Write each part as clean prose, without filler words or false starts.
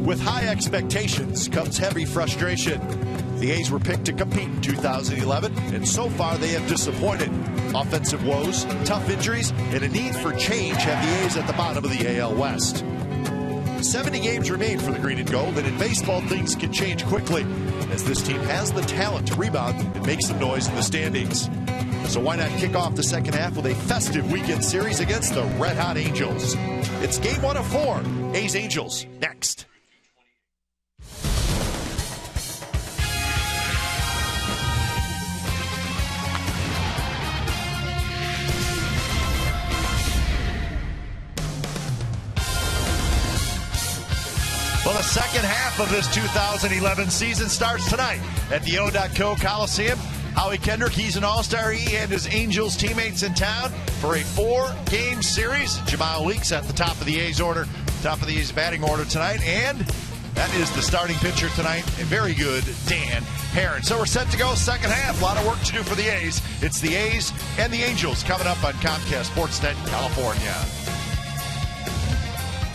With high expectations comes heavy frustration. The A's were picked to compete in 2011, and so far they have disappointed. Offensive woes, tough injuries, and a need for change have the A's at the bottom of the AL West. 70 games remain for the green and gold, and in baseball things can change quickly, as this team has the talent to rebound and make some noise in the standings. So why not kick off the second half with a festive weekend series against the Red Hot Angels? It's game 1 of 4. A's Angels next. Well, the second half of this 2011 season starts tonight at the O.co Coliseum. Howie Kendrick, he's an all-star. He and his Angels teammates in town for a 4-game series. Jamal Weeks at the top of the A's order, top of the A's batting order tonight. And that is the starting pitcher tonight, a very good Dan Haren. So we're set to go second half. A lot of work to do for the A's. It's the A's and the Angels coming up on Comcast Sportsnet California.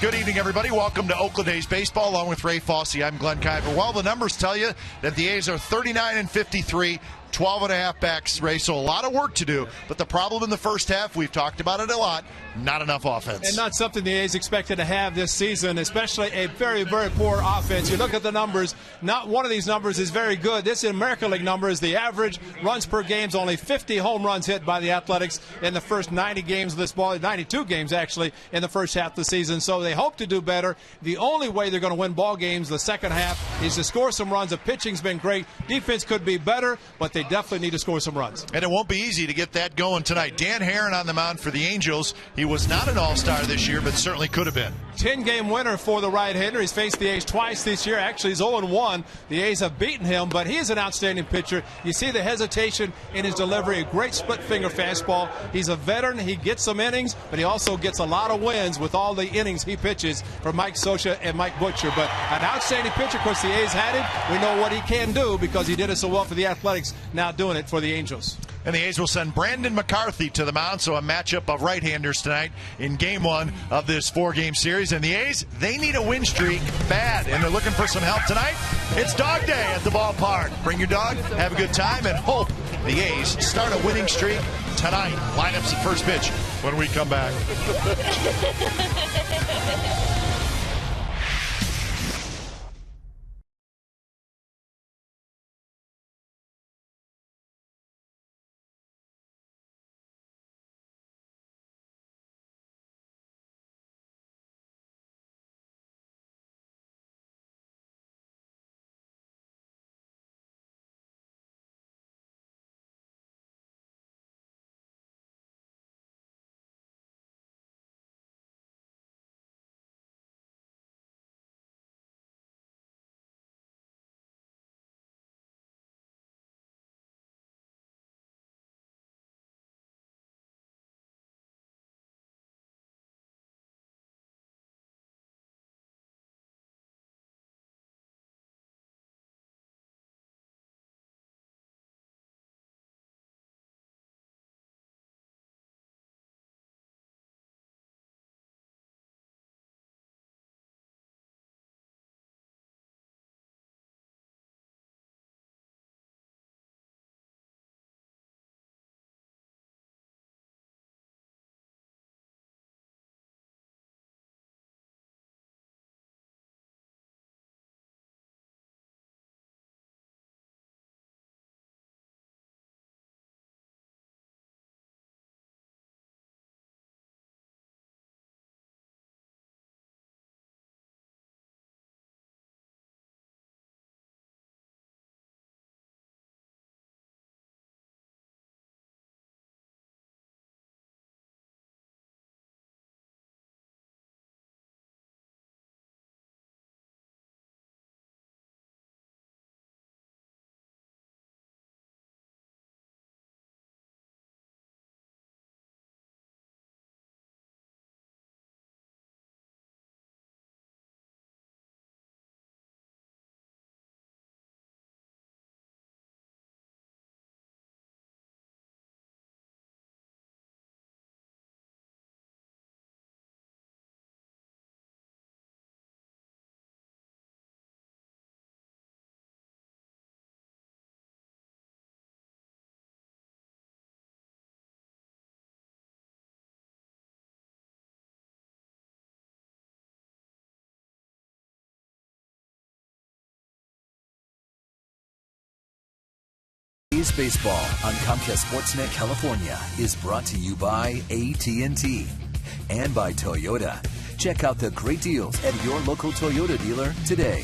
Good evening, everybody. Welcome to Oakland A's Baseball, along with Ray Fosse. I'm Glenn Kiver. Well, the numbers tell you that the A's are 39-53, 12.5 backs, Ray, so a lot of work to do. But the problem in the first half, we've talked about it a lot, not enough offense. And not something the A's expected to have this season, especially a very, very poor offense. You look at the numbers, not one of these numbers is very good. This American League number is the average runs per game, only 50 home runs hit by the Athletics in the first 90 games of this ball, 92 games actually in the first half of the season. So they hope to do better. The only way they're going to win ball games the second half is to score some runs. The pitching's been great. Defense could be better, but they definitely need to score some runs. And it won't be easy to get that going tonight. Dan Haren on the mound for the Angels. He was not an all-star this year, but certainly could have been. 10-game winner for the right-hander. He's faced the A's twice this year. Actually, he's 0-1. The A's have beaten him, but he's an outstanding pitcher. You see the hesitation in his delivery, a great split-finger fastball. He's a veteran. He gets some innings, but he also gets a lot of wins with all the innings he pitches for Mike Scioscia and Mike Butcher. But an outstanding pitcher. Of course, the A's had him. We know what he can do because he did it so well for the Athletics, now doing it for the Angels. And the A's will send Brandon McCarthy to the mound, so a matchup of right-handers tonight in Game 1 of this 4-game series. And the A's, they need a win streak bad, and they're looking for some help tonight. It's Dog Day at the ballpark. Bring your dog, have a good time, and hope the A's start a winning streak tonight. Lineups at first pitch when we come back. A's baseball on Comcast Sportsnet California is brought to you by AT&T and by Toyota. Check out the great deals at your local Toyota dealer today.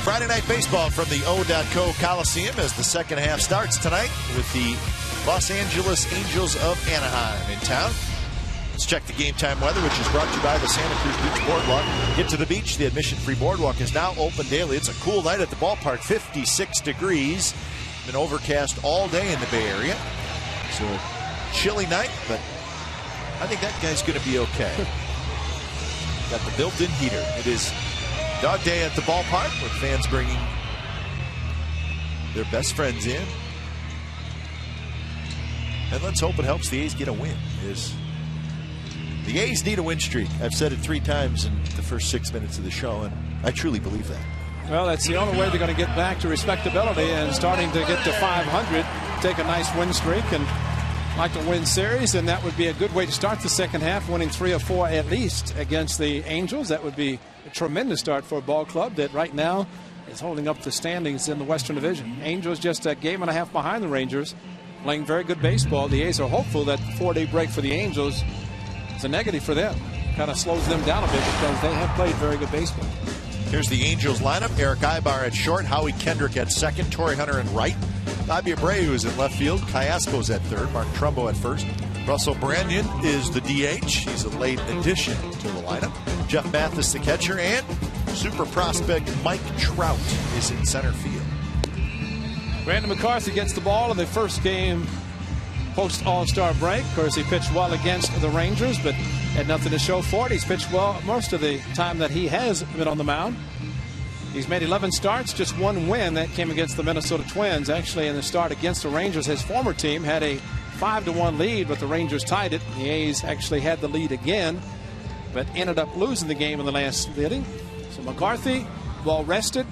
Friday Night Baseball from the O.co Coliseum as the second half starts tonight with the Los Angeles Angels of Anaheim in town. Let's check the game time weather, which is brought to you by the Santa Cruz Beach Boardwalk. Get to the beach. The admission-free boardwalk is now open daily. It's a cool night at the ballpark, 56 degrees. Been overcast all day in the Bay Area. So a chilly night, but I think that guy's going to be okay. Got the built-in heater. It is Dog Day at the ballpark with fans bringing their best friends in. And let's hope it helps the A's get a win. The A's need a win streak. I've said it 3 times in the first 6 minutes of the show, and I truly believe that. Well, that's the only way they're going to get back to respectability and starting to get to 500, take a nice win streak and like to win series, and that would be a good way to start the second half, winning 3 or 4 at least against the Angels. That would be a tremendous start for a ball club that right now is holding up the standings in the Western Division. Angels just a game and a half behind the Rangers, playing very good baseball. The A's are hopeful that the 4-day break for the Angels is a negative for them. Kind of slows them down a bit because they have played very good baseball. Here's the Angels lineup. Eric Ibar at short, Howie Kendrick at second, Torrey Hunter in right, Bobby Abreu is in left field, Callasco's at third, Mark Trumbo at first. Russell Branyan is the DH. He's a late addition to the lineup. Jeff Mathis the catcher, and super prospect Mike Trout is in center field. Brandon McCarthy gets the ball in the first game post All-Star break. Of course, he pitched well against the Rangers, but had nothing to show for it. He's pitched well most of the time that he has been on the mound. He's made 11 starts, just 1 win. That came against the Minnesota Twins. Actually, in the start against the Rangers, his former team had a 5-1 lead, but the Rangers tied it. The A's actually had the lead again, but ended up losing the game in the last inning. So McCarthy, well rested.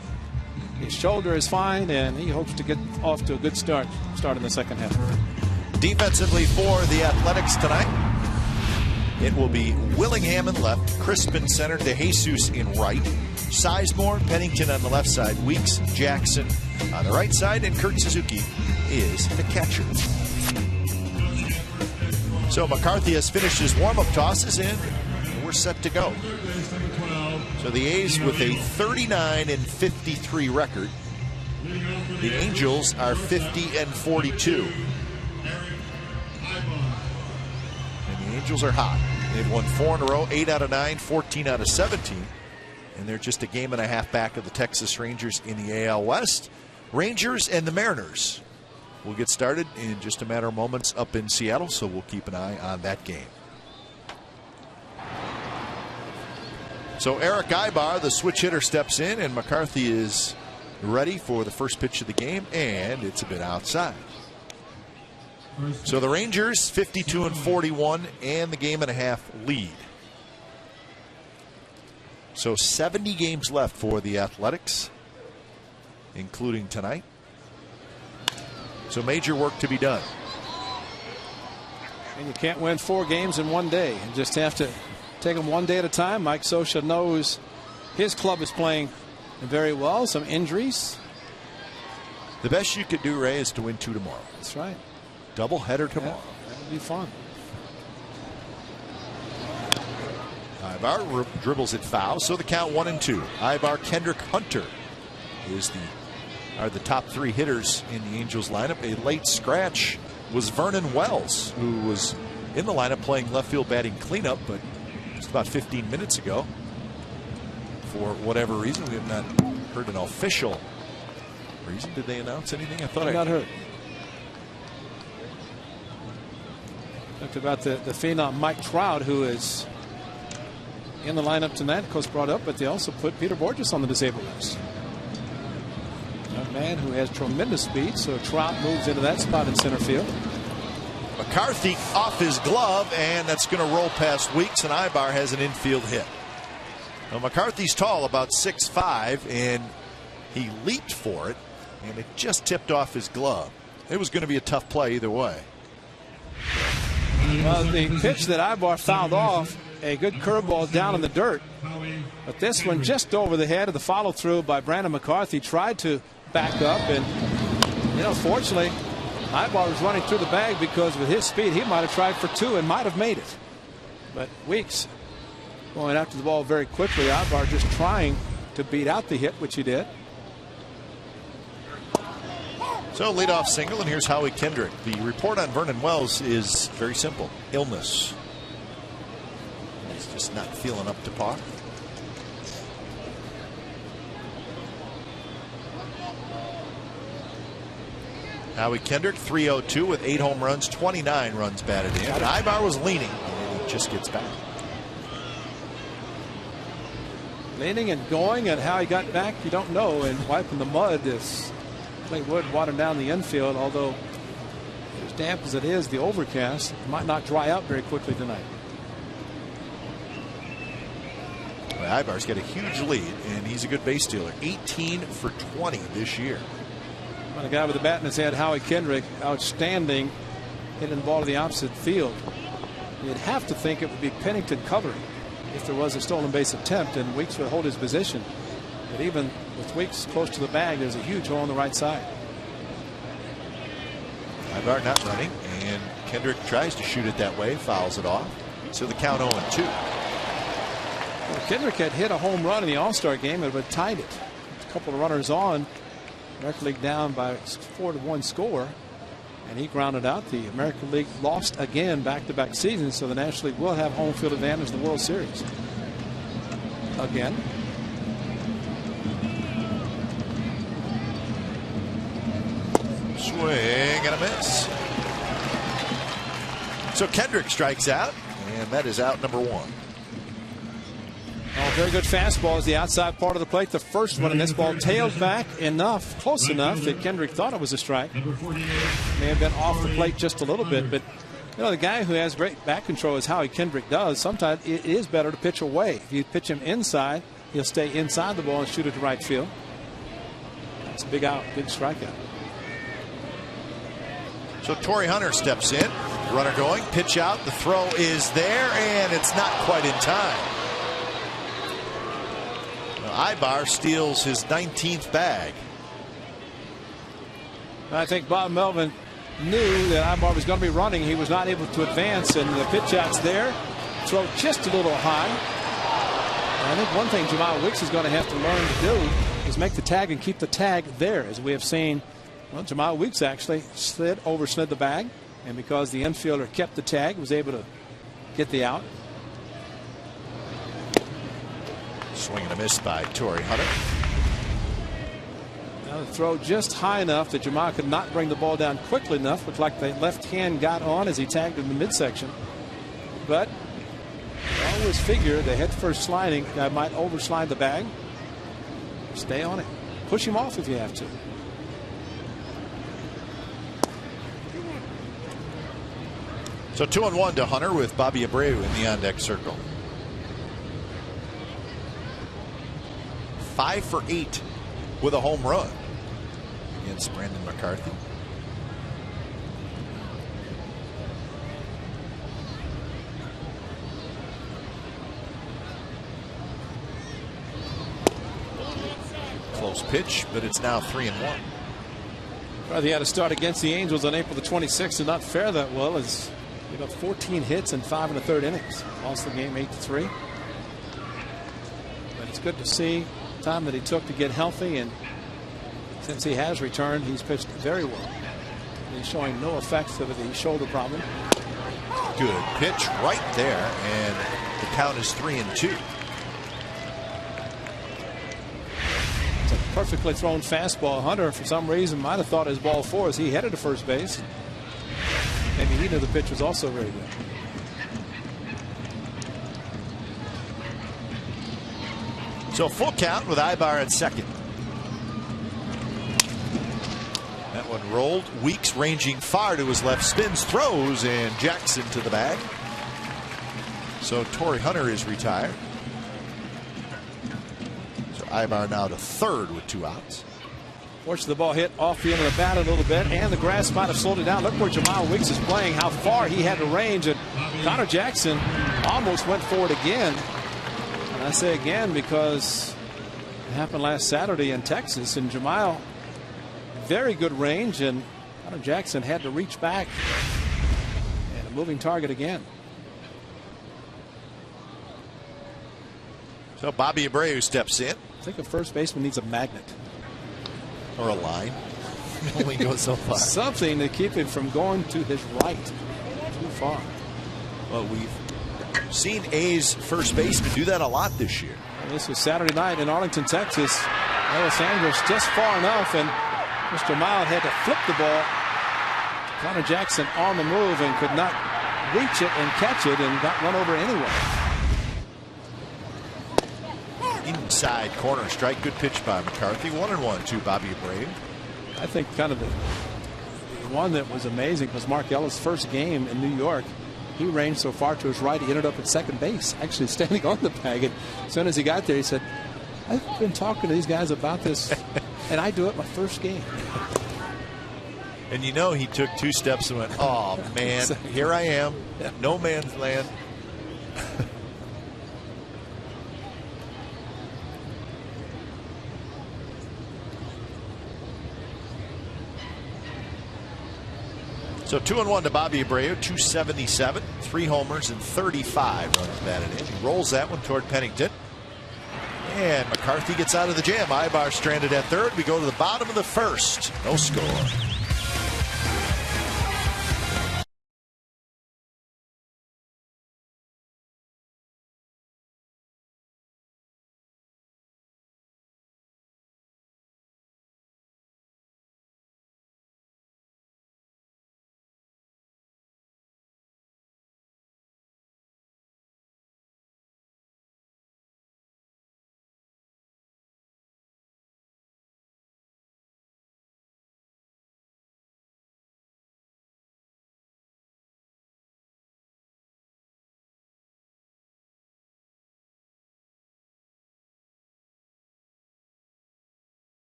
His shoulder is fine, and he hopes to get off to a good start in the second half. Defensively for the Athletics tonight, it will be Willingham in left, Crispin center, DeJesus in right, Sizemore, Pennington on the left side, Weeks, Jackson on the right side, and Kurt Suzuki is the catcher. So McCarthy has finished his warm-up tosses, and we're set to go. So the A's with a 39-53 record. The Angels are 50-42. And the Angels are hot. They've won 4 in a row, 8 out of 9, 14 out of 17. And they're just a game and a half back of the Texas Rangers in the AL West. Rangers and the Mariners will get started in just a matter of moments up in Seattle, so we'll keep an eye on that game. So Eric Ibar, the switch hitter, steps in, and McCarthy is ready for the first pitch of the game, and it's a bit outside. So the Rangers 52-41 and the game and a half lead. So 70 games left for the Athletics, including tonight. So major work to be done. And you can't win 4 games in one day. You just have to take them one day at a time. Mike Scioscia knows his club is playing very well. Some injuries. The best you could do, Ray, is to win 2 tomorrow. That's right. Doubleheader tomorrow. Yeah, that would be fun. Ibar dribbles it foul, so the count 1-2. Ibar, Kendrick, Hunter are the top 3 hitters in the Angels lineup. A late scratch was Vernon Wells, who was in the lineup playing left field batting cleanup, but just about 15 minutes ago, for whatever reason, we have not heard an official reason. Did they announce anything? I thought I've not heard. Talked about the phenom Mike Trout, who is in the lineup tonight. Of course, brought up, but they also put Peter Borges on the disabled list. A man who has tremendous speed, so Trout moves into that spot in center field. McCarthy off his glove, and that's going to roll past Weeks, and Ibar has an infield hit. Now, McCarthy's tall, about 6'5", and he leaped for it, and it just tipped off his glove. It was going to be a tough play either way. Well, the pitch that Ibar fouled off a good curveball down in the dirt. But this one just over the head of the follow through by Brandon McCarthy. Tried to back up, and fortunately Aybar was running through the bag, because with his speed he might have tried for two and might have made it. But Weeks going after the ball very quickly. Aybar just trying to beat out the hit, which he did. So leadoff single, and here's Howie Kendrick. The report on Vernon Wells is very simple: illness. He's just not feeling up to par. Howie Kendrick, 302 with 8 home runs, 29 runs batted in. And Aybar was leaning, and he just gets back. Leaning and going, and how he got back, you don't know. And wiping the mud, this clay wood watered down the infield, although as damp as it is, the overcast, it might not dry out very quickly tonight. Well, Aybar's got a huge lead, and he's a good base stealer. 18 for 20 this year. The guy with the bat in his head, Howie Kendrick, outstanding, hitting the ball to the opposite field. You'd have to think it would be Pennington covering if there was a stolen base attempt, and Weeks would hold his position. But even with Weeks close to the bag, there's a huge hole on the right side. Aybar not running, and Kendrick tries to shoot it that way, fouls it off. So the count 0-2. Well, Kendrick had hit a home run in the All-Star game and would have tied it. A couple of runners on. American League down by 4-1 score, and he grounded out. The American League lost again back-to-back seasons, so the National League will have home field advantage in the World Series again. Swing and a miss. So Kendrick strikes out, and that is out number 1. Oh, very good fastball is the outside part of the plate. The first one in this ball tailed back enough, close enough, that Kendrick thought it was a strike. May have been off the plate just a little bit, but the guy who has great back control is Howie Kendrick does. Sometimes it is better to pitch away. If you pitch him inside, he'll stay inside the ball and shoot it to right field. That's a big out, big strikeout. So Torrey Hunter steps in, runner going, pitch out, the throw is there, and it's not quite in time. Aybar steals his 19th bag. I think Bob Melvin knew that Aybar was going to be running. He was not able to advance, and the pitch out's there. Throw just a little high. And I think one thing Jemile Weeks is going to have to learn to do is make the tag and keep the tag there, as we have seen. Well, Jemile Weeks actually slid the bag, and because the infielder kept the tag, was able to get the out. Swing and a miss by Torrey Hunter. Now the throw just high enough that Jemile could not bring the ball down quickly enough. Looked like the left hand got on as he tagged in the midsection. But I always figure the head first sliding guy might overslide the bag. Stay on it. Push him off if you have to. So 2-1 to Hunter with Bobby Abreu in the on-deck circle. 5 for 8 with a home run against Brandon McCarthy. Close pitch, but it's now 3-1. Well, he had to start against the Angels on April the 26th and not fare that well, as he got 14 hits in 5 1/3 innings. Lost the game 8-3. But it's good to see the time that he took to get healthy, and since he has returned, he's pitched very well. He's showing no effects of the shoulder problem. Good pitch right there, and the count is 3-2. It's a perfectly thrown fastball. Hunter, for some reason, might have thought his ball 4 as he headed to first base. Maybe he knew the pitch was also very good. So full count with Aybar at second. That one rolled. Weeks ranging far to his left, spins, throws, and Jackson to the bag. So Torrey Hunter is retired. So Aybar now to third with 2 outs. Fortunately, the ball hit off the end of the bat a little bit, and the grass might have slowed it down. Look where Jemile Weeks is playing, how far he had to range, and Connor Jackson almost went for it again. And I say again because it happened last Saturday in Texas, and Jamiel, very good range, and Connor Jackson had to reach back. And a moving target again. So Bobby Abreu steps in. I think a first baseman needs a magnet. Or a line. It only goes so far. Something to keep him from going to his right too far. Well, we've seen A's first baseman do that a lot this year. And this was Saturday night in Arlington, Texas. Ellis Andrus just far enough, and Mr. Mild had to flip the ball. Connor Jackson on the move and could not reach it and catch it, and got run over anyway. Inside corner strike. Good pitch by McCarthy. 1-1 to Bobby Abreu. I think kind of the one that was amazing was Mark Ellis' first game in New York. He ranged so far to his right, he ended up at second base, actually standing on the bag. And as soon as he got there, he said, I've been talking to these guys about this, and I do it my first game. And you know, he took 2 steps and went, oh, man, here I am. No man's land. So 2-1 to Bobby Abreu, 277, 3 homers and 35 runs batted in. He rolls that one toward Pennington. And McCarthy gets out of the jam. Ibar stranded at third. We go to the bottom of the first. No score.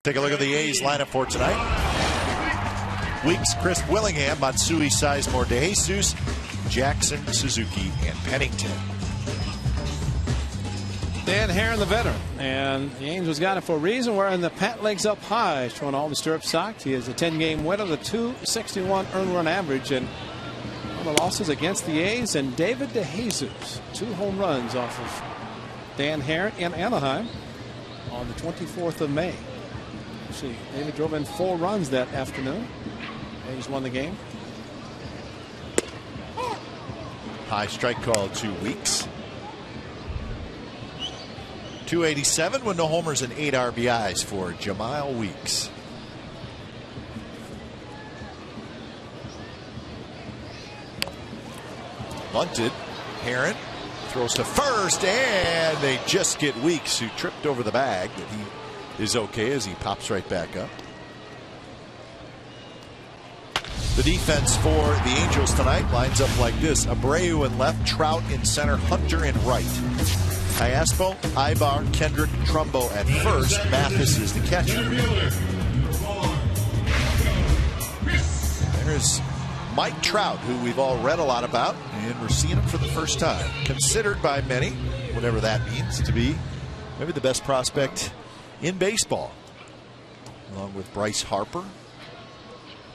Take a look at the A's lineup for tonight. Weeks, Chris Willingham, Matsui, Sizemore, DeJesus, Jackson, Suzuki, and Pennington. Dan Herron, the veteran, and the Angels got it for a reason. Wearing the pant legs up high, showing all the stirrup socks. He has a 10-game winner, the .261 earned run average, and all the losses against the A's. And David DeJesus, 2 home runs off of Dan Herron in Anaheim on the 24th of May. See, David drove in 4 runs that afternoon. A's won the game. High strike call to Weeks. 287 with no homers and 8 RBIs for Jamiel Weeks. Bunted. Herron throws to first, and they just get Weeks, who tripped over the bag, but he is okay as he pops right back up. The defense for the Angels tonight lines up like this: Abreu in left, Trout in center, Hunter in right. Iaspo, Ibar, Kendrick, Trumbo at first. Mathis is the catcher. There's Mike Trout, who we've all read a lot about, and we're seeing him for the first time. Considered by many, whatever that means, to be maybe the best prospect in baseball, along with Bryce Harper.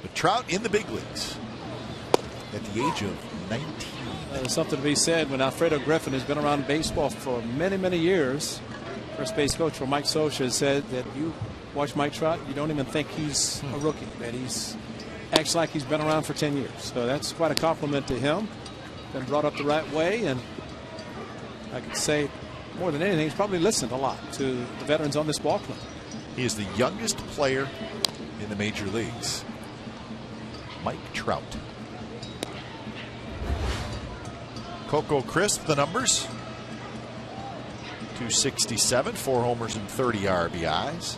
But Trout in the big leagues at the age of 19. There's something to be said when Alfredo Griffin has been around baseball for many, many years. First base coach for Mike Scioscia said that you watch Mike Trout, you don't even think he's a rookie, that he's acts like he's been around for 10 years. So that's quite a compliment to him. Been brought up the right way, and I could say more than anything, he's probably listened a lot to the veterans on this ball club. He is the youngest player in the major leagues. Mike Trout. Coco Crisp, the numbers. 267, 4 homers and 30 RBIs.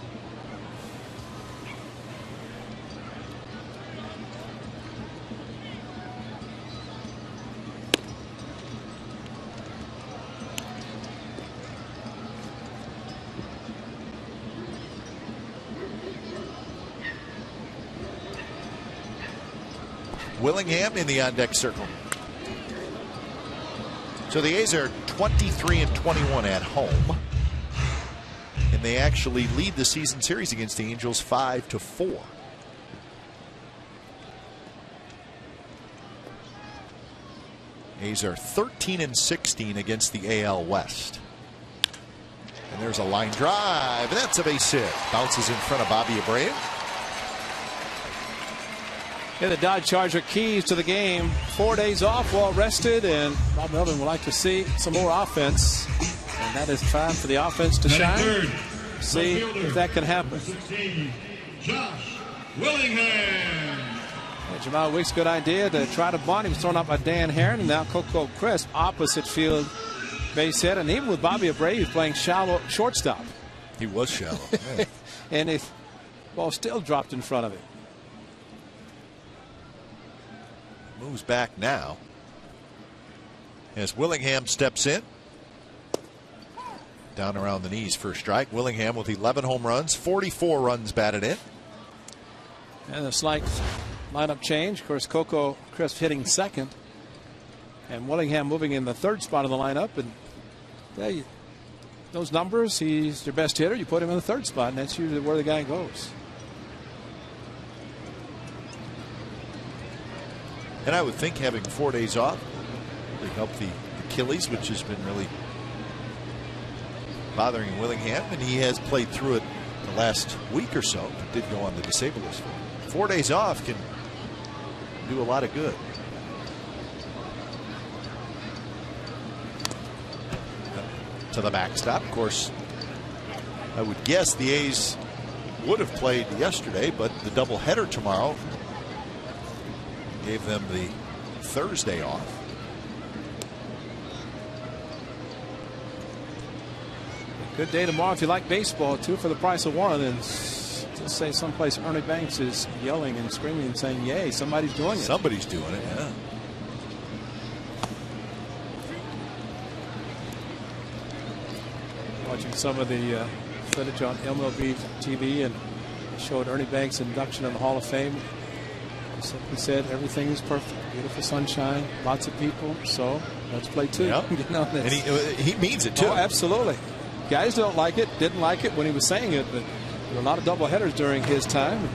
Willingham in the on-deck circle. So the A's are 23-21 at home, and they actually lead the season series against the Angels 5-4. A's are 13-16 against the AL West. And there's a line drive, and that's a base hit. Bounces in front of Bobby Abreu. Yeah, the Dodge Charger keys to the game. 4 days off, well rested, and Bob Melvin would like to see some more offense. And that is time for the offense to shine. See if that can happen. 16, Josh Willingham. Yeah, Jamal Weeks, good idea to try to bunt. He was thrown out by Dan Herron, and now Coco Crisp, opposite field base hit. And even with Bobby Abreu, he's playing shallow shortstop. He was shallow. Yeah. And the ball still dropped in front of him. Moves back now as Willingham steps in. Down around the knees for a strike. Willingham with 11 home runs, 44 runs batted in. And a slight lineup change. Of course, Coco Crisp hitting second, and Willingham moving in the third spot of the lineup. And yeah, those numbers, he's your best hitter. You put him in the third spot, and that's usually where the guy goes. And I would think having 4 days off would help the Achilles, which has been really bothering Willingham, and he has played through it the last week or so, but did go on the disabled list. 4 days off can do a lot of good. To the backstop. Of course, I would guess the A's would have played yesterday, but the doubleheader tomorrow gave them the Thursday off. Good day tomorrow if you like baseball. 2 for the price of 1. And just say someplace Ernie Banks is yelling and screaming and saying, yay, somebody's doing it. Somebody's doing it, yeah. Watching some of the footage on MLB TV, and showed Ernie Banks' induction in the Hall of Fame. He said everything is perfect, beautiful sunshine, lots of people, so let's play 2. Yep. You know, and he means it too. Oh, absolutely. Guys don't like it, didn't like it when he was saying it, but there were a lot of doubleheaders during his time.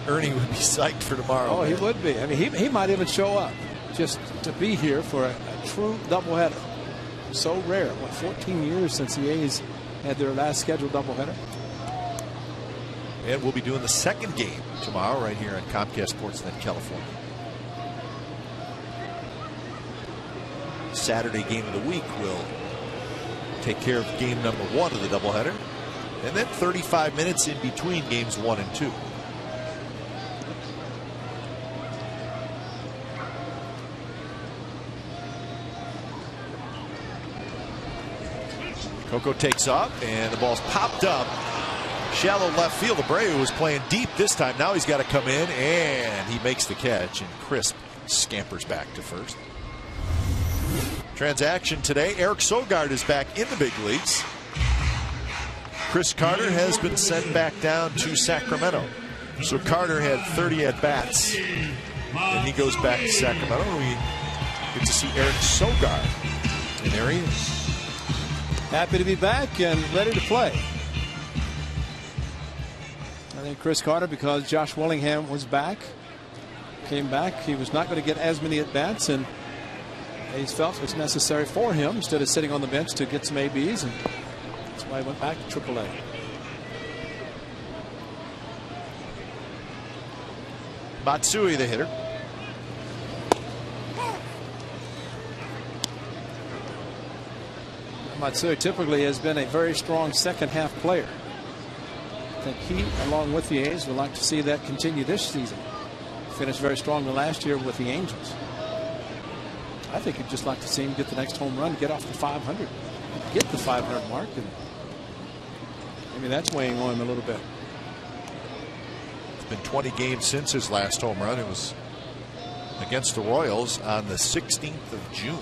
Ernie would be psyched for tomorrow. Oh, man. He would be. I mean, he might even show up just to be here for a true doubleheader. So rare. What, 14 years since the A's had their last scheduled doubleheader? And we'll be doing the second game tomorrow right here on Comcast Sportsnet California. Saturday game of the week will take care of game number 1 of the doubleheader, and then 35 minutes in between games 1 and 2. Coco takes off, and the ball's popped up. Shallow left field. Abreu was playing deep this time. Now he's got to come in, and he makes the catch, and Crisp scampers back to first. Transaction today. Eric Sogard is back in the big leagues. Chris Carter has been sent back down to Sacramento. So Carter had 30 at-bats and he goes back to Sacramento. We get to see Eric Sogard. And there he is. Happy to be back and ready to play. I think Chris Carter, because Josh Willingham was back, came back. He was not going to get as many at-bats, and Hayes felt it was necessary for him instead of sitting on the bench to get some ABs, and that's why he went back to AAA. Matsui, the hitter. Matsui typically has been a very strong second-half player. I think he, along with the A's, would like to see that continue this season. Finished very strongly last year with the Angels. I think he'd just like to see him get the next home run, get off the 500, get the 500 mark, and maybe that's weighing on him a little bit. It's been 20 games since his last home run. It was against the Royals on the 16th of June.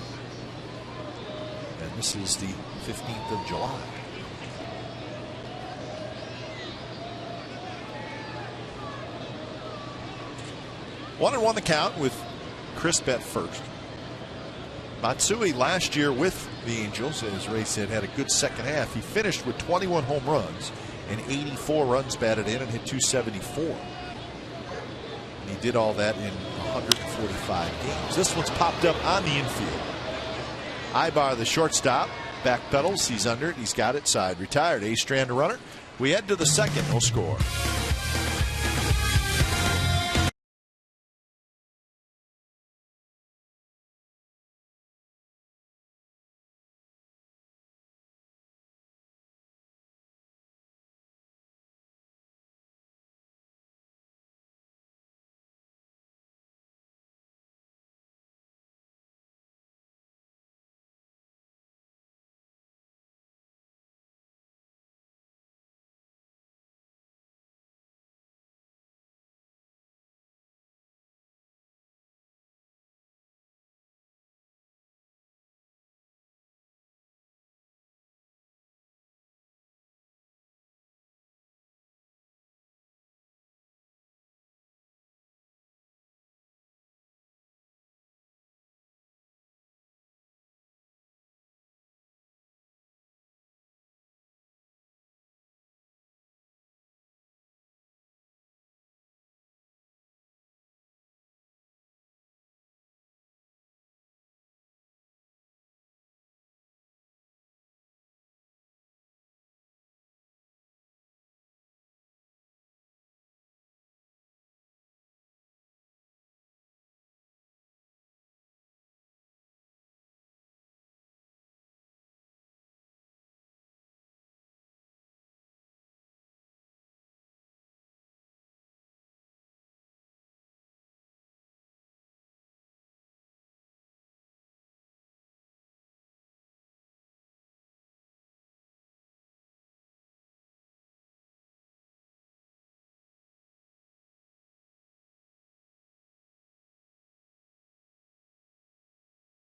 And this is the 15th of July. One and one the count with Chris at first. Matsui last year with the Angels, as Ray said, had a good second half. He finished with 21 home runs and 84 runs batted in and hit 274. And he did all that in 145 games. This one's popped up on the infield. Ibar, the shortstop, back pedals. He's under it. He's got it. Side retired. A strand runner. We head to the second. No score.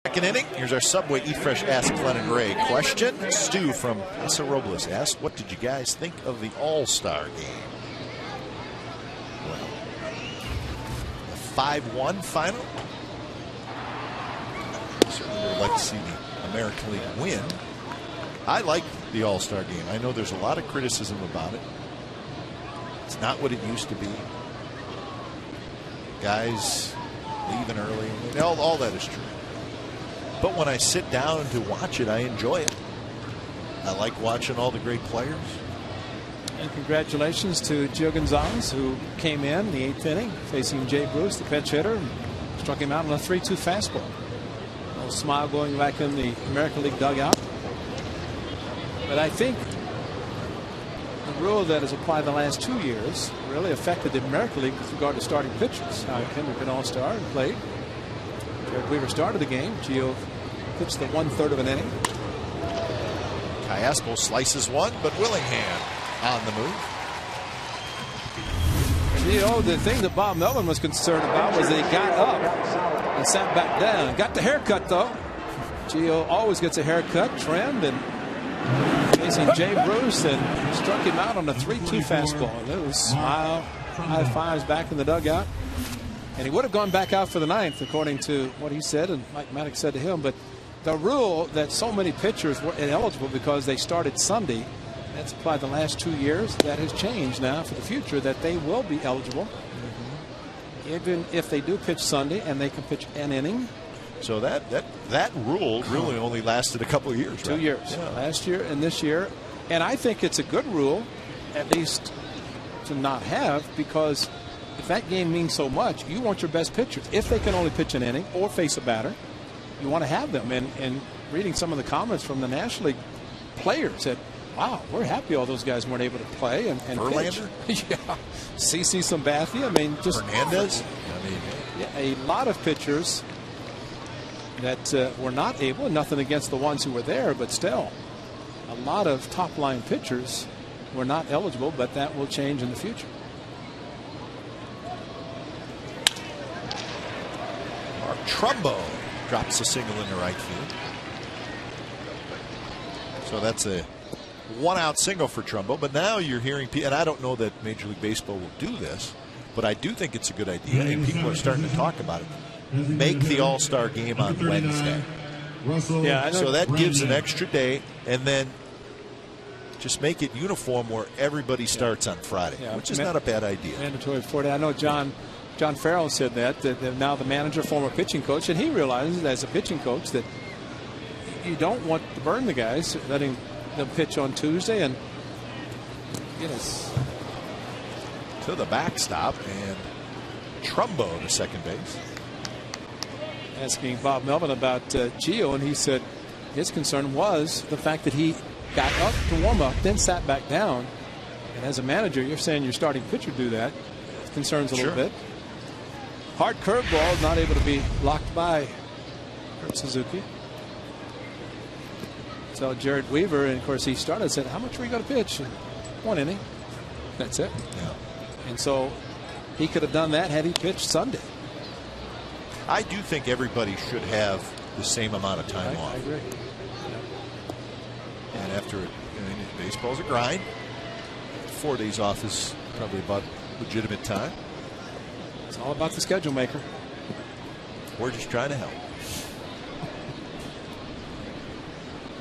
Second inning. Here's our Subway Eat Fresh Ask Glenn and Ray question. Stu from Paso Robles asked, what did you guys think of the All-Star game? Well, a 5-1 final. Certainly would like to see the American League win. I like the All-Star game. I know there's a lot of criticism about it. It's not what it used to be. Guys leaving early. All that is true. But when I sit down to watch it, I enjoy it. I like watching all the great players. And congratulations to Gio Gonzalez, who came in the 8th inning facing Jay Bruce, the pinch hitter, and struck him out on a 3-2 fastball. A little smile going back in the American League dugout. But I think the rule that has applied the last 2 years really affected the American League with regard to starting pitchers. Howard Kendrick, an all-star, and played. Jared Weaver started the game. Gio pitched the 1/3 of an inning. Callaspo slices one, but Willingham on the move. Gio, the thing that Bob Melvin was concerned about was that he got up and sat back down. Got the haircut, though. Gio always gets a haircut, trimmed, and facing Jay Bruce, and struck him out on a 3-2 fastball. And it was smile, high fives back in the dugout. And he would have gone back out for the 9th, according to what he said and Mike Maddox said to him. But the rule that so many pitchers were ineligible because they started Sunday, that's applied the last 2 years, that has changed now for the future, that they will be eligible. Even if they do pitch Sunday and they can pitch an inning. So that rule really only lasted a couple of years, right? 2 years. Yeah. Last year and this year. And I think it's a good rule, at least to not have, because if that game means so much, you want your best pitchers. If they can only pitch an inning or face a batter, you want to have them. And reading some of the comments from the National League players said, wow, we're happy all those guys weren't able to play and Verlander? pitch. Yeah. CC Sabathia. I mean, just Hernandez. Yeah, a lot of pitchers that were not able. Nothing against the ones who were there, but still, a lot of top-line pitchers were not eligible. But that will change in the future. Mark Trumbo drops a single into right field. So that's a one-out single for Trumbo. But now you're hearing, and I don't know that Major League Baseball will do this, but I do think it's a good idea, and people are starting to talk about it. Make the All-Star game on Wednesday. Yeah, so that gives an extra day, and then just make it uniform where everybody starts on Friday, which is not a bad idea. Mandatory 4 day. I know John Farrell said that now the manager, former pitching coach, and he realizes as a pitching coach that you don't want to burn the guys, letting them pitch on Tuesday and to the backstop, and Trumbo to second base. Asking Bob Melvin about Gio, and he said his concern was the fact that he got up to warm up, then sat back down. And as a manager, you're saying your starting pitcher do that. It concerns a little bit. Hard curveball, not able to be blocked by Kurt Suzuki. So Jared Weaver, and of course he started, said, how much were you going to pitch? 1 inning. That's it. Yeah. And so he could have done that had he pitched Sunday. I do think everybody should have the same amount of time off. I agree. And after baseball's a grind. 4 days off is probably about legitimate time. It's all about the schedule maker. We're just trying to help.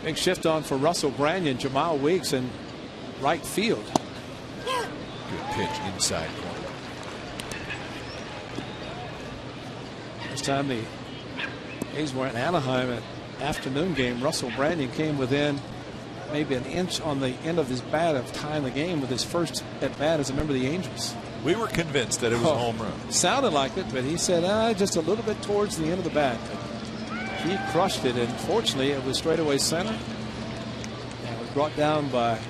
Big shift on for Russell Branyan, Jamal Weeks in right field. Good pitch inside corner. This time the A's were in Anaheim at afternoon game. Russell Branyan came within maybe an inch on the end of his bat of tying the game with his first at bat as a member of the Angels. We were convinced that it was a home run. Sounded like it, but he said just a little bit towards the end of the bat. But he crushed it, and fortunately it was straightaway center. And was brought down by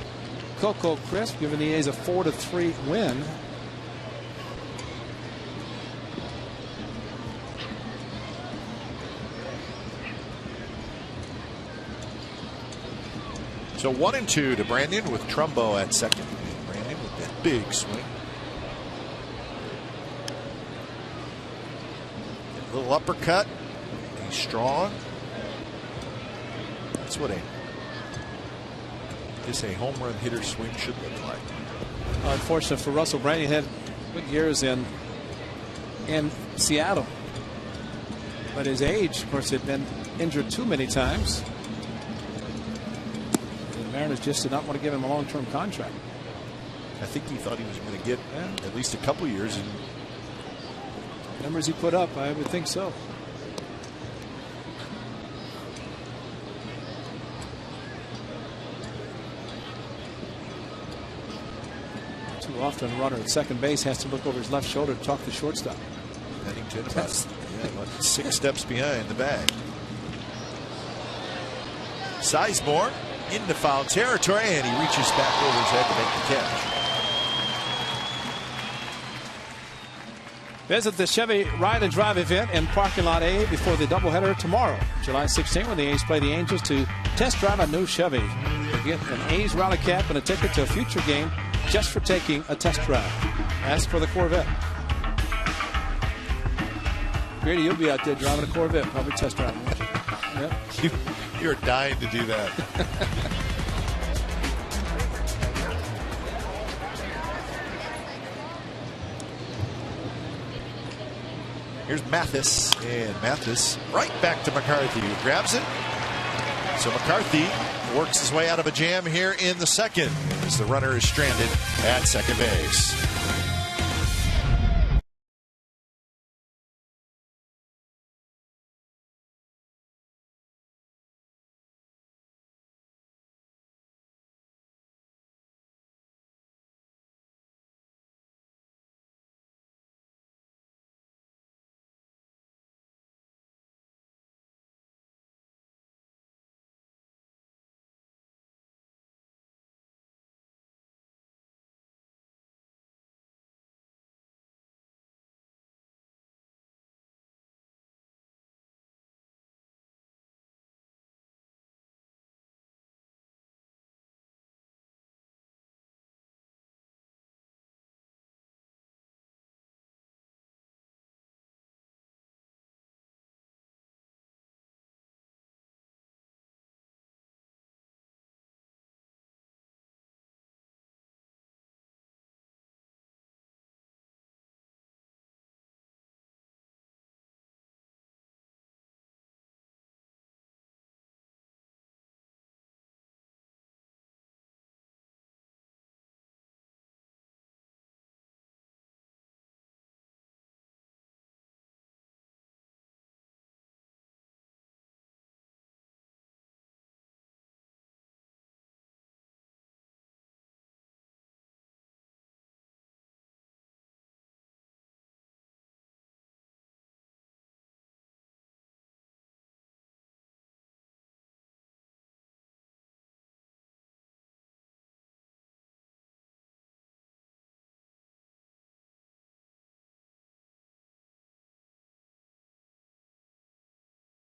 Coco Crisp, giving the A's a 4-3 win. So 1-2 to Branyan with Trumbo at second. Branyan with that big swing. A little uppercut. He's strong. That's what a home run hitter swing should look like. Unfortunate for Russell Branyan, he had good years in Seattle, but his age, of course, had been injured too many times. Mariners just did not want to give him a long-term contract. I think he thought he was going to get at least a couple years. And numbers he put up, I would think so. Too often a runner at second base has to look over his left shoulder to talk to the shortstop. Pennington about 6 steps behind the bag. Sizemore into foul territory, and he reaches back over his head to make the catch. Visit the Chevy Ride and Drive event in Parking Lot A before the doubleheader tomorrow, July 16, when the A's play the Angels, to test drive a new Chevy. You get an A's rally cap and a ticket to a future game just for taking a test drive. Ask for the Corvette. Grady, you'll be out there driving a Corvette, probably test driving, won't you? Yep. You're dying to do that. Here's Mathis, and Mathis right back to McCarthy, who grabs it. So McCarthy works his way out of a jam here in the second as the runner is stranded at second base.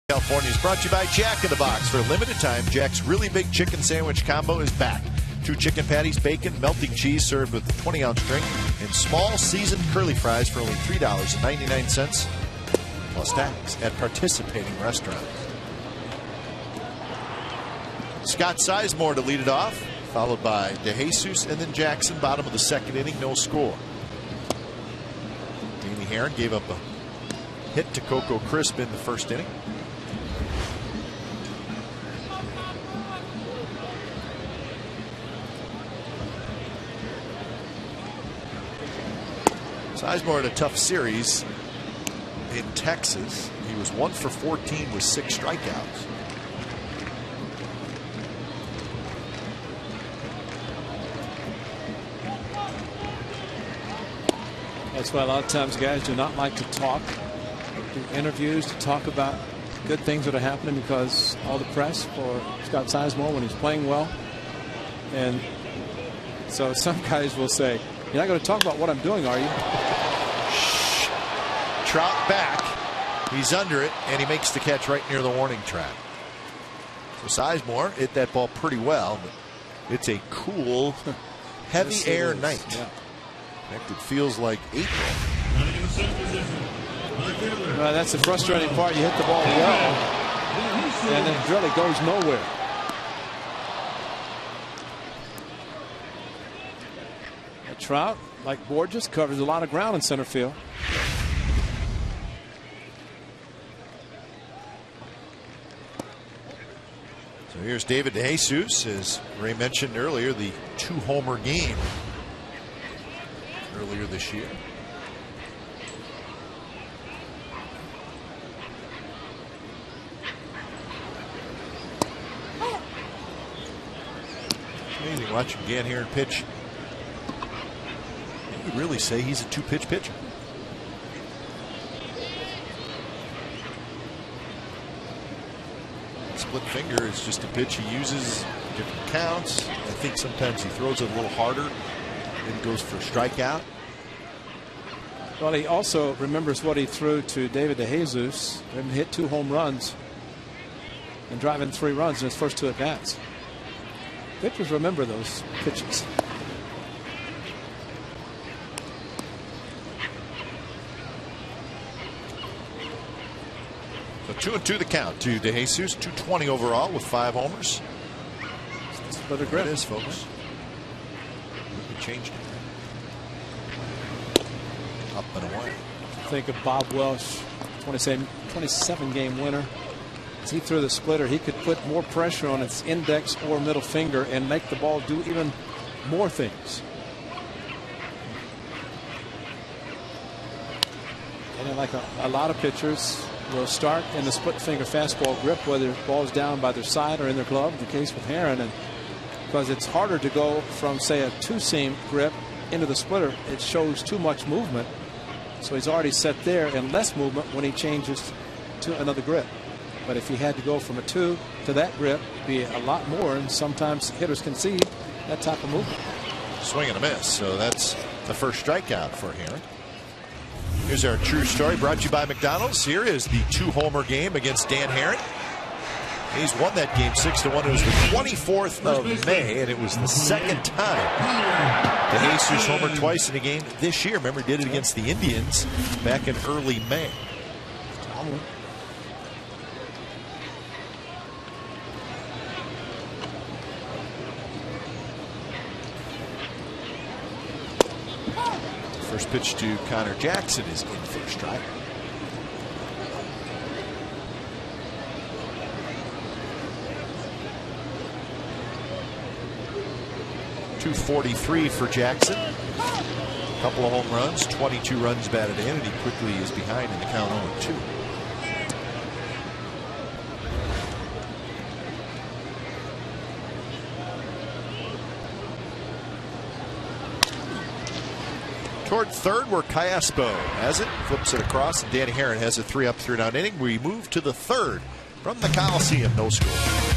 California is brought to you by Jack in the Box. For a limited time, Jack's really big chicken sandwich combo is back. 2 chicken patties, bacon, melting cheese served with a 20-ounce drink, and small seasoned curly fries for only $3.99 plus tax at participating restaurants. Scott Sizemore to lead it off, followed by DeJesus and then Jackson. Bottom of the second inning, no score. Danny Herron gave up a hit to Coco Crisp in the first inning. Sizemore had a tough series in Texas. He was 1 for 14 with 6 strikeouts. That's why a lot of times guys do not like to talk, do interviews to talk about good things that are happening, because all the press for Scott Sizemore when he's playing well. And so some guys will say, "You're not going to talk about what I'm doing, are you?" Trout back. He's under it, and he makes the catch right near the warning track. So Sizemore hit that ball pretty well, but it's a cool, heavy air night. Yeah. In fact, it feels like April. Well, that's the frustrating part. You hit the ball well, and it really goes nowhere. Trout, like Borges, covers a lot of ground in center field. So here's David DeJesus, as Ray mentioned earlier, the 2-homer game earlier this year. It's amazing watching Gan here and pitch. You could really say he's a 2-pitch pitcher. Split finger is just a pitch he uses different counts. I think sometimes he throws it a little harder and goes for a strikeout. Well, he also remembers what he threw to David DeJesus, and hit 2 home runs and driving 3 runs in his first 2 at-bats. Pitchers remember those pitches. So 2-2 the count to DeJesus. 220 overall with 5 homers. But a grip. It is, folks. We changed it. Up and away. Think of Bob Welsh 27-game winner. As he threw the splitter, he could put more pressure on its index or middle finger and make the ball do even more things. And then, like a lot of pitchers will start in the split finger fastball grip, whether the ball's down by their side or in their glove, the case with Herrin. And because it's harder to go from, say, a two-seam grip into the splitter, it shows too much movement. So he's already set there and less movement when he changes to another grip. But if he had to go from a 2 to that grip, it'd be a lot more, and sometimes hitters concede that type of movement. Swing and a miss. So that's the first strikeout for Herrin. Here's our true story brought to you by McDonald's. Here is the 2-homer game against Dan Herrin. He's won that game 6-1. It was the 24th of May, and it was the second time the Jesus homered twice in a game this year. Remember, he did it against the Indians back in early May. First pitch to Connor Jackson is in for a strike. .243 for Jackson. A couple of home runs, 22 runs batted in, and he quickly is behind in the count 0-2. Toward third, where Callaspo has it, flips it across, and Danny Herrin has a 3-up, 3-down inning. We move to the third from the Coliseum, no score.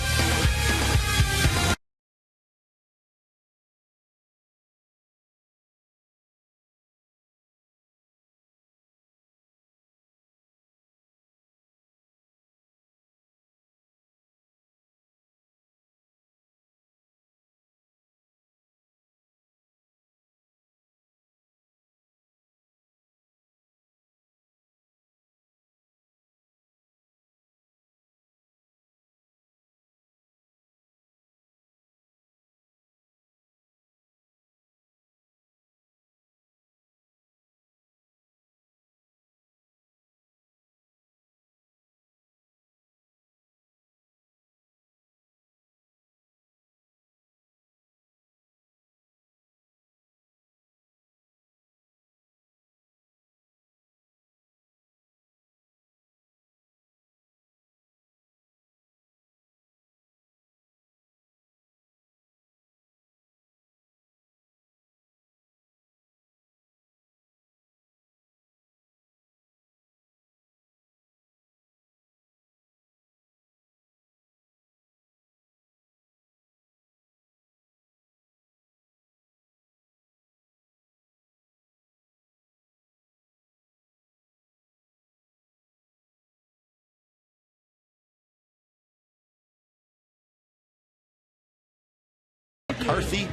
McCarthy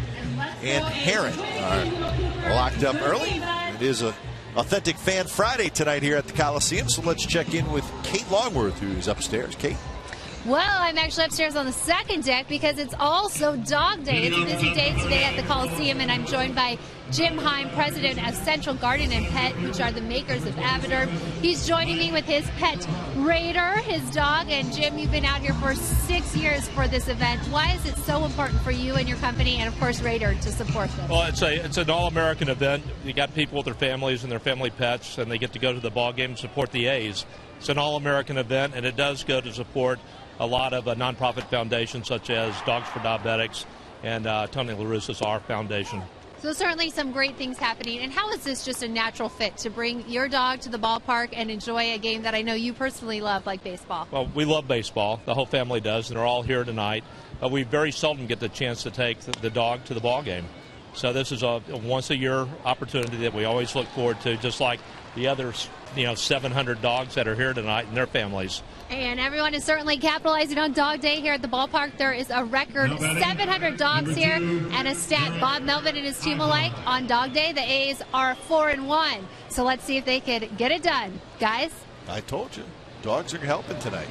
and Herrin are locked up early. It is an authentic Fan Friday tonight here at the Coliseum, so let's check in with Kate Longworth, who's upstairs. Kate? Well, I'm actually upstairs on the second deck because it's also Dog Day. It's a busy day today at the Coliseum, and I'm joined by Jim Heim, president of Central Garden and Pet, which are the makers of Aviderm. He's joining me with his pet Raider, his dog. And Jim, you've been out here for 6 years for this event. Why is it so important for you and your company, and of course Raider, to support this? Well, it's an all-American event. You got people with their families and their family pets, and they get to go to the ball game and support the A's. It's an all-American event, and it does go to support a lot of nonprofit foundations such as Dogs for Diabetics and Tony La Russa's our foundation. So certainly some great things happening. And how is this just a natural fit to bring your dog to the ballpark and enjoy a game that I know you personally love, like baseball? Well, we love baseball. The whole family does, and they're all here tonight. But we very seldom get the chance to take the dog to the ball game. So this is a once-a-year opportunity that we always look forward to, just like the other 700 dogs that are here tonight and their families. And everyone is certainly capitalizing on Dog Day here at the ballpark. There is a record 700 dogs here, and a stat Bob Melvin and his team alike on Dog Day. The A's are 4-1. So let's see if they could get it done. Guys? I told you. Dogs are helping tonight.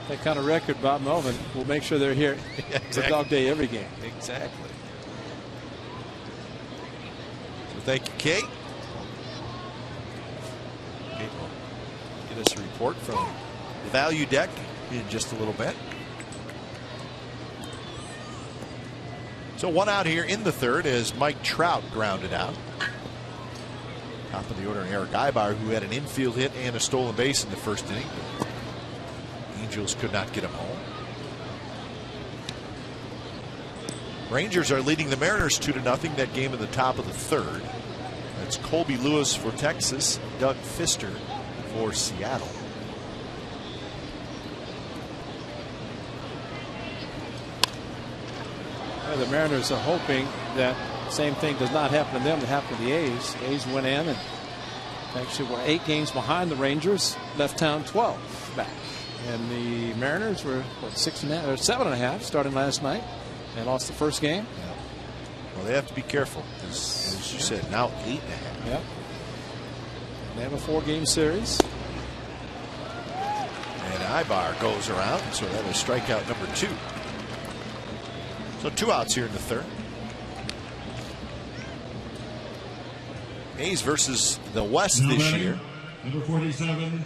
That kind of record, Bob Melvin will make sure they're here for Dog Day every game. Exactly. So thank you, Kate. Kate will Get us a report from the value deck in just a little bit. So 1 out here in the third as Mike Trout grounded out. Top of the order, Eric Ibar, who had an infield hit and a stolen base in the first inning. Angels could not get him home. Rangers are leading the Mariners 2-0. That game in the top of the third. That's Colby Lewis for Texas, Doug Fister for Seattle. Well, the Mariners are hoping that the same thing does not happen to them that happened to the A's. The A's went in and actually were 8 games behind the Rangers, left town 12 back. And the Mariners were, what, 6.5 or 7.5 starting last night. They lost the first game. Yeah. Well, they have to be careful, as you said, now 8.5. Yep. They have a 4-game series. And Ibar goes around, so that is strikeout number 2. So 2 outs here in the third. A's versus the West this year. Number 47,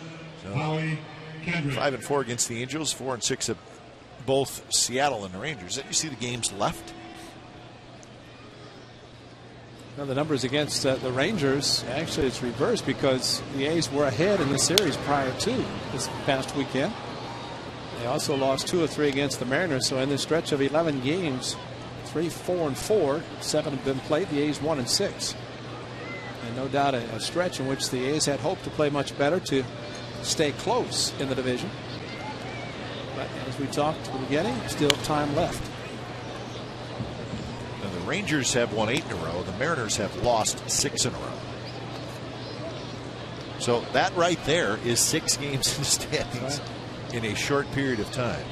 Howie Kendrick. 5-4 against the Angels, 4-6 of both Seattle and the Rangers. Then you see the games left. Now the numbers against the Rangers, actually it's reversed because the A's were ahead in the series prior to this past weekend. They also lost 2 of 3 against the Mariners. So in this stretch of 11 games, 3, 4, and 4, 7 have been played. The A's 1 and 6. And no doubt a stretch in which the A's had hoped to play much better to stay close in the division. But as we talked at the beginning, still time left. Now the Rangers have won 8 in a row. The Mariners have lost 6 in a row. So that right there is 6 games in the standings in a short period of time.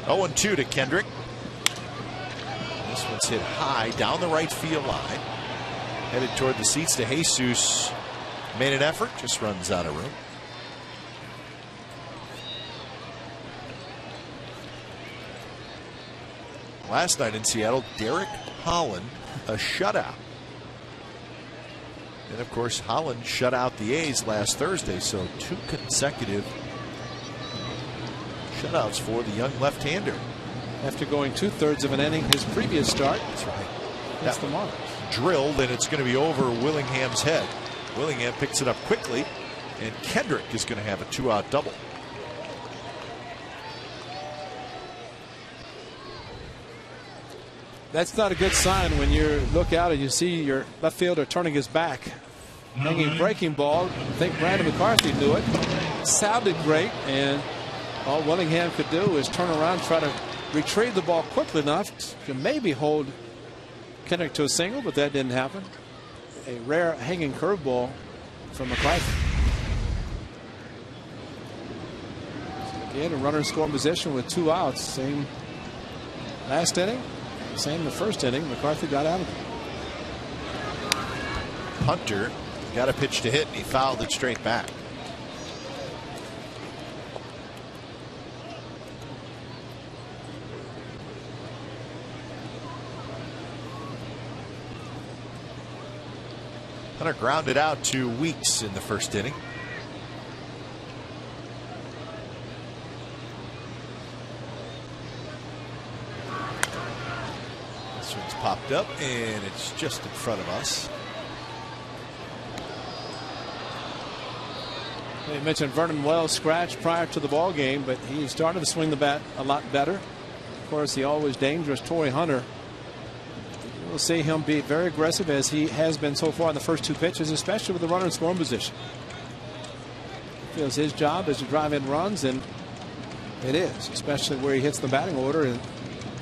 Oh, 2 to Kendrick. This one's hit high down the right field line. Headed toward the seats to Jesus. Made an effort, just runs out of room. Last night in Seattle, Derek Holland, a shutout. And of course, Holland shut out the A's last Thursday, so 2 consecutive shutouts for the young left-hander. After going 2/3 of an inning his previous start. That's right. That's the mark. Drilled, and it's going to be over Willingham's head. Willingham picks it up quickly, and Kendrick is going to have a 2-out double. That's not a good sign when you look out and you see your left fielder turning his back. Hanging breaking ball. I think Brandon McCarthy knew it. Sounded great, and all Willingham could do is turn around, try to retrieve the ball quickly enough to maybe hold Kendrick to a single, but that didn't happen. A rare hanging curveball from McCarthy. Again, a runner in scoring position with 2 outs. Same last inning, same the first inning. McCarthy got out of it. Hunter got a pitch to hit, and he fouled it straight back. Hunter grounded out to Weeks in the first inning. This one's popped up, and it's just in front of us. You mentioned Vernon Wells scratched prior to the ball game, but he started to swing the bat a lot better. Of course, the always dangerous Torrey Hunter. We'll see him be very aggressive as he has been so far in the first 2 pitches, especially with the runner in scoring position. He feels his job is to drive in runs, and it is, especially where he hits the batting order and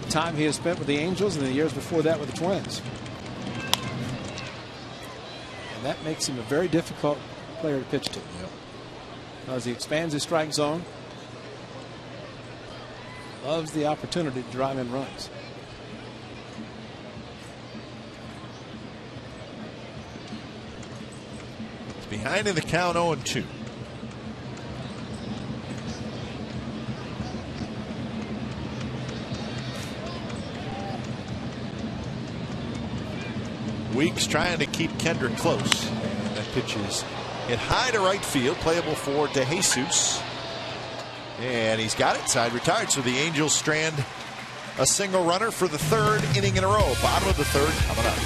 the time he has spent with the Angels and the years before that with the Twins. And that makes him a very difficult player to pitch to. As he expands his strike zone, loves the opportunity to drive in runs. Behind in the count, 0-2. Weeks trying to keep Kendrick close. That pitch is hit high to right field, playable for DeJesus. And he's got it, side retired. So the Angels strand a single runner for the 3rd inning in a row. Bottom of the 3rd coming up.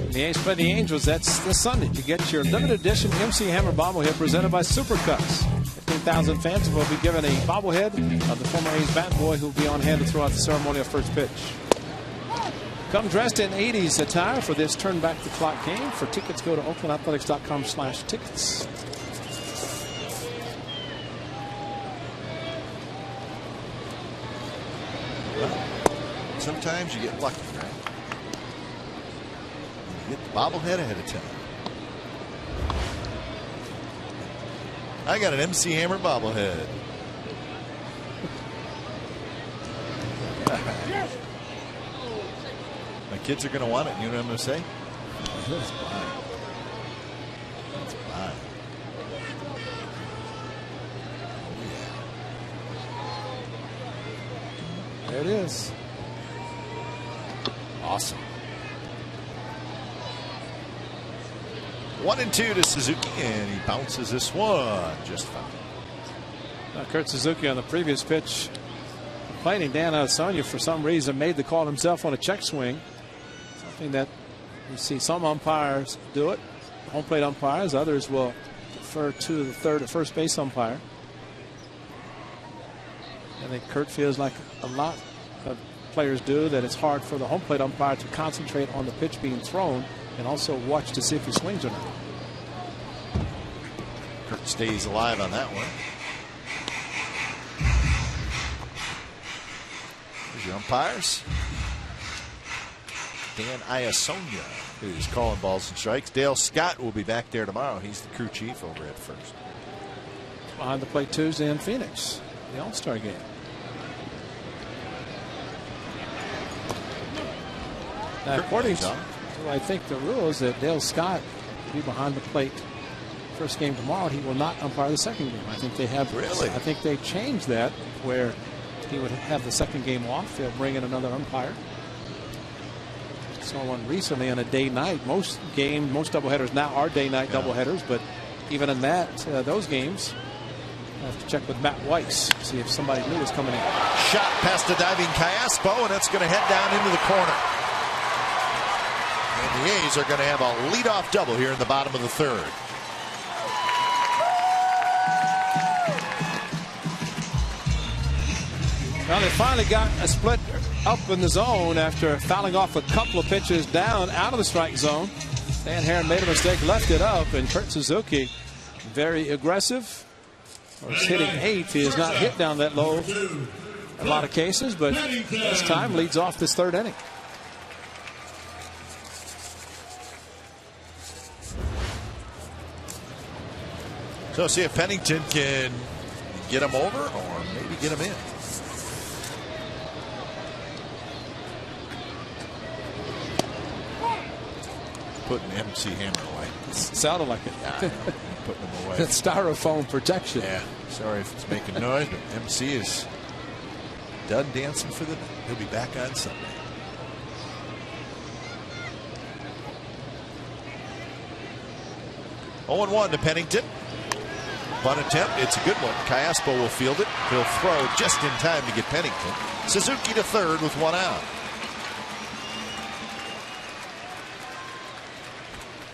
The A's play the Angels. That's this Sunday. To get your limited edition MC Hammer bobblehead presented by Supercuts. 15,000 fans will be given a bobblehead of the former A's bat boy who will be on hand to throw out the ceremonial first pitch. Come dressed in 80s attire for this turn back the clock game. For tickets, go to oaklandathletics.com/tickets. Sometimes you get lucky, right? Get the bobblehead ahead of time. I got an MC Hammer bobblehead. My kids are going to want it. You know what I'm going to say? That's fine. That's fine. Oh, yeah. There it is. Awesome. 1-2 to Suzuki, and he bounces this one just fine. Kurt Suzuki on the previous pitch, complaining Dan Adesanya for some reason made the call himself on a check swing. Something that you see some umpires do it, home plate umpires. Others will defer to the third or first base umpire. I think Kurt feels like a lot of players do, that it's hard for the home plate umpire to concentrate on the pitch being thrown and also watch to see if he swings or not. Kurt stays alive on that one. Here's your umpires. Dan Iasonia, who's calling balls and strikes. Dale Scott will be back there tomorrow. He's the crew chief over at first. Behind the plate Tuesday in Phoenix, the All-Star game. Now, according to, I think, the rules that Dale Scott will be behind the plate first game tomorrow. He will not umpire the second game. I think they have. Really? I think they changed that where he would have the second game off. They'll bring in another umpire. Saw one recently on a day-night. Most doubleheaders now are day-night doubleheaders, but even in that, those games, I have to check with Matt Weiss, see if somebody new is coming in. Shot past the diving Callaspo, and it's going to head down into the corner. And the A's are going to have a leadoff double here in the bottom of the third. Well, they finally got a split up in the zone after fouling off a couple of pitches down out of the strike zone. Dan Haren made a mistake, left it up, and Kurt Suzuki, very aggressive, Or is hitting 8th. He has not hit down that low in a lot of cases, but this time leads off this third inning. So see if Pennington can get him over or maybe get him in. Putting MC Hammer away. It sounded like it. Yeah, putting him away. That styrofoam protection. Yeah. Sorry if it's making noise, but MC is done dancing for the night. He'll be back on Sunday. Oh, 1 to Pennington. Bunt attempt. It's a good one. Cayaspo will field it. He'll throw just in time to get Pennington. Suzuki to third with 1 out.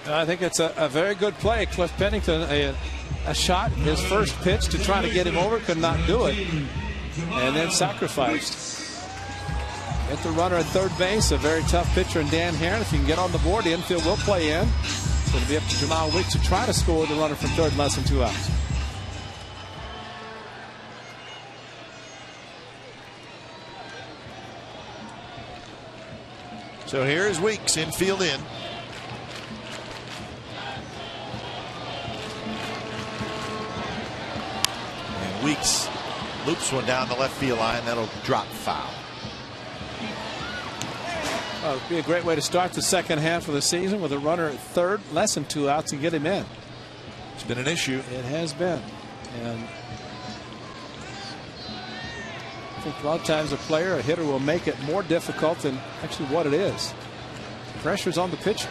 I think it's a very good play. Cliff Pennington, a shot, his first pitch to try to get him over, could not do it, and then sacrificed. Get the runner at third base, a very tough pitcher in Dan Haren. If you can get on the board, the infield will play in. So it'll be up to Jamal Weeks to try to score the runner from third in less than 2 outs. So here is Weeks, infield in. And Weeks loops one down the left field line. That'll drop foul. Well, it'd be a great way to start the second half of the season with a runner at third, less than 2 outs, and get him in. It's been an issue. It has been. And I think a lot of times a hitter will make it more difficult than actually what it is. Pressure's on the pitcher.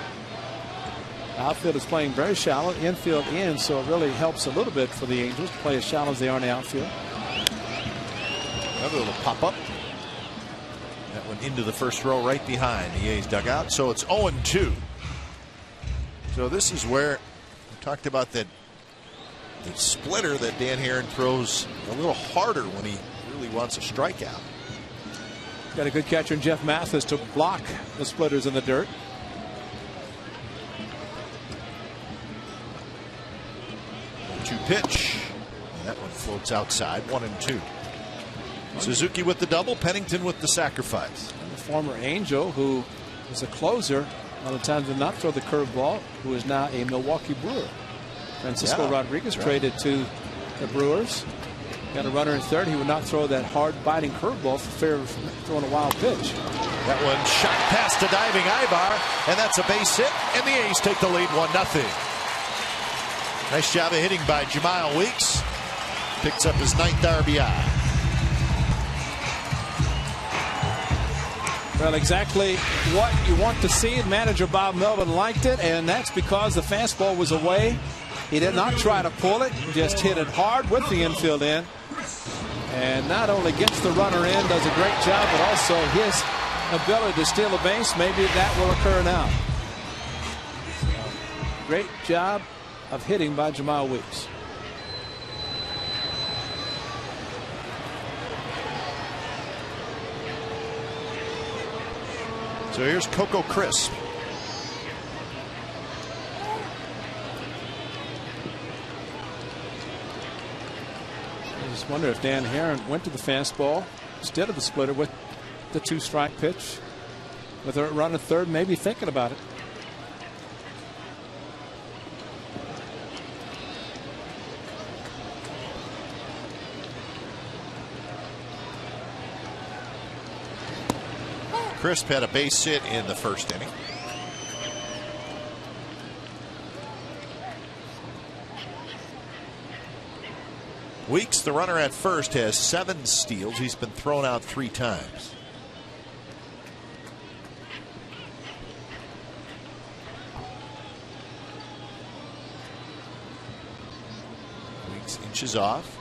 Outfield is playing very shallow, infield in, so it really helps a little bit for the Angels to play as shallow as they are in the outfield. Another little pop up. That one into the first row right behind the A's dugout. So it's 0-2. So this is where we talked about that the splitter that Dan Haren throws a little harder when he really wants a strikeout. Got a good catcher in Jeff Mathis to block the splitters in the dirt. Two pitch. And that one floats outside. 1-2. Suzuki with the double. Pennington with the sacrifice. And the former Angel, who was a closer, a lot of times did not throw the curveball, who is now a Milwaukee Brewer. Francisco Rodriguez traded to the Brewers. Got a runner in third. He would not throw that hard biting curveball for fear of throwing a wild pitch. That one shot past a diving Ibar, and that's a base hit, and the A's take the lead 1-0. Nice job of hitting by Jamal Weeks. Picks up his 9th RBI. Well, exactly what you want to see. Manager Bob Melvin liked it, and that's because the fastball was away. He did not try to pull it, just hit it hard with the infield in. And not only gets the runner in, does a great job, but also his ability to steal a base, maybe that will occur now. Great job of hitting by Jamal Weeks. So here's Coco Crisp. I just wonder if Dan Haren went to the fastball instead of the splitter with the 2-strike pitch. With a run at third, maybe thinking about it. Crisp had a base hit in the first inning. Weeks, the runner at first, has 7 steals. He's been thrown out 3 times. Weeks inches off.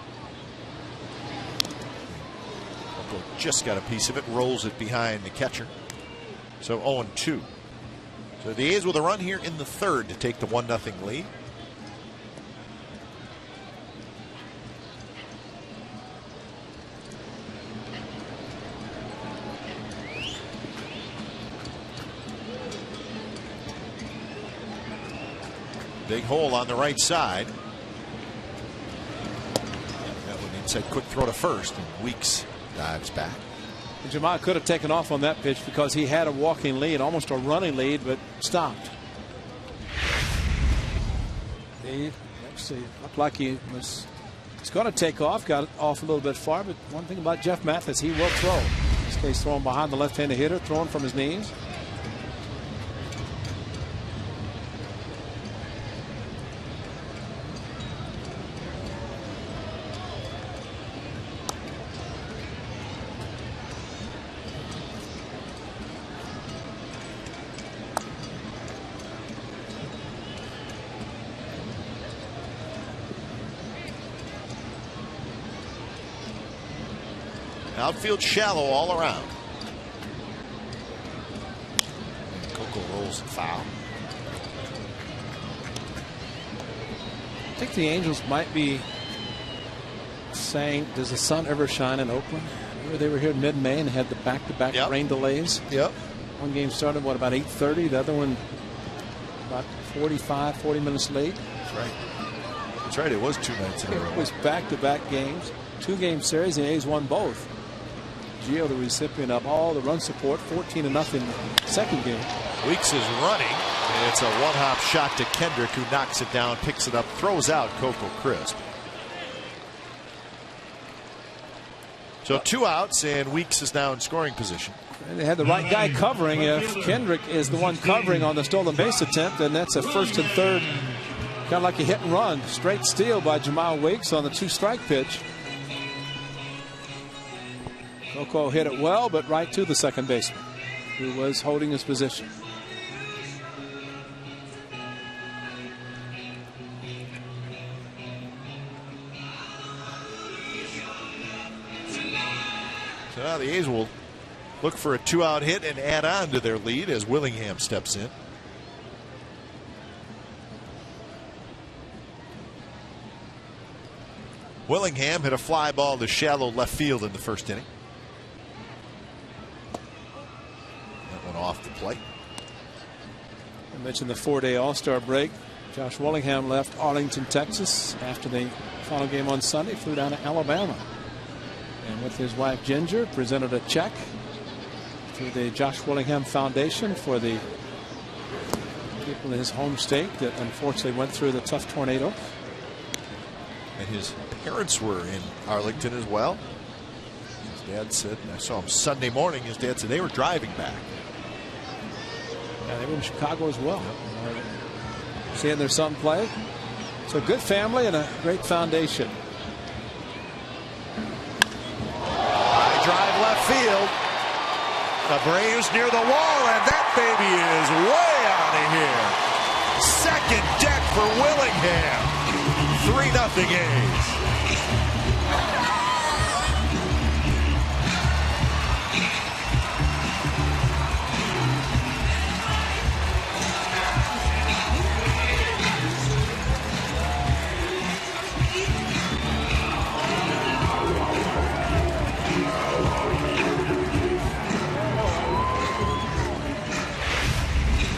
Just got a piece of it, rolls it behind the catcher. So 0-2. So the A's with a run here in the third to take the 1-0 lead. Big hole on the right side. outside quick throw to first, and Weeks dives back. Jemai could have taken off on that pitch because he had a walking lead, almost a running lead, but stopped. He actually looked like he's going to take off, got off a little bit far, but one thing about Jeff Mathis, he will throw. In this case, throwing behind the left-handed hitter, throwing from his knees. Outfield shallow all around. Coco rolls and foul. I think the Angels might be saying, does the sun ever shine in Oakland? Remember they were here mid-May and had the back-to-back rain delays. Yep. One game started, what, about 8:30? The other one about 40 minutes late. That's right. That's right. It was 2 nights in a row. It was back-to-back games. 2-game series, and the A's won both. Gio, the recipient of all the run support, 14-0 second game. Weeks is running, and it's a one-hop shot to Kendrick, who knocks it down, picks it up, throws out Coco Crisp. So 2 outs, and Weeks is now in scoring position. And they had the right guy covering. If Kendrick is the one covering on the stolen base attempt, then that's a first and third, kind of like a hit and run. Straight steal by Jemai Weeks on the 2-strike pitch. Coco hit it well, but right to the second baseman, who was holding his position. So now the A's will look for a 2-out hit and add on to their lead as Willingham steps in. Willingham hit a fly ball to shallow left field in the first inning. Off the plate. I mentioned the 4-day All-Star break. Josh Willingham left Arlington, Texas after the final game on Sunday, flew down to Alabama, and with his wife Ginger presented a check to the Josh Willingham Foundation for the people in his home state that unfortunately went through the tough tornado. And his parents were in Arlington as well. His dad said, I saw him Sunday morning, his dad said they were driving back. Yeah, they were in Chicago as well. Seeing their son play. So a good family and a great foundation. High drive left field. The Braves near the wall, and that baby is way out of here. Second deck for Willingham. 3-0 A's.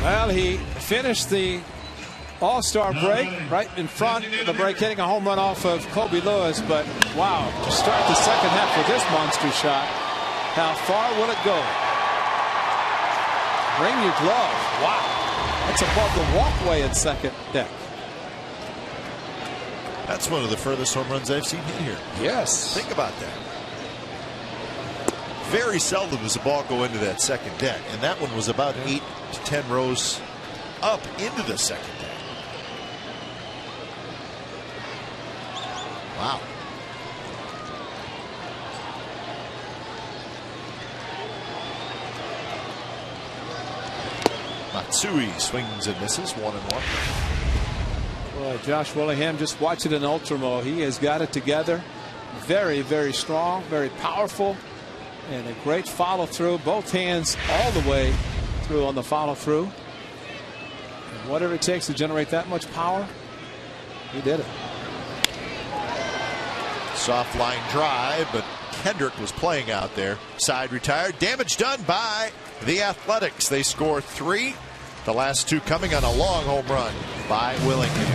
Well, he finished the All-Star break right in front of the break, hitting a home run off of Kobe Lewis. But wow, to start the second half with this monster shot, how far will it go? Bring your glove. Wow, that's above the walkway at second deck. That's one of the furthest home runs I've seen hit here. Yes. Think about that. Very seldom does a ball go into that second deck, and that one was about 8 to 10 rows up into the second deck. Wow. Matsui swings and misses, 1-1. Boy, Josh Willingham, just watch it in Ultramo. He has got it together. Very, very strong, very powerful, and a great follow through. Both hands all the way through on the follow through. And whatever it takes to generate that much power, he did it. Soft line drive, but Kendrick was playing out there. Side retired. Damage done by the Athletics. They score 3. The last 2 coming on a long home run by Willingham.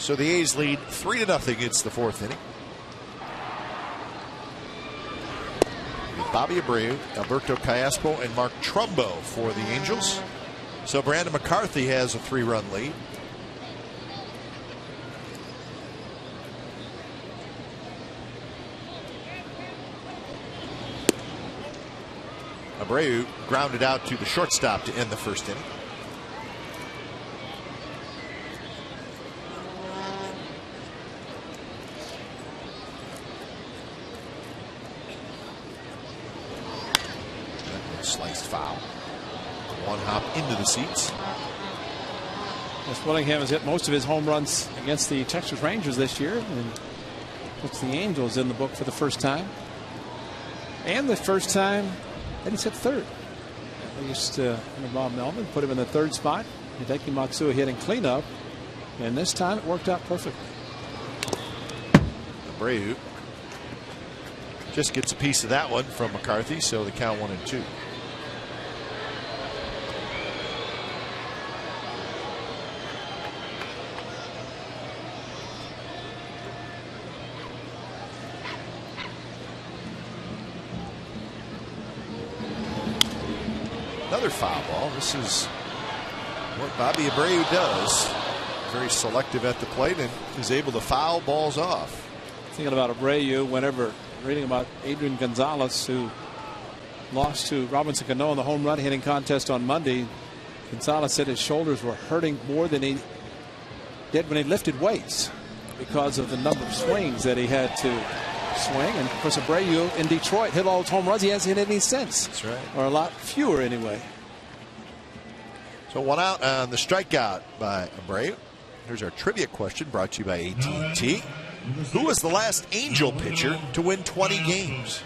So the A's lead 3-0. It's the fourth inning. Bobby Abreu, Alberto Callaspo, and Mark Trumbo for the Angels. So Brandon McCarthy has a 3-run lead. Abreu grounded out to the shortstop to end the first inning. Sliced foul. One hop into the seats. Yes, Willingham has hit most of his home runs against the Texas Rangers this year, and puts the Angels in the book for the first time. And the first time that he's hit third. At least under Bob Melvin put him in the third spot. Hideki Matsui hitting cleanup, and this time it worked out perfectly. Abreu just gets a piece of that one from McCarthy, so the count 1-2. Another foul ball. This is what Bobby Abreu does. Very selective at the plate and is able to foul balls off. Thinking about Abreu, whenever reading about Adrian Gonzalez, who lost to Robinson Cano in the home run hitting contest on Monday, Gonzalez said his shoulders were hurting more than he did when he lifted weights because of the number of swings that he had to swing. And of course, Abreu in Detroit hit all his home runs. He hasn't hit any since. That's right. Or a lot fewer anyway. So one out on the strikeout by Abreu. Here's our trivia question brought to you by AT&T. Who was the last Angel pitcher to win 20 games?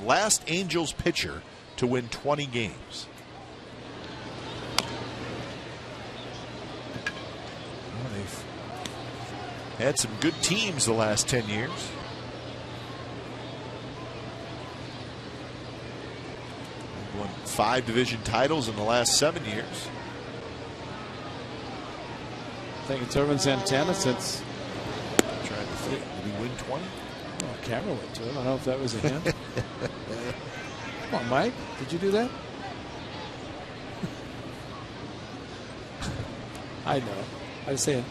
Last Angels pitcher to win 20 games. Well, they've had some good teams the last 10 years. They've won 5 division titles in the last 7 years. I think it's Ervin Santana since. I'm trying to think. Did he win 20? Well, camera went to him. I don't know if that was a hint. Come on, Mike. Did you do that? I know. I was saying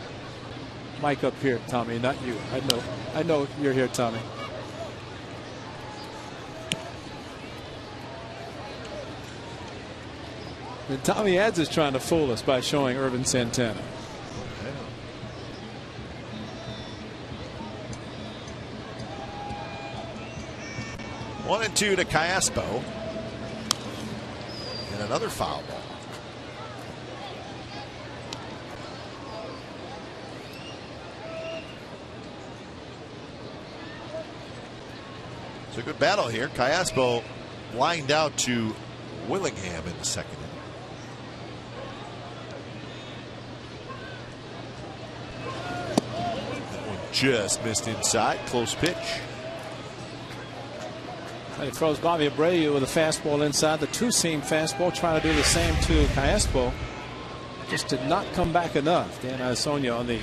Mike up here, Tommy, not you. I know you're here, Tommy. And Tommy Adds is trying to fool us by showing Ervin Santana. 1-2 to Callaspo. And another foul ball. It's a good battle here. Callaspo lined out to Willingham in the second inning. That one just missed inside. Close pitch. He throws Bobby Abreu with a fastball inside, the two-seam fastball, trying to do the same to Callaspo. Just did not come back enough. Dan Iasonia on the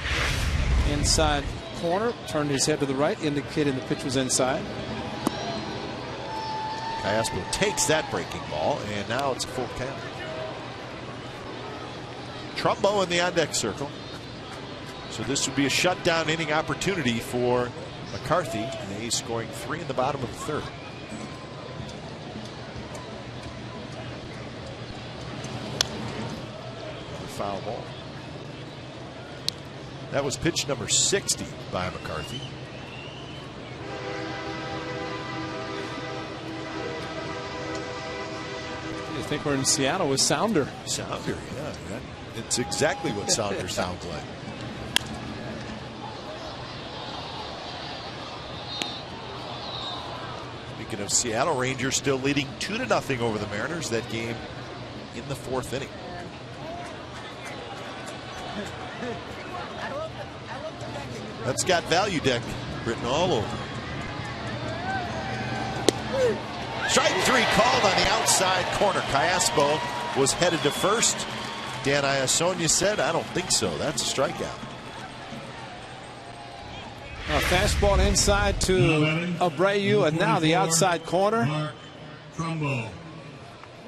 inside corner turned his head to the right, indicating the pitch was inside. Callaspo takes that breaking ball, and now it's a full count. Trumbo in the on-deck circle. So this would be a shutdown inning opportunity for McCarthy, and he's scoring 3 in the bottom of the third. Foul ball. That was pitch number 60 by McCarthy. You think we're in Seattle with Sounder? Sounder, yeah. It's exactly what Sounder sounds like. Speaking of Seattle, Rangers still leading 2-0 over the Mariners. That game in the 4th inning. That's got value deck written all over. Strike 3 called on the outside corner. Callaspo was headed to first. Dan Iasonia said, I don't think so. That's a strikeout. A fastball inside to Abreu, and now the outside corner. Mark Trumbo.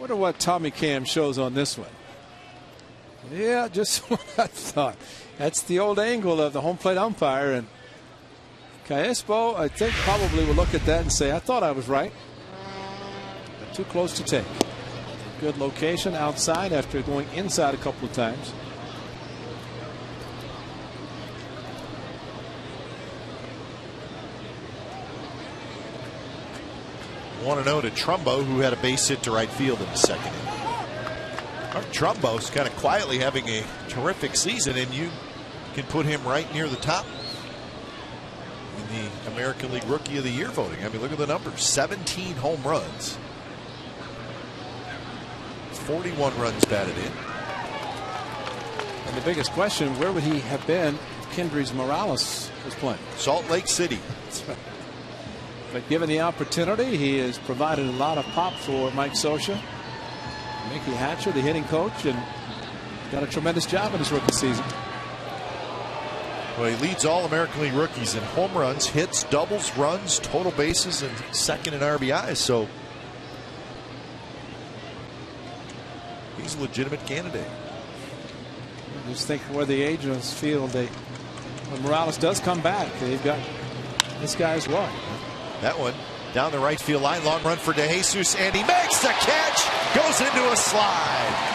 Wonder what Tommy Cam shows on this one. Yeah, just what I thought. That's the old angle of the home plate umpire, and Crespo, I think, probably will look at that and say, I thought I was right. But too close to take. Good location outside after going inside a couple of times. 1-0 to Trumbo, who had a base hit to right field in the second inning. Trumbo's kind of quietly having a terrific season, and you can put him right near the top in the American League Rookie of the Year voting. I mean, look at the numbers. 17 home runs. 41 runs batted in. And the biggest question, where would he have been if Kendrys Morales was playing? Salt Lake City. That's right. But given the opportunity, he has provided a lot of pop for Mike Scioscia. Mickey Hatcher, the hitting coach, and got a tremendous job in his rookie season. Well, he leads all American League rookies in home runs, hits, doubles, runs, total bases, and second in RBIs. So he's a legitimate candidate. Just think where the Angels feel when Morales does come back, they've got this guy as well. That one down the right field line, long run for DeJesus, and he makes the catch, goes into a slide.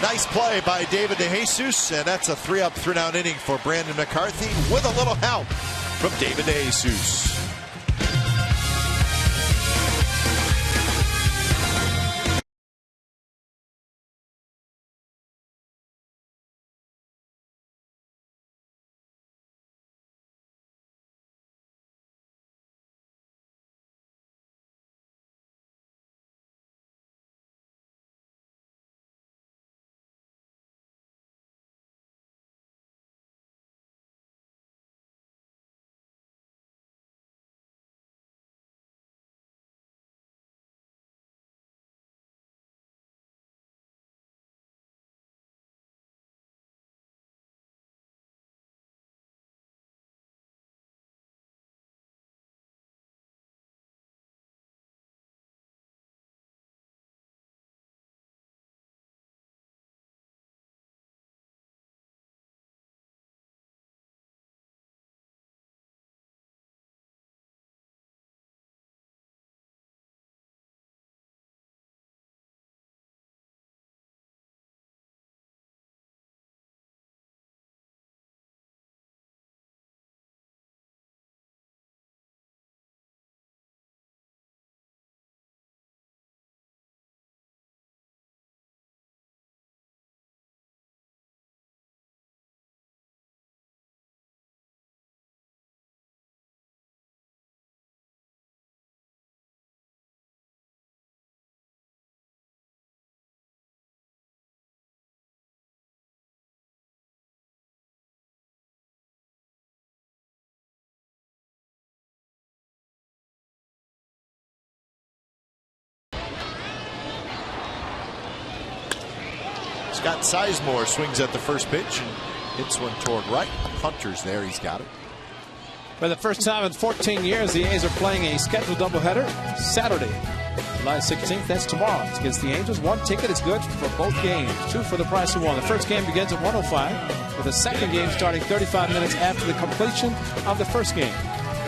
Nice play by David DeJesus, and that's a 3-up, 3-down inning for Brandon McCarthy with a little help from David DeJesus. Scott Sizemore swings at the first pitch and hits one toward right. Hunter's there. He's got it. For the first time in 14 years, the A's are playing a scheduled doubleheader Saturday, July 16th. That's tomorrow. It's against the Angels. One ticket is good for both games. Two for the price of one. The first game begins at 1:05, with the second game starting 35 minutes after the completion of the first game.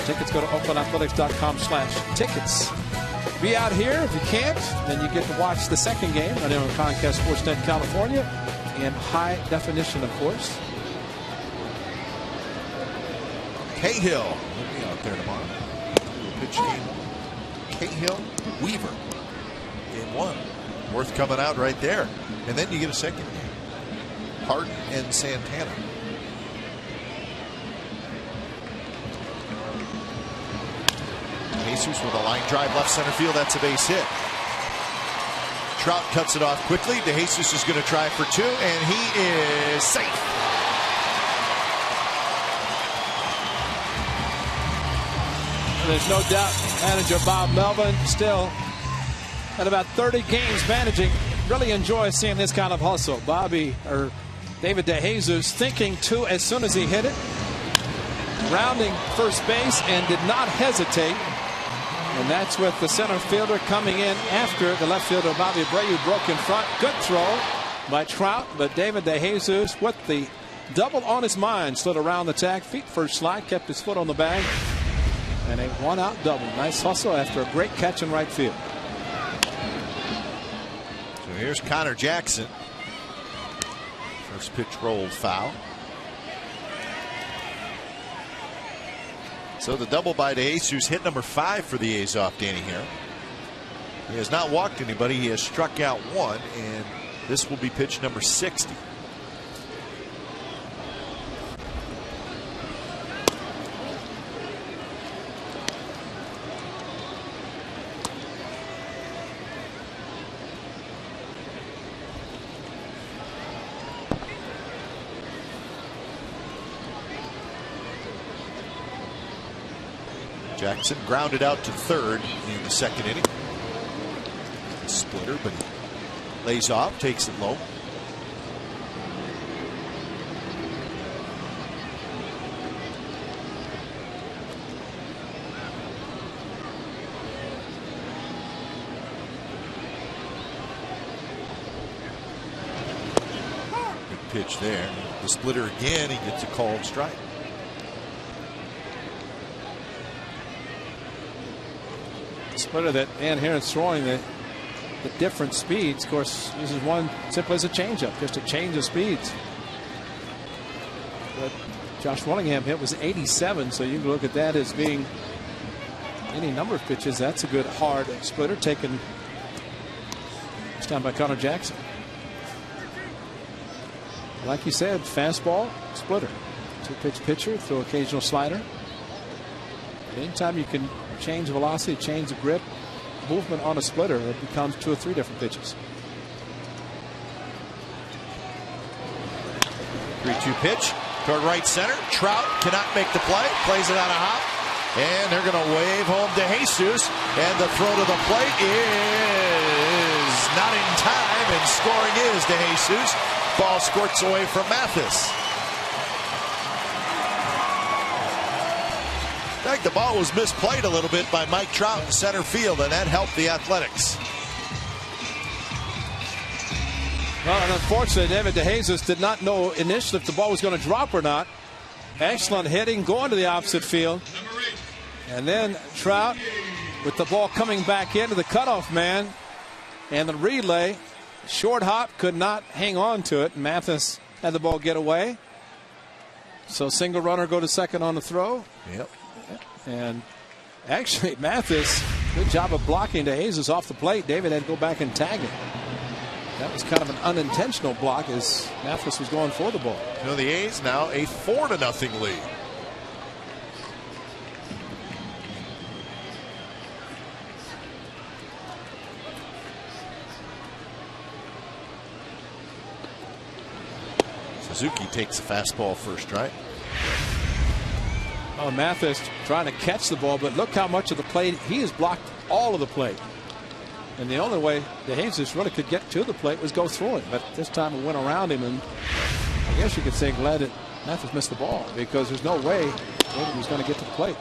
Tickets go to oaklandathletics.com/tickets. Be out here. If you can't, then you get to watch the second game right here on Comcast Sportsnet California in high definition, of course. Cahill will be out there tomorrow. Pitch game. Cahill, Weaver. Game one. Worth coming out right there. And then you get a second game. Harden and Santana. Jesus with a line drive left center field. That's a base hit. Trout cuts it off quickly. DeJesus is going to try for two, and he is safe. There's no doubt manager Bob Melvin still at about 30 games managing, really enjoy seeing this kind of hustle. David DeJesus thinking two as soon as he hit it, rounding first base and did not hesitate. And that's with the center fielder coming in after the left fielder Bobby Abreu broke in front. Good throw by Trout, but David DeJesus with the double on his mind slid around the tag, feet first slide, kept his foot on the bag, and a one-out double. Nice hustle after a great catch in right field. So here's Connor Jackson. First pitch rolled foul. So the double by DeJesus, hit number 5 for the A's off Danny Hare. He has not walked anybody. He has struck out 1, and this will be pitch number 60. Jackson grounded out to third in the second inning. Splitter, but lays off, takes it low. Good pitch there. The splitter again, he gets a called strike. Splitter that Dan Heron's throwing the different speeds. Of course, uses one simply as a changeup, just a change of speeds. But Josh Willingham hit was 87, so you can look at that as being any number of pitches. That's a good hard splitter taken this time by Connor Jackson. Like you said, fastball, splitter, 2-pitch pitcher, throw occasional slider. Anytime you can change velocity, change the grip, movement on a splitter, it becomes 2 or 3 different pitches. 3-2 pitch toward right center. Trout cannot make the play. Plays it on a hop. And they're going to wave home to DeJesus. And the throw to the plate is not in time. And scoring is DeJesus. Ball squirts away from Mathis. In fact, the ball was misplayed a little bit by Mike Trout in center field, and that helped the Athletics. Well, and unfortunately, David DeJesus did not know initially if the ball was going to drop or not. Excellent hitting, going to the opposite field. And then Trout with the ball coming back into the cutoff man. And the relay, short hop, could not hang on to it. Mathis had the ball get away. So single runner go to second on the throw. Yep. And actually, Mathis, good job of blocking DeJesus off the plate. David had to go back and tag it. That was kind of an unintentional block as Mathis was going for the ball. You know, the A's now a 4-0 lead. Suzuki takes a fastball first strike. Oh, Mathis trying to catch the ball, but look how much of the plate he has blocked, all of the plate. And the only way DeJesus really could get to the plate was go through it. But this time it went around him, and I guess you could say glad that Mathis missed the ball, because there's no way David was going to get to the plate.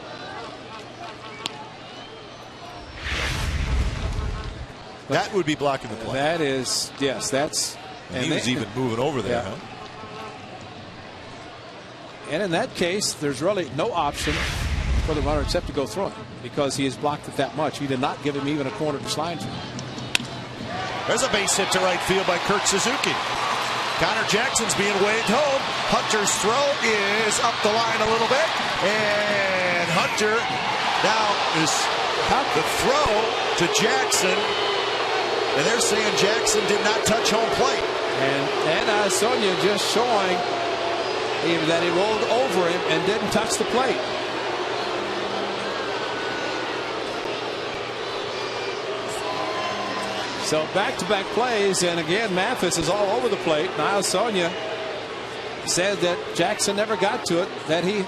That would be blocking the play. That is, yes, that's. And he was even moving over there, yeah. huh? And in that case, there's really no option for the runner except to go through it, because he has blocked it that much. He did not give him even a corner to slide to. There's a base hit to right field by Kurt Suzuki. Connor Jackson's being waved home. Hunter's throw is up the line a little bit. And Hunter now is the throw to Jackson. And they're saying Jackson did not touch home plate. And Sonia just showing that he rolled over him and didn't touch the plate. So back-to-back plays, and again Mathis is all over the plate. Now Sonia said that Jackson never got to it, that he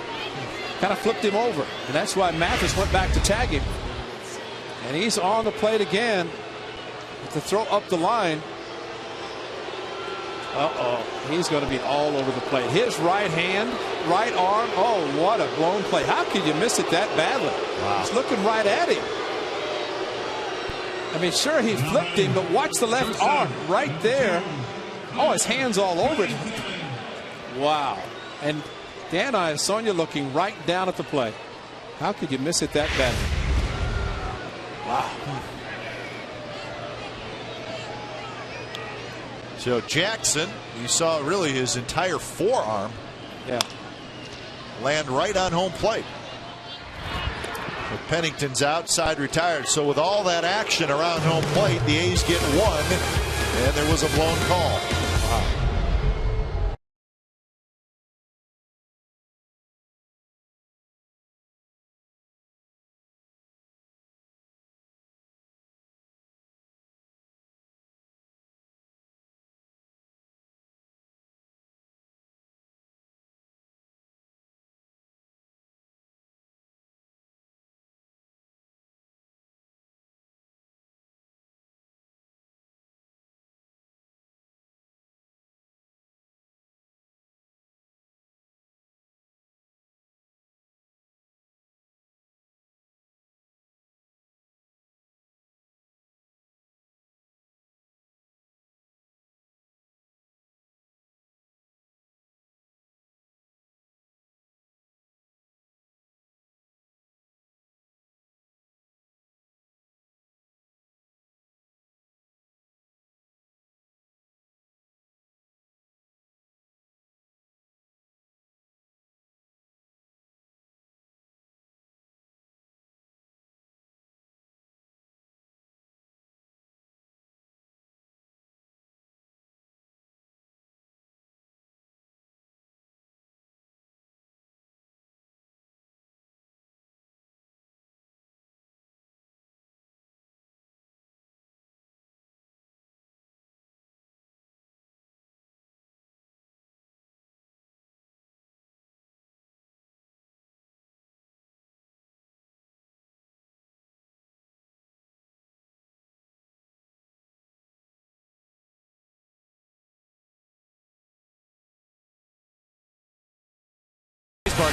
kind of flipped him over, and that's why Mathis went back to tag him. And he's on the plate again. to throw up the line. He's going to be all over the plate. His right hand, right arm. Oh, what a blown play. How could you miss it that badly? Wow. He's looking right at him. I mean, sure, he flipped him, but watch the left arm right there. Oh, his hand's all over it. Wow. And Dan Iassogna looking right down at the plate. How could you miss it that badly? Wow. So Jackson, you saw really his entire forearm land right on home plate. But Pennington's outside retired. So with all that action around home plate, the A's get one, and there was a blown call. Wow.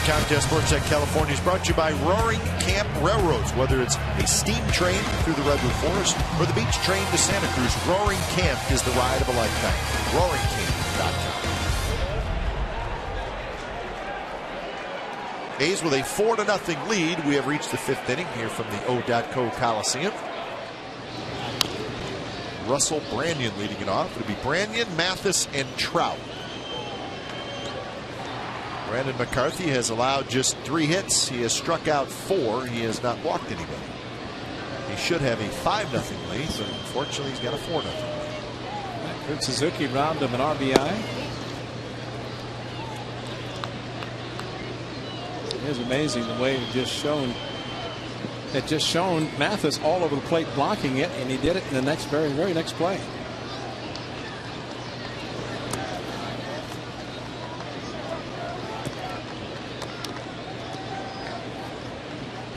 Contest Sportsnet California is brought to you by Roaring Camp Railroads. Whether it's a steam train through the Redwood Forest or the beach train to Santa Cruz, Roaring Camp is the ride of a lifetime. RoaringCamp.com. A's with a 4-0 lead. We have reached the 5th inning here from the O.co Coliseum. Russell Branyan leading it off. It'll be Branyan, Mathis, and Trout. Brandon McCarthy has allowed just 3 hits. He has struck out 4. He has not walked anybody. He should have a 5-0 lead, but unfortunately he's got a 4-0 lead. Kurt Suzuki robbed him an RBI. It is amazing the way it just shown Mathis all over the plate blocking it, and he did it in the next very next play.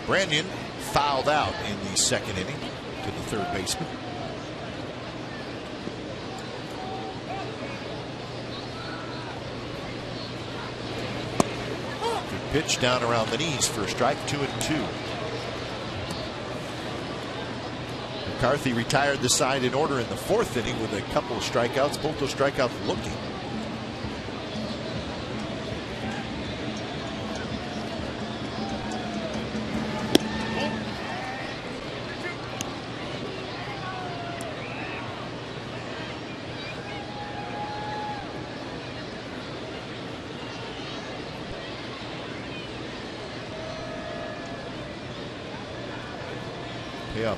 Branyan fouled out in the 2nd inning to the 3rd baseman. Good pitch down around the knees for a strike, 2-2. McCarthy retired the side in order in the 4th inning with a couple of strikeouts, both those strikeouts looking.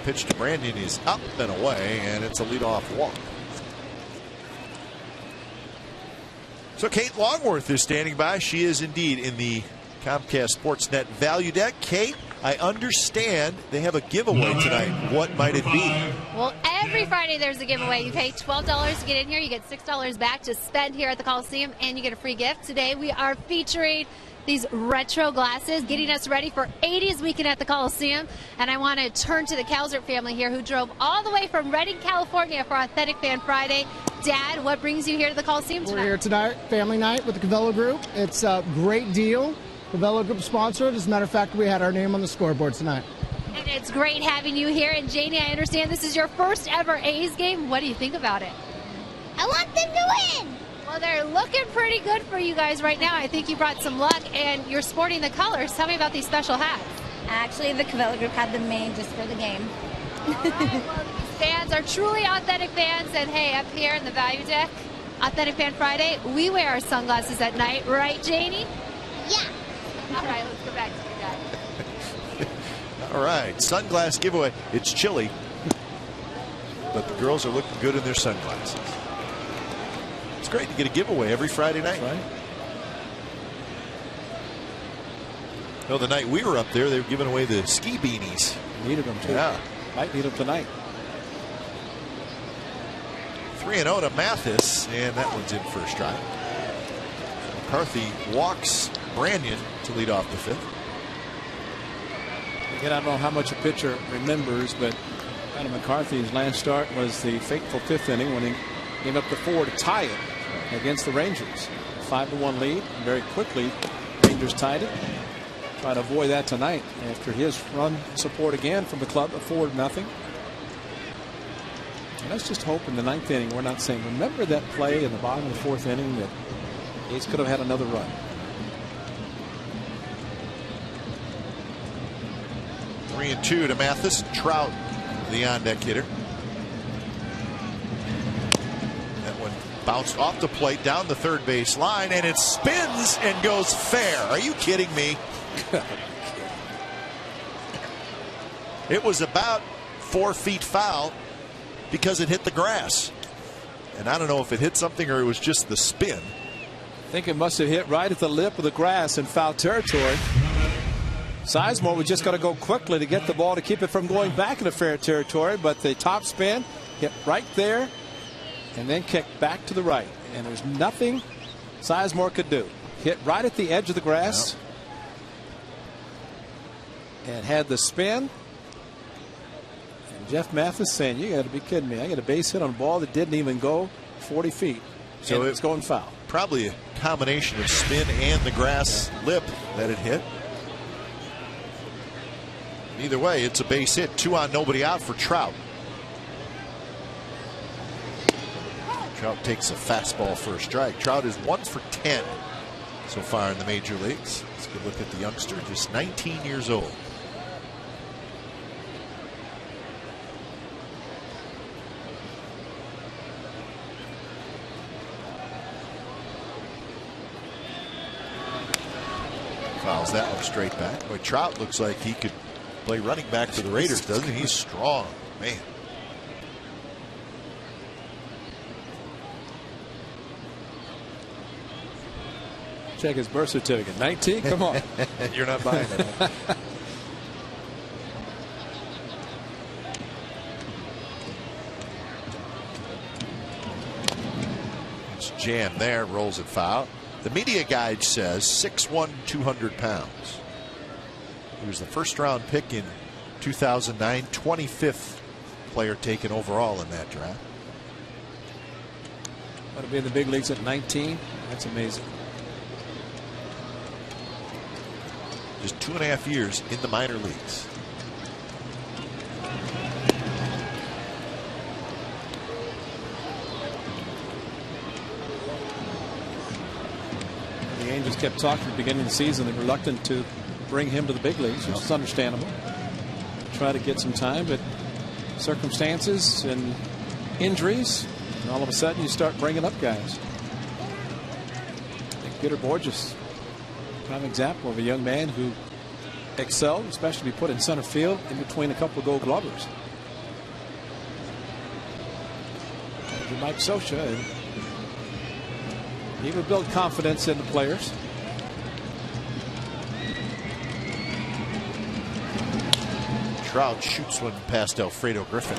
Pitch to Branyan is up and away, and it's a leadoff walk. So Kate Longworth is standing by. She is indeed in the Comcast Sportsnet value deck. Kate, I understand they have a giveaway tonight. What might it be? Well, every Friday there's a giveaway. You pay $12 to get in here. You get $6 back to spend here at the Coliseum, and you get a free gift. Today we are featuring these retro glasses, getting us ready for 80s weekend at the Coliseum. And I want to turn to the Calzert family here who drove all the way from Redding, California for Authentic Fan Friday. Dad, what brings you here to the Coliseum tonight? We're here tonight, family night with the Cavello Group. It's a great deal. Cavello Group sponsored. As a matter of fact, we had our name on the scoreboard tonight. And it's great having you here. And Janie, I understand this is your first ever A's game. What do you think about it? I want them to win. Well, they're looking pretty good for you guys right now. I think you brought some luck, and you're sporting the colors. Tell me about these special hats. Actually, the Cavello Group had them made just for the game. All right, well, these fans are truly authentic fans. And hey, up here in the value deck, Authentic Fan Friday, we wear our sunglasses at night. Right, Janie? Yeah. All right, let's go back to you guys. All right, sunglass giveaway. It's chilly, but the girls are looking good in their sunglasses. It's great to get a giveaway every Friday night. Right. No, the night we were up there, they were giving away the ski beanies. Needed them too. Yeah. Might need them tonight. 3-0 to Mathis, and that one's in first strike. McCarthy walks Branyan to lead off the fifth. Again, I don't know how much a pitcher remembers, but Adam McCarthy's last start was the fateful fifth inning when he gave up the 4 to tie it against the Rangers. 5-1 lead. Very quickly, Rangers tied it. Try to avoid that tonight after his run support again from the club of 4-0. And let's just hope in the 9th inning we're not saying, remember that play in the bottom of the 4th inning that A's could have had another run. 3-2 to Mathis. Trout, the on-deck hitter. That one bounced off the plate down the third base line, and it spins and goes fair. Are you kidding me? It was about 4 feet foul because it hit the grass. And I don't know if it hit something or it was just the spin. I think it must have hit right at the lip of the grass in foul territory. Sizemore was just going to go quickly to get the ball to keep it from going back into fair territory, but the top spin hit right there and then kicked back to the right. And there's nothing Sizemore could do. Hit right at the edge of the grass. Yep. And had the spin. And Jeff Mathis saying, you got to be kidding me. I got a base hit on a ball that didn't even go 40 feet. So it's going foul. Probably a combination of spin and the grass lip that it hit. Either way, it's a base hit. 2 on, nobody out for Trout. Trout takes a fastball for a strike. Trout is 1 for 10 so far in the major leagues. Let's get a look at the youngster, just 19 years old. Fouls that one straight back. Boy, Trout looks like he could play running back for the Raiders, doesn't he? He's strong, man. Check his birth certificate. 19? Come on. You're not buying it. It's jammed there, rolls it foul. The media guide says 6'1", 200 pounds. He was the first-round pick in 2009, 25th player taken overall in that draft. Want to be in the big leagues at 19? That's amazing. Just 2.5 years in the minor leagues. The Angels kept talking at the beginning of the season. They're reluctant to bring him to the big leagues, which is understandable. Try to get some time, but circumstances and injuries, and all of a sudden you start bringing up guys. I think Peter Borges, prime example of a young man who excelled, especially be put in center field in between a couple of Gold Glovers. Mike Scioscia, and he would build confidence in the players. Trout shoots one past Alfredo Griffin.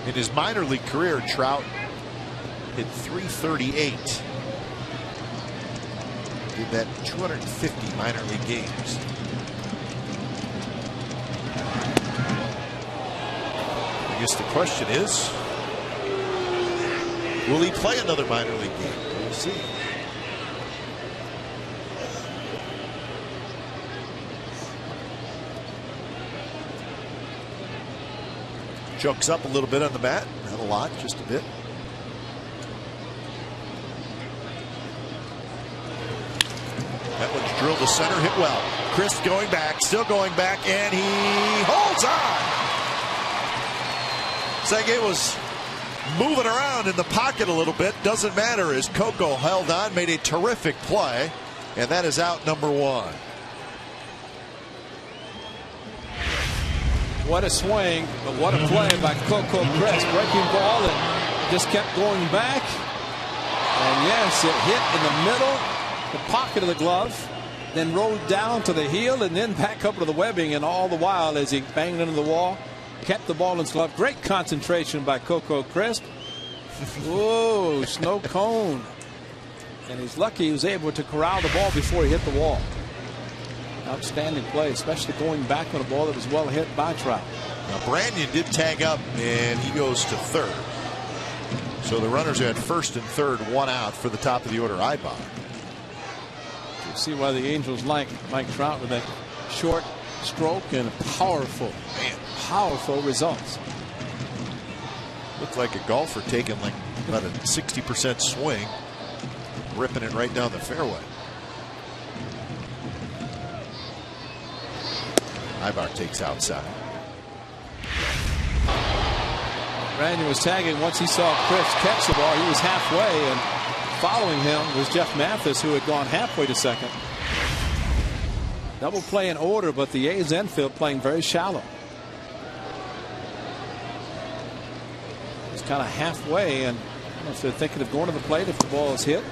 In his minor league career, Trout hit .338. Did that in 250 minor league games. I guess the question is, will he play another minor league game? We'll see. Chokes up a little bit on the bat. Not a lot, just a bit. That one's drilled to center, hit well. Crisp going back, still going back, and he holds on. Sege was moving around in the pocket a little bit. Doesn't matter as Coco held on, made a terrific play, and that is out number one. What a swing, but what a play by Coco Crisp. Breaking ball and just kept going back. And yes, it hit in the middle, the pocket of the glove, then rolled down to the heel and then back up to the webbing. And all the while, as he banged into the wall, kept the ball in his glove. Great concentration by Coco Crisp. Whoa, snow cone. And he's lucky he was able to corral the ball before he hit the wall. Outstanding play, especially going back on a ball that was well hit by Trout. Now Branyan did tag up and he goes to third. So the runners are at first and third, one out for the top of the order, Ibar. You see why the Angels like Mike Trout with that short stroke and powerful results. Looked like a golfer taking like about a 60% swing, ripping it right down the fairway. Ibar takes outside. Branyan was tagging once he saw Crisp catch the ball. He was halfway, and following him was Jeff Mathis, who had gone halfway to second. Double play in order, but the A's infield playing very shallow. It's kind of halfway, and I don't know if they're thinking of going to the plate if the ball is hit.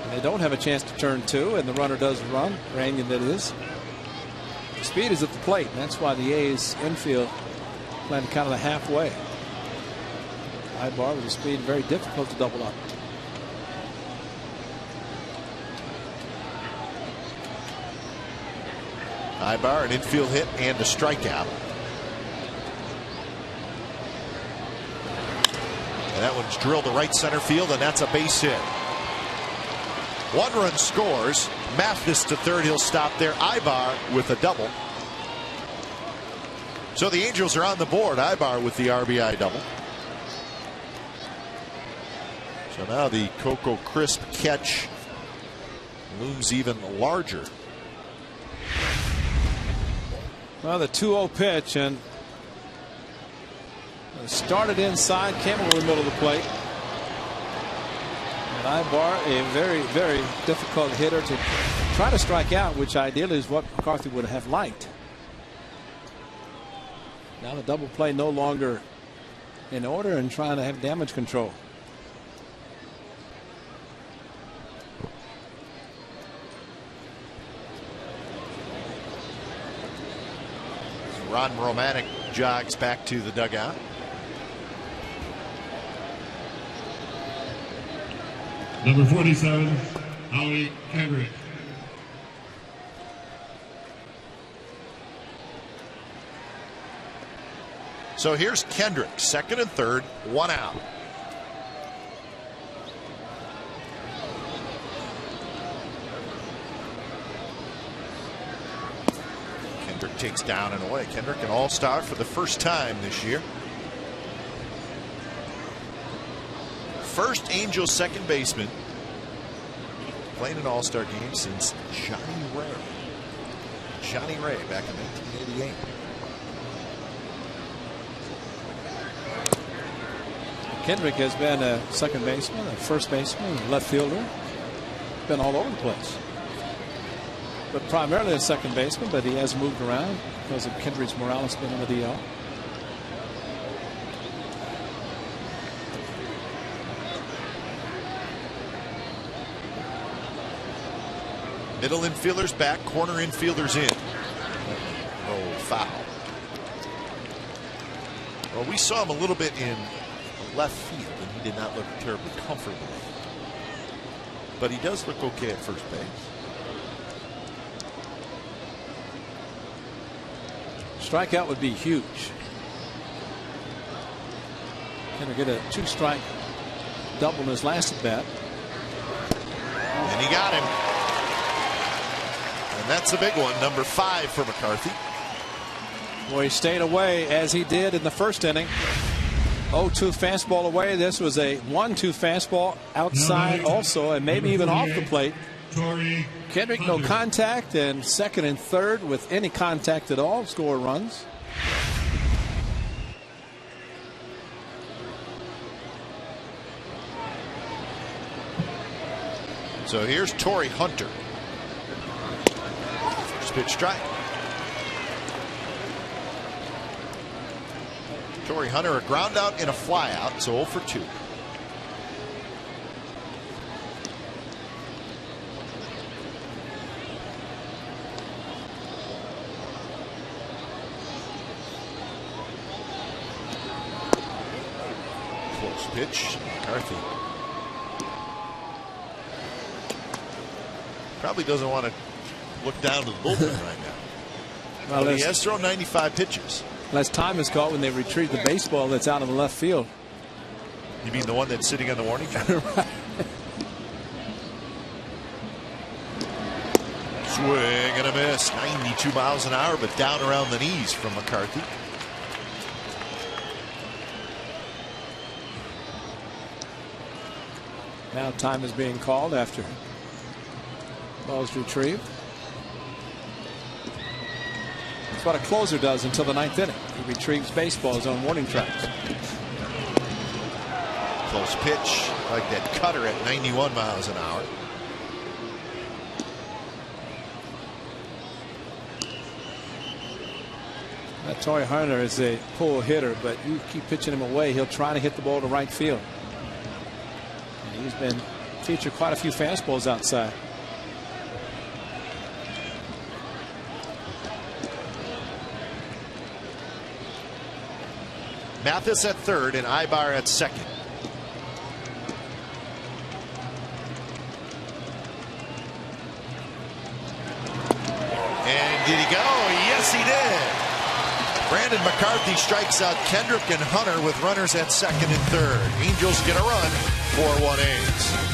And they don't have a chance to turn two, and the runner does run. Branyan, that is. Speed is at the plate, and that's why the A's infield playing kind of the halfway. Ibar with the speed, very difficult to double up. Ibar, an infield hit and a strikeout. And that one's drilled to right center field, and that's a base hit. One run scores. Mathis to third. He'll stop there. Ibar with a double. So the Angels are on the board. Ibar with the RBI double. So now the Coco Crisp catch looms even larger. Well, the 2-0 pitch, and started inside, came over the middle of the plate. And Ibar, a very, very difficult hitter to try to strike out, which ideally is what McCarthy would have liked. Now the double play no longer in order and trying to have damage control. Ron Romanek jogs back to the dugout. Number 47, Howie Kendrick. So here's Kendrick, second and third, one out. Kendrick takes down and away. Kendrick, an all-star for the first time this year. First Angels second baseman playing an all-star game since Johnny Ray. Johnny Ray back in 1988. Kendrick has been a second baseman, a first baseman, a left fielder. Been all over the place. But primarily a second baseman, but he has moved around because of Kendrick's Morales being on the DL. Middle infielders back, corner infielders in. Oh, foul. Well, we saw him a little bit in left field, and he did not look terribly comfortable. But he does look okay at first base. Strikeout would be huge. Going to get a 2-strike double in his last at bat. And he got him. And that's a big one, number 5 for McCarthy. Well, he stayed away as he did in the first inning. 0-2 fastball away. This was a 1-2 fastball outside also, and maybe even off the plate. Kendrick, no contact, and second and third with any contact at all, score runs. So here's Torrey Hunter. First pitch strike. Torrey Hunter, a ground out and a fly out, so 0 for 2. Close pitch, McCarthy. Probably doesn't want to look down to the bullpen right now. Well, he has thrown 95 pitches. Less time is caught when they retrieve the baseball that's out in the left field. You mean the one that's sitting on the warning track? Right. Swing and a miss. 92 miles an hour, but down around the knees from McCarthy. Now time is being called after ball's retrieved. That's what a closer does until the 9th inning. He retrieves baseballs on warning tracks. Close pitch, like that cutter at 91 miles an hour. That Torrey Hunter is a pull hitter, but you keep pitching him away, he'll try to hit the ball to right field. And he's been featured quite a few fastballs outside. Mathis at third and Ibar at second. And did he go? Yes, he did. Brandon McCarthy strikes out Kendrick and Hunter with runners at second and third. Angels get a run, 4-1 A's.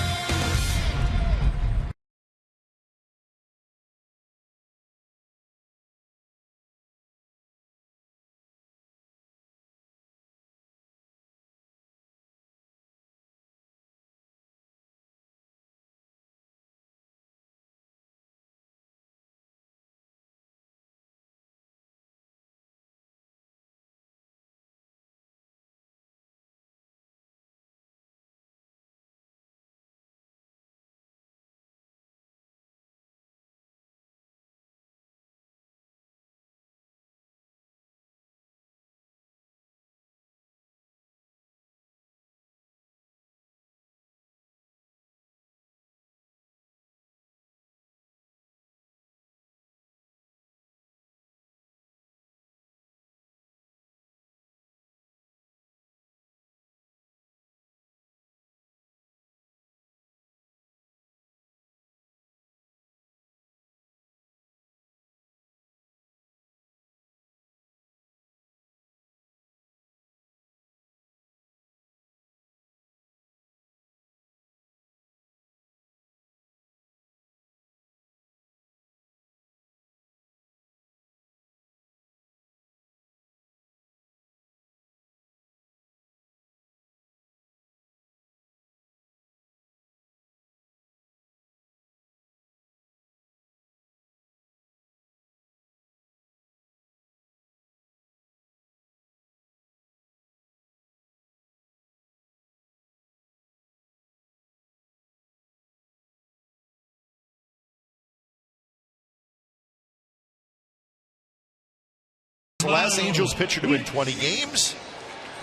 The last Angels pitcher to win 20 games.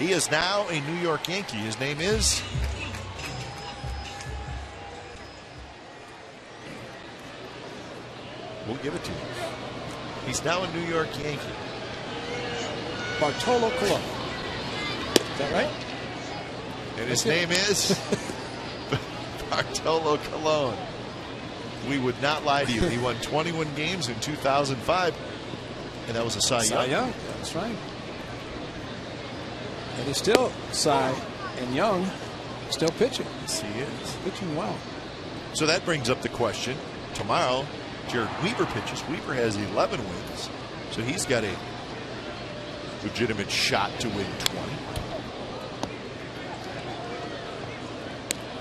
He is now a New York Yankee. His name is we'll give it to him. He's now a New York Yankee. Bartolo Colon. Is that right? And his name is Bartolo Colon. We would not lie to you. He won 21 games in 2005, and that was a Cy Young. That's right. And he's still Cy and Young, still pitching. Yes, he is. Pitching well. So that brings up the question. Tomorrow, Jared Weaver pitches. Weaver has 11 wins, so he's got a legitimate shot to win 20.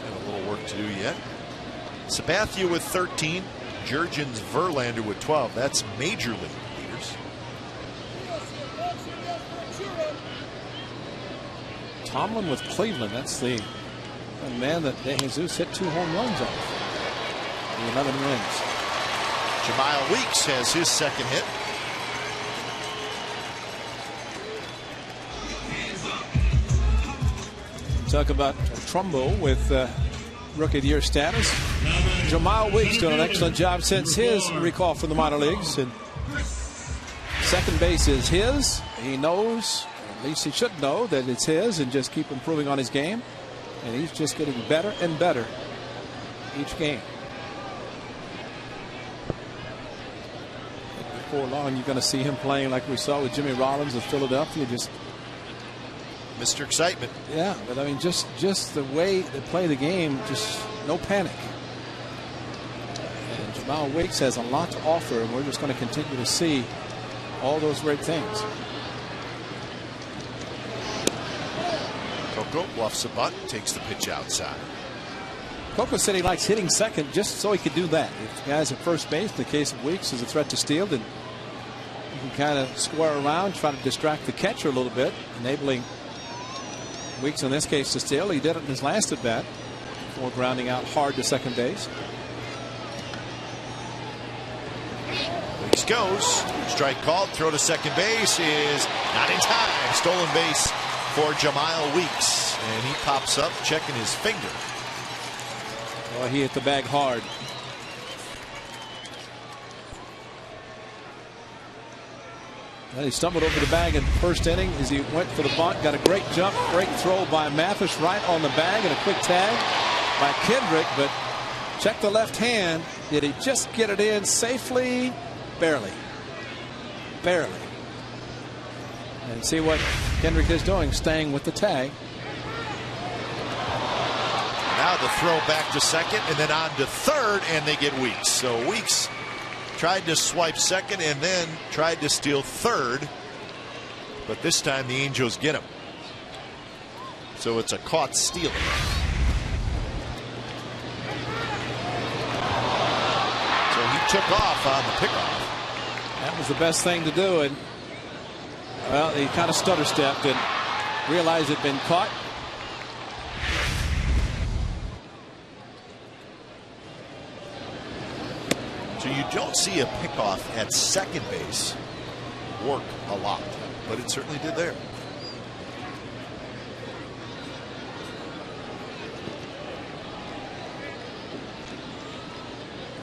And a little work to do yet. Sabathia with 13. Jurgens Verlander with 12. That's major league leaders. Tomlin with Cleveland. That's the man that De Jesus hit 2 home runs off. 11 wins. Jemile Weeks has his second hit. Talk about Trumbo with Rookie of the Year status. Jemile Weeks doing an excellent job since his recall from the minor leagues. And second base is his. He knows, at least he should know, that it's his, and just keep improving on his game. And he's just getting better and better each game. Before long, you're going to see him playing like we saw with Jimmy Rollins of Philadelphia. Just Mr. Excitement. Yeah, but I mean, just the way they play the game, just no panic. And Jemile Weeks has a lot to offer, and we're just going to continue to see all those great things. Coco bluffs a bunt, takes the pitch outside. Coco said he likes hitting second just so he could do that. If the guy's at first base, in the case of Weeks, is a threat to steal, then you can kind of square around, try to distract the catcher a little bit, enabling Weeks in this case to steal. He did it in his last at bat before grounding out hard to second base. Weeks goes. Strike called. Throw to second base is not in time. Stolen base for Jemile Weeks. And he pops up checking his finger. Well, he hit the bag hard. Well, he stumbled over the bag in the first inning as he went for the bunt. Got a great jump, great throw by Mathis right on the bag, and a quick tag by Kendrick. But check the left hand. Did he just get it in safely? Barely. Barely. And see what Kendrick is doing, staying with the tag. Now the throw back to second and then on to third, and they get Weeks. So Weeks tried to swipe second and then tried to steal third, but this time the Angels get him. So it's a caught stealing. So he took off on the pickoff. That was the best thing to do, and well, he kind of stutter stepped and realized it had been caught. So you don't see a pickoff at second base work a lot, but it certainly did there.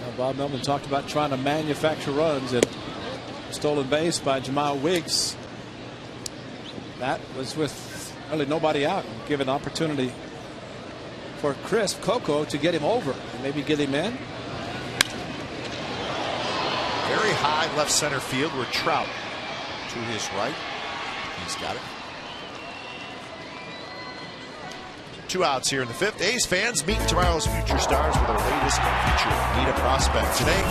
Now, Bob Melvin talked about trying to manufacture runs, and stolen base by Jemile Weeks. That was with really nobody out, and give an opportunity for Chris Coco to get him over and maybe get him in. Very high left center field where Trout to his right. He's got it. 2 outs here in the 5th. A's fans, meet tomorrow's future stars with our latest feature, Meet a Prospect. Today,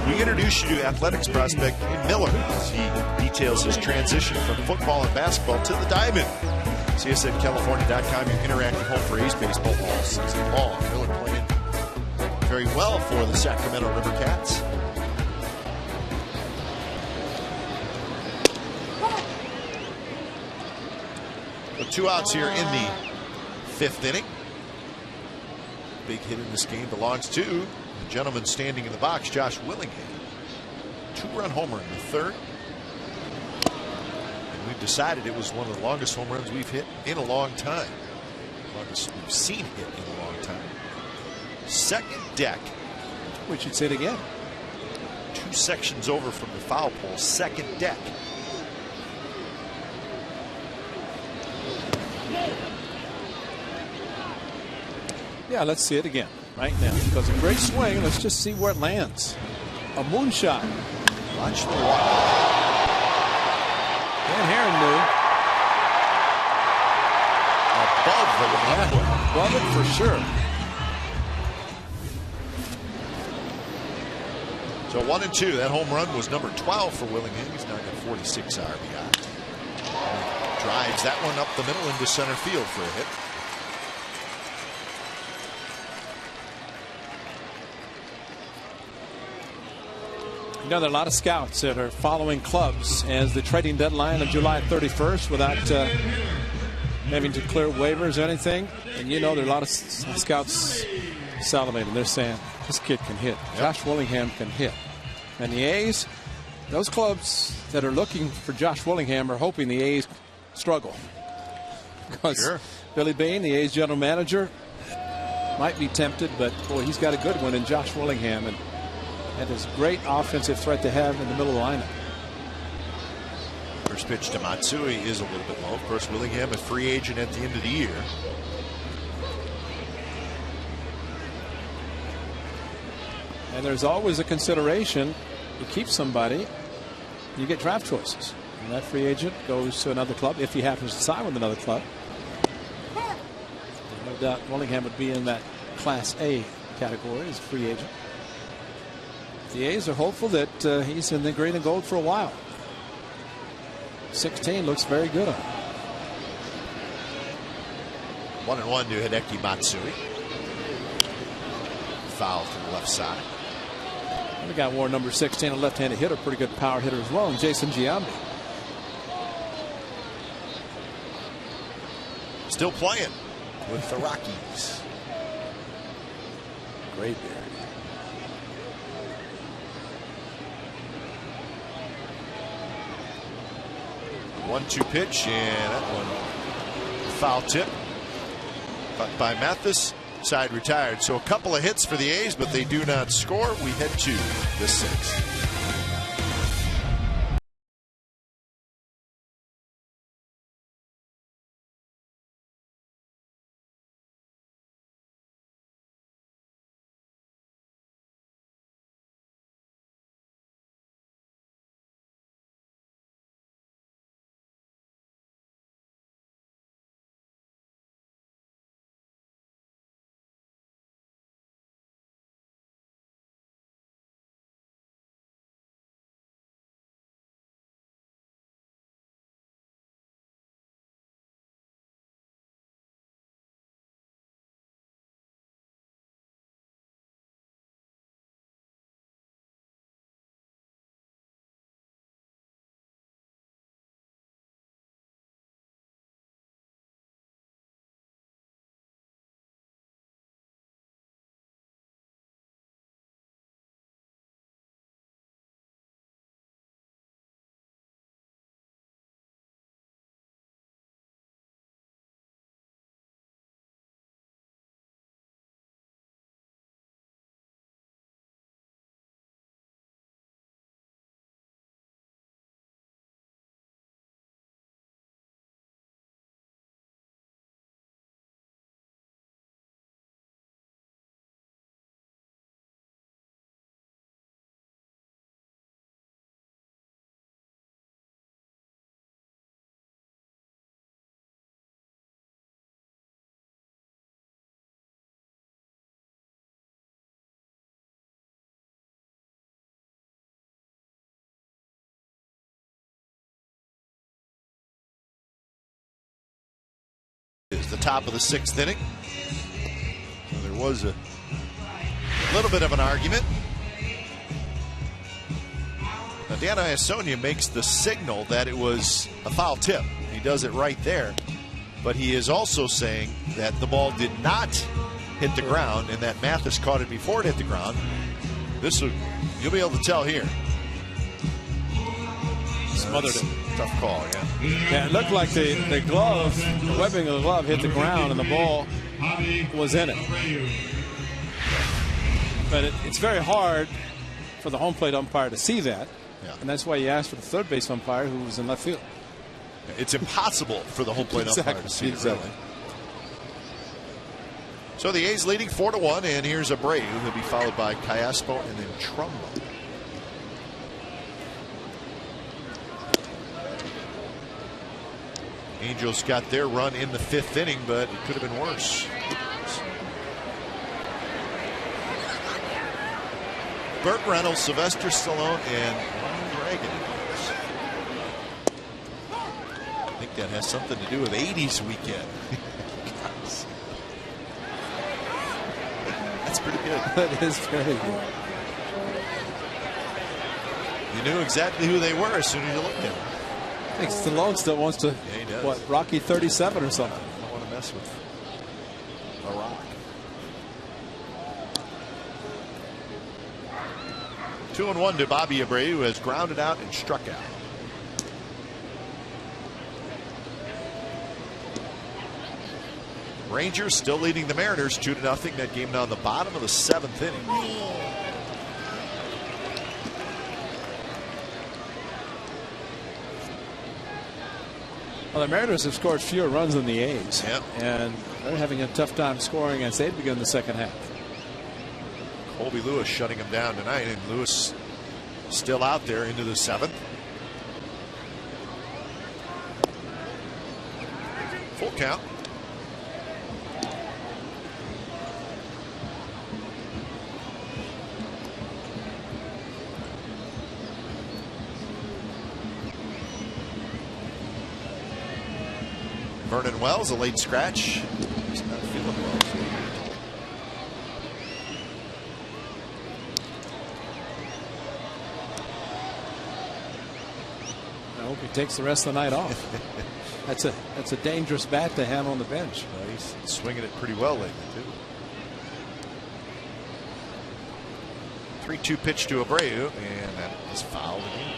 we introduce you to athletics prospect Miller as he details his transition from football and basketball to the diamond. See us at California.com, your interactive home for A's baseball all season long. Miller played very well for the Sacramento River Cats. With 2 outs here in the 5th inning. Big hit in this game belongs to the gentleman standing in the box, Josh Willingham. 2-run homer in the 3rd. And we've decided it was one of the longest home runs we've hit in a long time. Longest we've seen hit in a long time. Second deck. We should say it again. 2 sections over from the foul pole. Second deck. Yeah, let's see it again right now. Because a great swing. Let's just see where it lands. A moonshot. Watch the water. Dan Herron knew. Above the walkway. Above it for sure. So 1-2. That home run was number 12 for Willingham. He's now got 46 RBI. Drives that one up the middle into center field for a hit. You know, there are a lot of scouts that are following clubs as the trading deadline of July 31st without having to clear waivers or anything. And you know, there are a lot of scouts salivating. They're saying, this kid can hit. Yep. Josh Willingham can hit. And the A's, those clubs that are looking for Josh Willingham are hoping the A's struggle. Because sure. Billy Beane, the A's general manager, might be tempted, but boy, he's got a good one in Josh Willingham. And that is a great offensive threat to have in the middle of the lineup. First pitch to Matsui is a little bit low. Of course, Willingham, a free agent at the end of the year. And there's always a consideration. You keep somebody, you get draft choices. And that free agent goes to another club if he happens to sign with another club. No doubt Willingham would be in that Class A category as a free agent. The A's are hopeful that he's in the green and gold for a while. 16 looks very good on him. 1-1 to Hideki Matsui. Foul to the left side. We got war number 16, a left-handed hitter, pretty good power hitter as well, and Jason Giambi. Still playing with the Rockies. Great beard. 1-2 pitch, and that one foul tip. Caught by Mathis. Side retired. So a couple of hits for the A's, but they do not score. We head to the 6th. Is the top of the 6th inning. So there was a little bit of an argument. Now Dan Iasonia makes the signal that it was a foul tip. He does it right there. But he is also saying that the ball did not hit the ground and that Mathis caught it before it hit the ground. You'll be able to tell here. Smothered it. Tough call, yeah. Yeah, it looked like the glove, the webbing of the glove hit the ground and the ball was in it. But it's very hard for the home plate umpire to see that. Yeah. And that's why you asked for the third base umpire who was in left field. It's impossible for the home plate umpire to see it, really. So the A's leading 4-1, and here's Abreu. He'll be followed by Callaspo and then Trumbo. Angels got their run in the 5th inning, but it could have been worse. Burt Reynolds, Sylvester Stallone, and Ronald Reagan. I think that has something to do with 80s weekend. That's pretty good. That is very good. You knew exactly who they were as soon as you looked at them. I think Stallone still wants to, Yeah, he does. what, Rocky 37 or something. I don't want to mess with a rock. 2-1 to Bobby Abreu, who has grounded out and struck out. Rangers still leading the Mariners 2-0. That game now in the bottom of the 7th inning. Well, the Mariners have scored fewer runs than the A's. Yep. And they're having a tough time scoring as they begin the second half. Colby Lewis shutting him down tonight, and Lewis still out there into the 7th. Full count. Vernon Wells, a late scratch. He's not feeling well. I hope he takes the rest of the night off. That's a dangerous bat to have on the bench. Well, he's swinging it pretty well lately, too. 3-2 pitch to Abreu, and that is fouled again.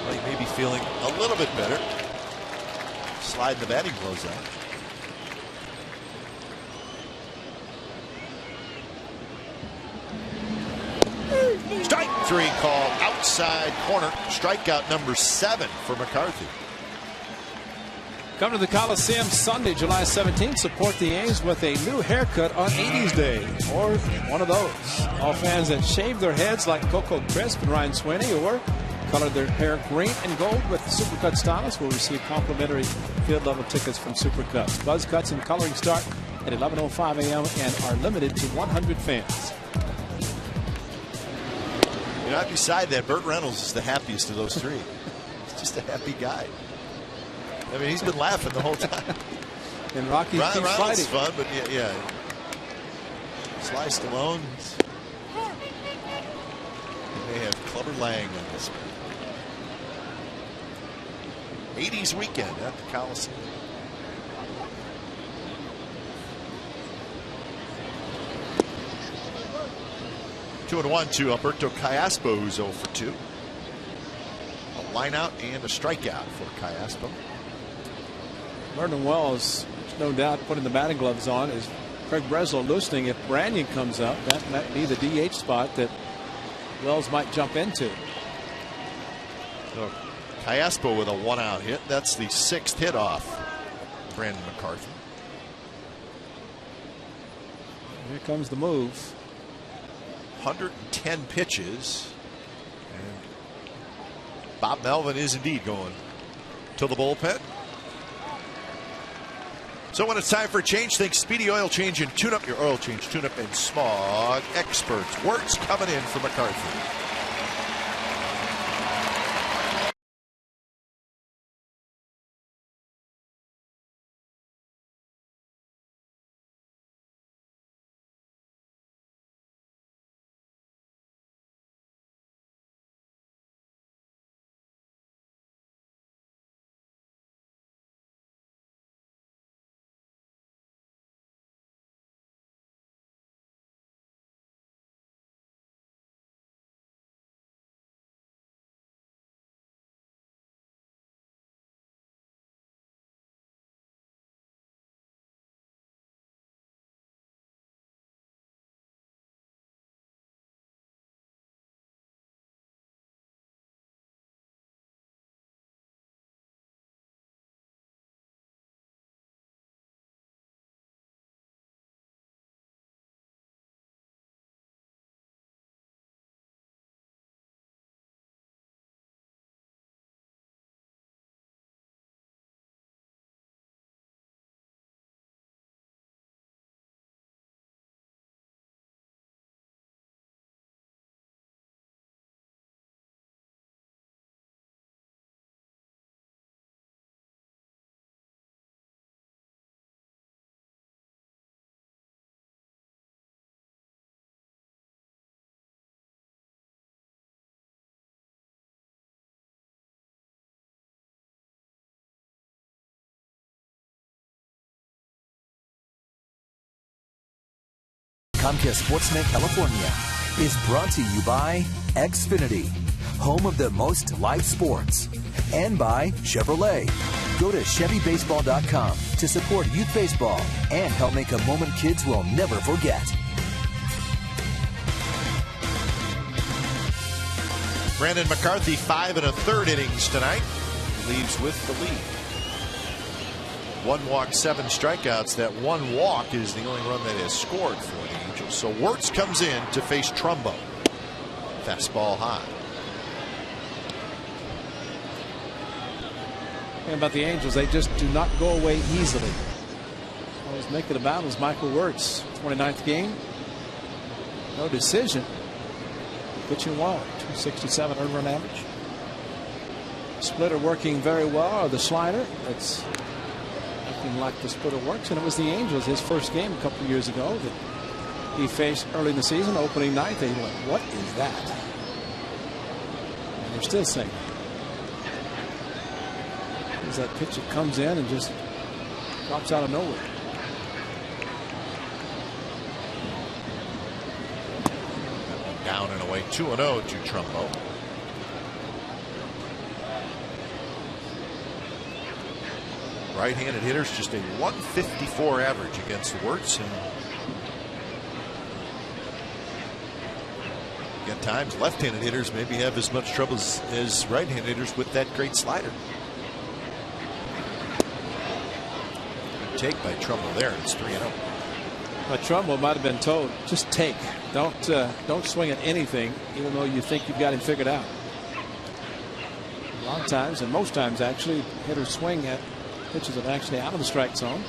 Well, he may be feeling a little bit better. Sliding the batting gloves out. Strike 3 call outside corner. Strikeout number 7 for McCarthy. Come to the Coliseum Sunday, July 17th. Support the A's with a new haircut on 80s Day, or one of those. All fans that shave their heads like Coco Crisp and Ryan Sweeney, or color their hair green and gold with Supercut stylists will receive complimentary field level tickets from Supercuts. Buzz cuts and coloring start at 11:05 a.m. and are limited to 100 fans. You know, beside that, Burt Reynolds is the happiest of those three. He's just a happy guy. I mean, he's been laughing the whole time. And Rocky keeps Reynolds fighting. is fun, but yeah. Sly Stallone. They have Clubber Lang on this one. 80s weekend at the Coliseum. Two and 1 to Alberto Callaspo, who's 0 for 2. A line out and a strikeout for Callaspo. Vernon Wells, no doubt, putting the batting gloves on, is Craig Breslow loosening. If Branyan comes up, that might be the DH spot that Wells might jump into. So Callaspo with a 1-out hit. That's the 6th hit off Brandon McCarthy. Here comes the move. 110 pitches. And Bob Melvin is indeed going to the bullpen. So when it's time for a change, think Speedy Oil Change and Tune Up, your oil change, tune up, and smog experts. Words coming in for McCarthy. Comcast Sportsnet California is brought to you by Xfinity, home of the most live sports, and by Chevrolet. Go to ChevyBaseball.com to support youth baseball and help make a moment kids will never forget. Brandon McCarthy, 5 1/3 innings tonight. Leaves with the lead. 1 walk, 7 strikeouts. That 1 walk is the only run that has scored for the Angels. So Wirtz comes in to face Trumbo. Fastball high. And about the Angels, they just do not go away easily. Always make it a battle is Michael Wirtz. 29th game. No decision. Pitching well. 267 earned run average. Splitter working very well. Or the slider. It's looking like the splitter works. And it was the Angels, his first game a couple of years ago, that he faced early in the season, opening night. They went, what is that? And they're still saying, there's that pitch that comes in and just drops out of nowhere. Down and away, 2-0 to Trumbo. Right-handed hitters, just a 154 average against Wirtz. And at times, left-handed hitters maybe have as much trouble as right-handed hitters with that great slider. Good take by Trumbo there. It's 3-0. But Trumbo might have been told, just take. Don't swing at anything, even though you think you've got him figured out. A lot of times, and most times actually, hitters swing at pitches that are actually out of the strike zone.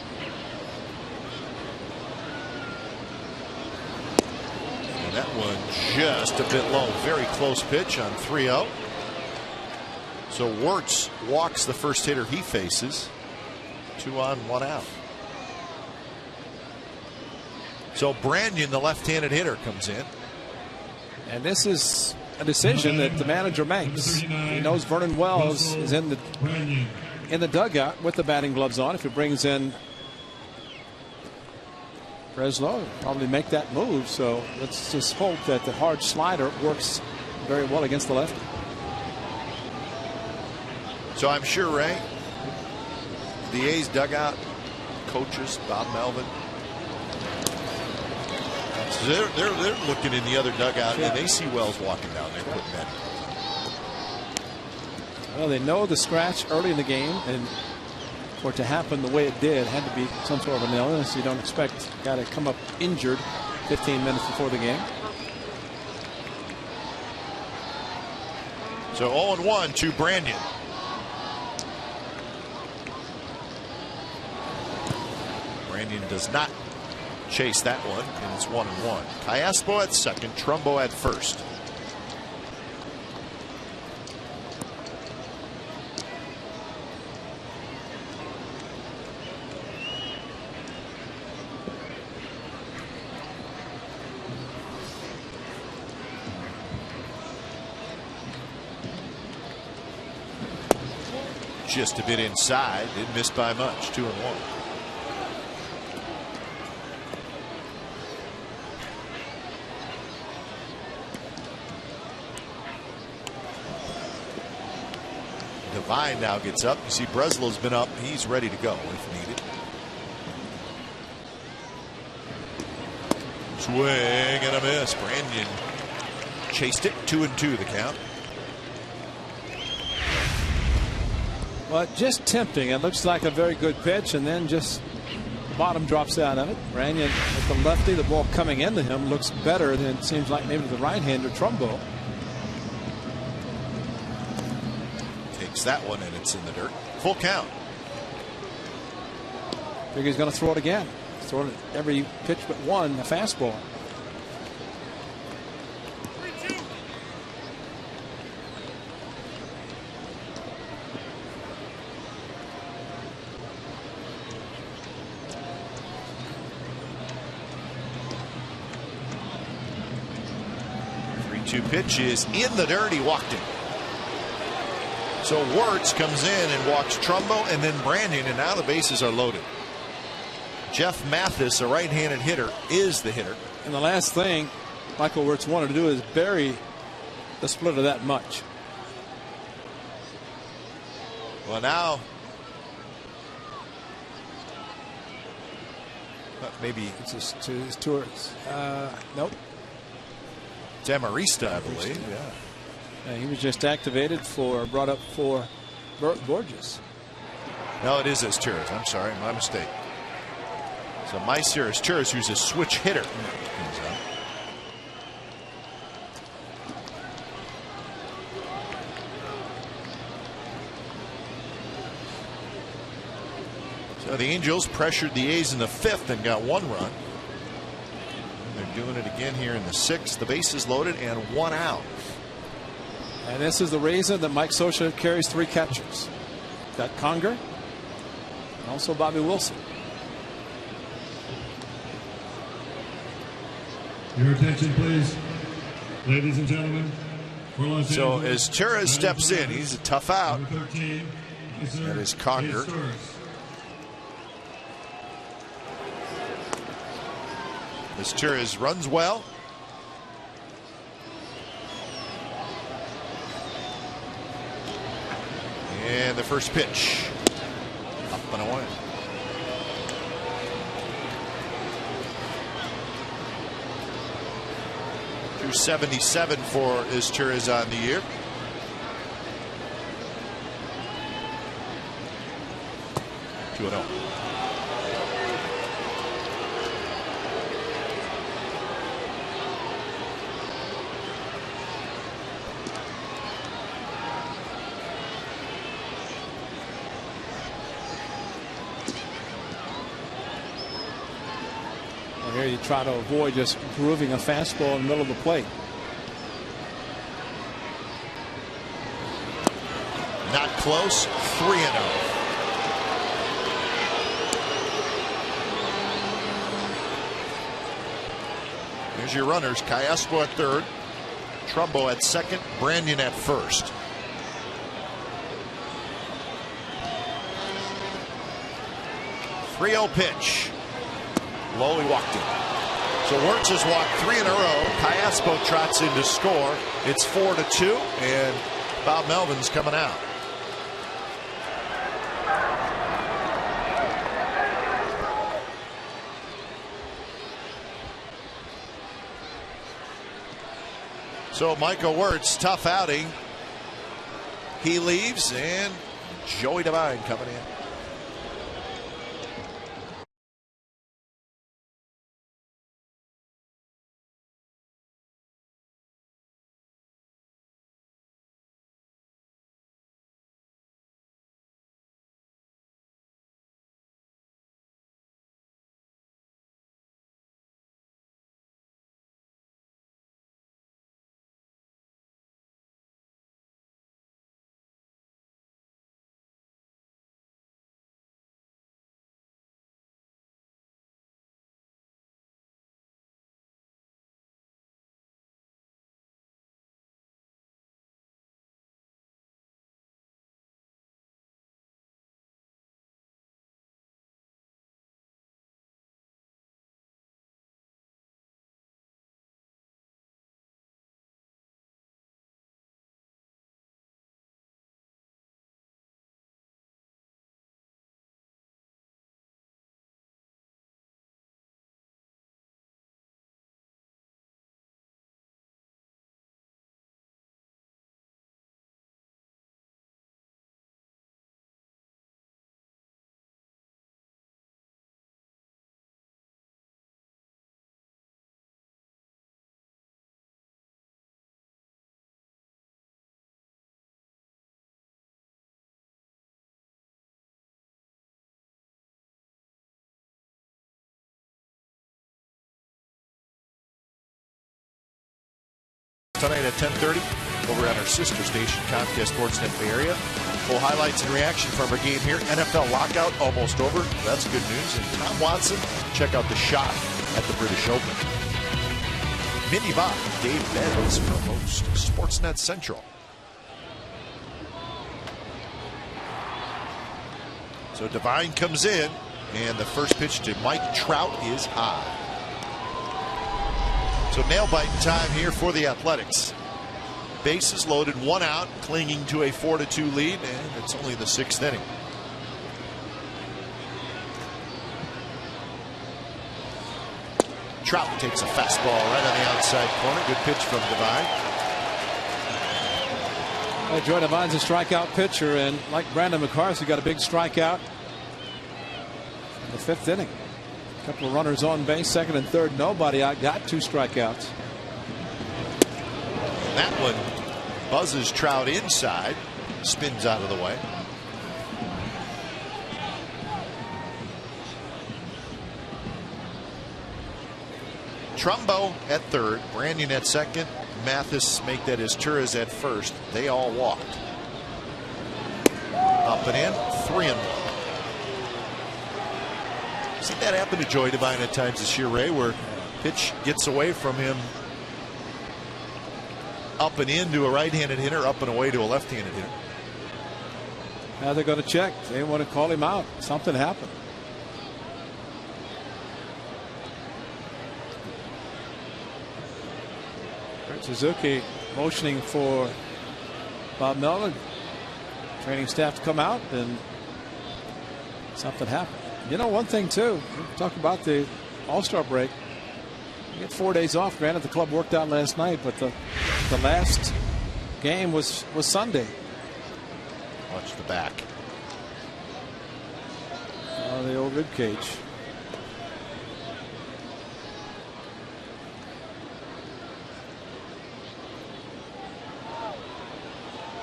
And that one just a bit low. Very close pitch on 3-0. So Wirtz walks the first hitter he faces. 2 on, 1 out. So Branyan, the left-handed hitter, comes in. And this is a decision that the manager makes. He knows Vernon Wells is in the dugout with the batting gloves on. If he brings in Breslow, he'll probably make that move. So let's just hope that the hard slider works very well against the lefty. So I'm sure, Ray, the A's dugout coaches, Bob Melvin, so they're looking in the other dugout, and they see Wells walking down there putting that. Well, they know the scratch early in the game, and for it to happen the way it did, had to be some sort of an illness. You don't expect a guy to come up injured 15 minutes before the game. So 0-1 to Branyan. Branyan does not chase that one, and it's 1-1. Callaspo at second, Trumbo at first. Just a bit inside, didn't miss by much. 2-1. Devine now gets up. You see Breslow's been up. He's ready to go if needed. Swing and a miss. Branyan chased it. 2-2 the count. Well, just tempting. It looks like a very good pitch, and then just bottom drops out of it. Branyan with the lefty, the ball coming into him looks better than it seems like maybe the right-hander Trumbo. Takes that one, and it's in the dirt. Full count. Figure he's going to throw it again. Throw it every pitch but one, the fastball. Pitch is in the dirt. He walked it. So Wirtz comes in and walks Trumbo and then Branyan, and now the bases are loaded. Jeff Mathis, a right-handed hitter, is the hitter. And the last thing Michael Wirtz wanted to do is bury the splitter that much. Well, now maybe it's just to his tours. Nope. Demarista, I believe. Yeah. He was just activated brought up for Bert Borges. No, it is Asturias. I'm sorry, my mistake. So Maicer Asturias, who's a switch hitter, comes out. So the Angels pressured the A's in the 5th and got 1 run. And they're doing it again here in the 6th. The bases loaded and 1 out. And this is the reason that Mike Scioscia carries 3 catchers. Got Conger and also Bobby Wilson. Your attention, please, ladies and gentlemen. So as Torres steps in, he's a tough out. That is Conger. As Torres runs well. And the first pitch. Up and away. .277 for Asturias on the year. Two and 0. Here you try to avoid just grooving a fastball in the middle of the plate. Not close. 3-0. Here's your runners. Callaspo at 3rd. Trumbo at 2nd. Brandon at 1st. .30 pitch. Low, he walked in. So Wirtz has walked 3 in a row. Callaspo trots in to score. It's 4-2, and Bob Melvin's coming out. So Michael Wirtz, tough outing. He leaves, and Joey Devine coming in. Tonight at 10:30 over at our sister station, Comcast Sportsnet Bay Area. Full highlights and reaction from our game here. NFL lockout almost over. That's good news. And Tom Watson, check out the shot at the British Open. Mindy Bach, Dave Benz for host Sportsnet Central. So Devine comes in, and the first pitch to Mike Trout is high. So nail-biting time here for the Athletics. Bases loaded, 1 out, clinging to a 4-2 lead, and it's only the 6th inning. Trout takes a fastball right on the outside corner. Good pitch from Devine. Well, Joy Devine's a strikeout pitcher, and like Brandon McCarthy, got a big strikeout in the 5th inning. A couple of runners on base, 2nd and 3rd, nobody out, got 2 strikeouts. That one buzzes Trout inside, spins out of the way. Trumbo at 3rd, Branyan at 2nd, Mathis make that as Turris at 1st. They all walked. Up and in, 3-1. Seen that happen to Joy Devine at times this year, Ray, where pitch gets away from him, up and in to a right-handed hitter, up and away to a left-handed hitter. Now they're going to check. They want to call him out. Something happened. Suzuki motioning for Bob Melvin, training staff to come out, and something happened. You know, one thing too, we talk about the All-Star break. You get 4 days off. Granted, the club worked out last night, but the last game was Sunday. Watch the back. Oh, the old rib cage.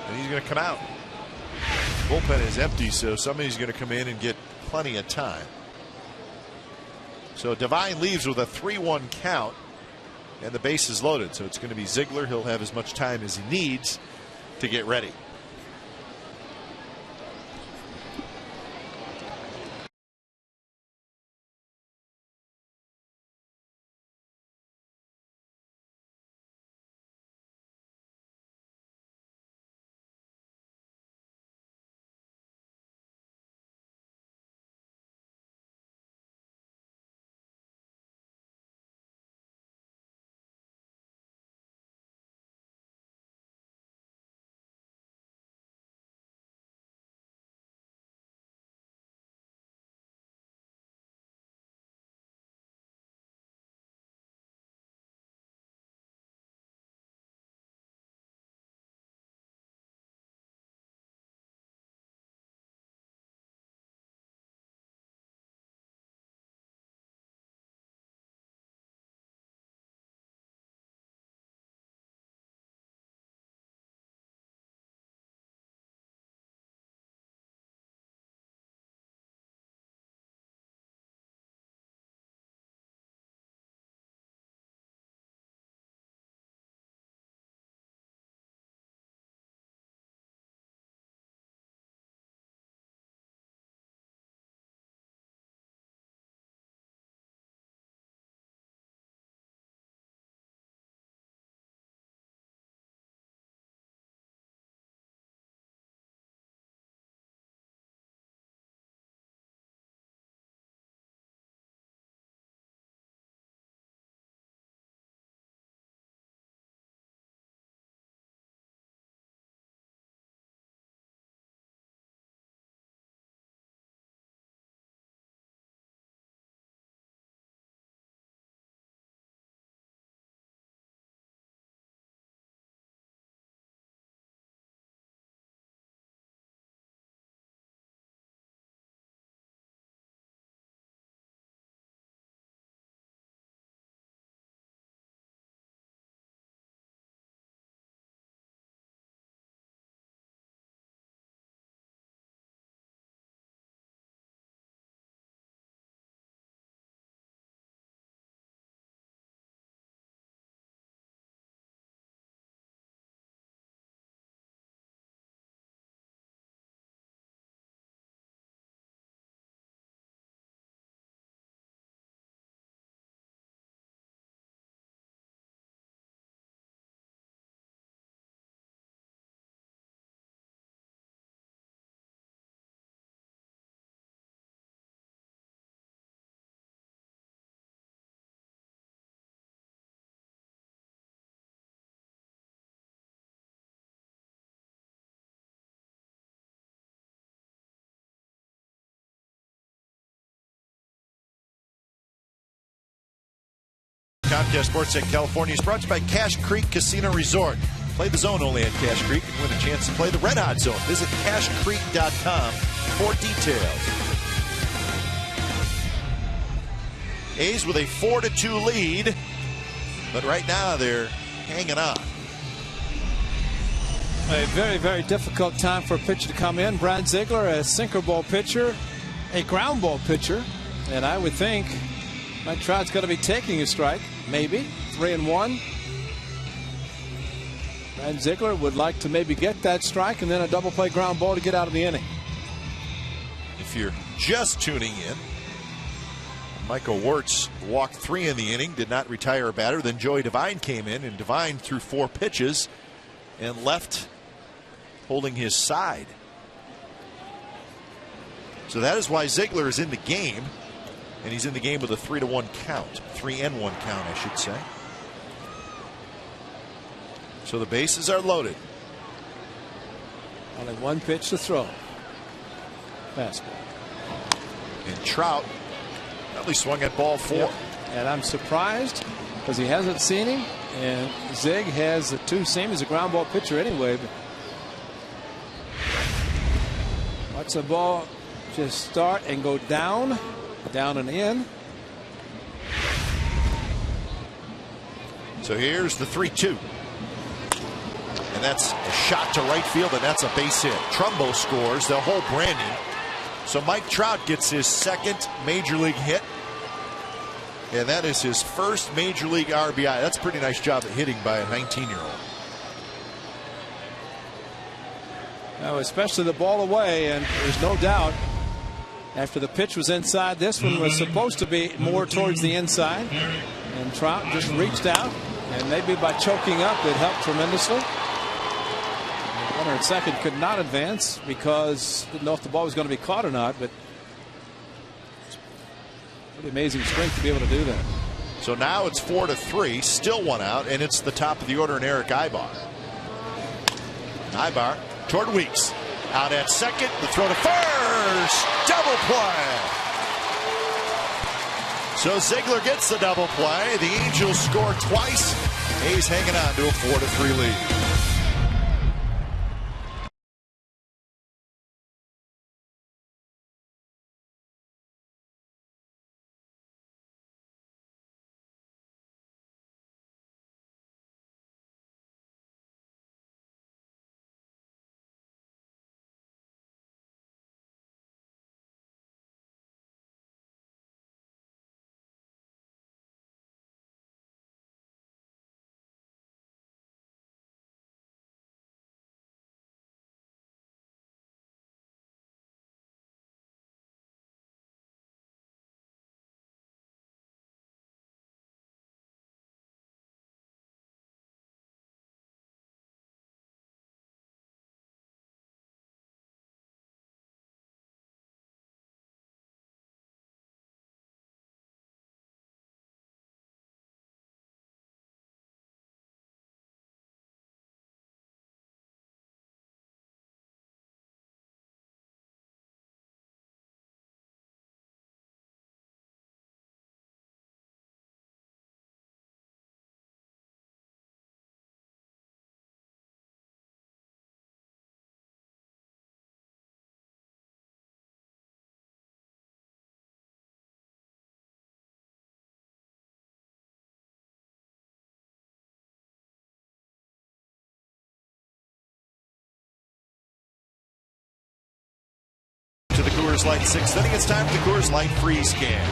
And he's going to come out. Bullpen is empty, so somebody's going to come in and get plenty of time. So Devine leaves with a 3-1 count, and the base is loaded. So it's going to be Ziegler. He'll have as much time as he needs to get ready. Comcast Sportsnet California is brought to you by Cache Creek Casino Resort. Play the zone only at Cache Creek and win a chance to play the Red Hot Zone. Visit cachecreek.com for details. A's with a 4-2 lead, but right now they're hanging on. A very, very difficult time for a pitcher to come in. Brad Ziegler, a sinker ball pitcher, a ground ball pitcher, and I would think Mike Trout's going to be taking a strike, maybe 3-1. Brad Ziegler would like to maybe get that strike and then a double play ground ball to get out of the inning. If you're just tuning in, Michael Wirtz walked 3 in the inning, did not retire a batter. Then Joey Devine came in, and Devine threw 4 pitches and left holding his side. So that is why Ziegler is in the game, and he's in the game with a 3-1 count, 3-1 count, I should say. So the bases are loaded. Only 1 pitch to throw. Fastball. And Trout at least swung at ball 4. Yep. And I'm surprised because he hasn't seen him, and Zig has the 2-seam. He's a ground ball pitcher anyway. But watch the ball just start and go down and in. So here's the 3-2. And that's a shot to right field, and that's a base hit. Trumbo scores. They'll hold Brandon. So Mike Trout gets his 2nd major league hit. And that is his 1st major league RBI. That's a pretty nice job at hitting by a 19-year-old. Now, especially the ball away, and there's no doubt after the pitch was inside, this one was supposed to be more towards the inside. And Trout just reached out, and maybe by choking up, it helped tremendously. Runner at second could not advance because didn't know if the ball was going to be caught or not, but pretty amazing strength to be able to do that. So now it's 4-3, still 1 out, and it's the top of the order in Eric Ibar. Ibar toward Weeks. Out at second, the throw to first, double play. So Ziegler gets the double play. The Angels score twice. A's hanging on to a 4-3 lead. To the Coors Light 6th inning. It's time for the Coors Light freeze can.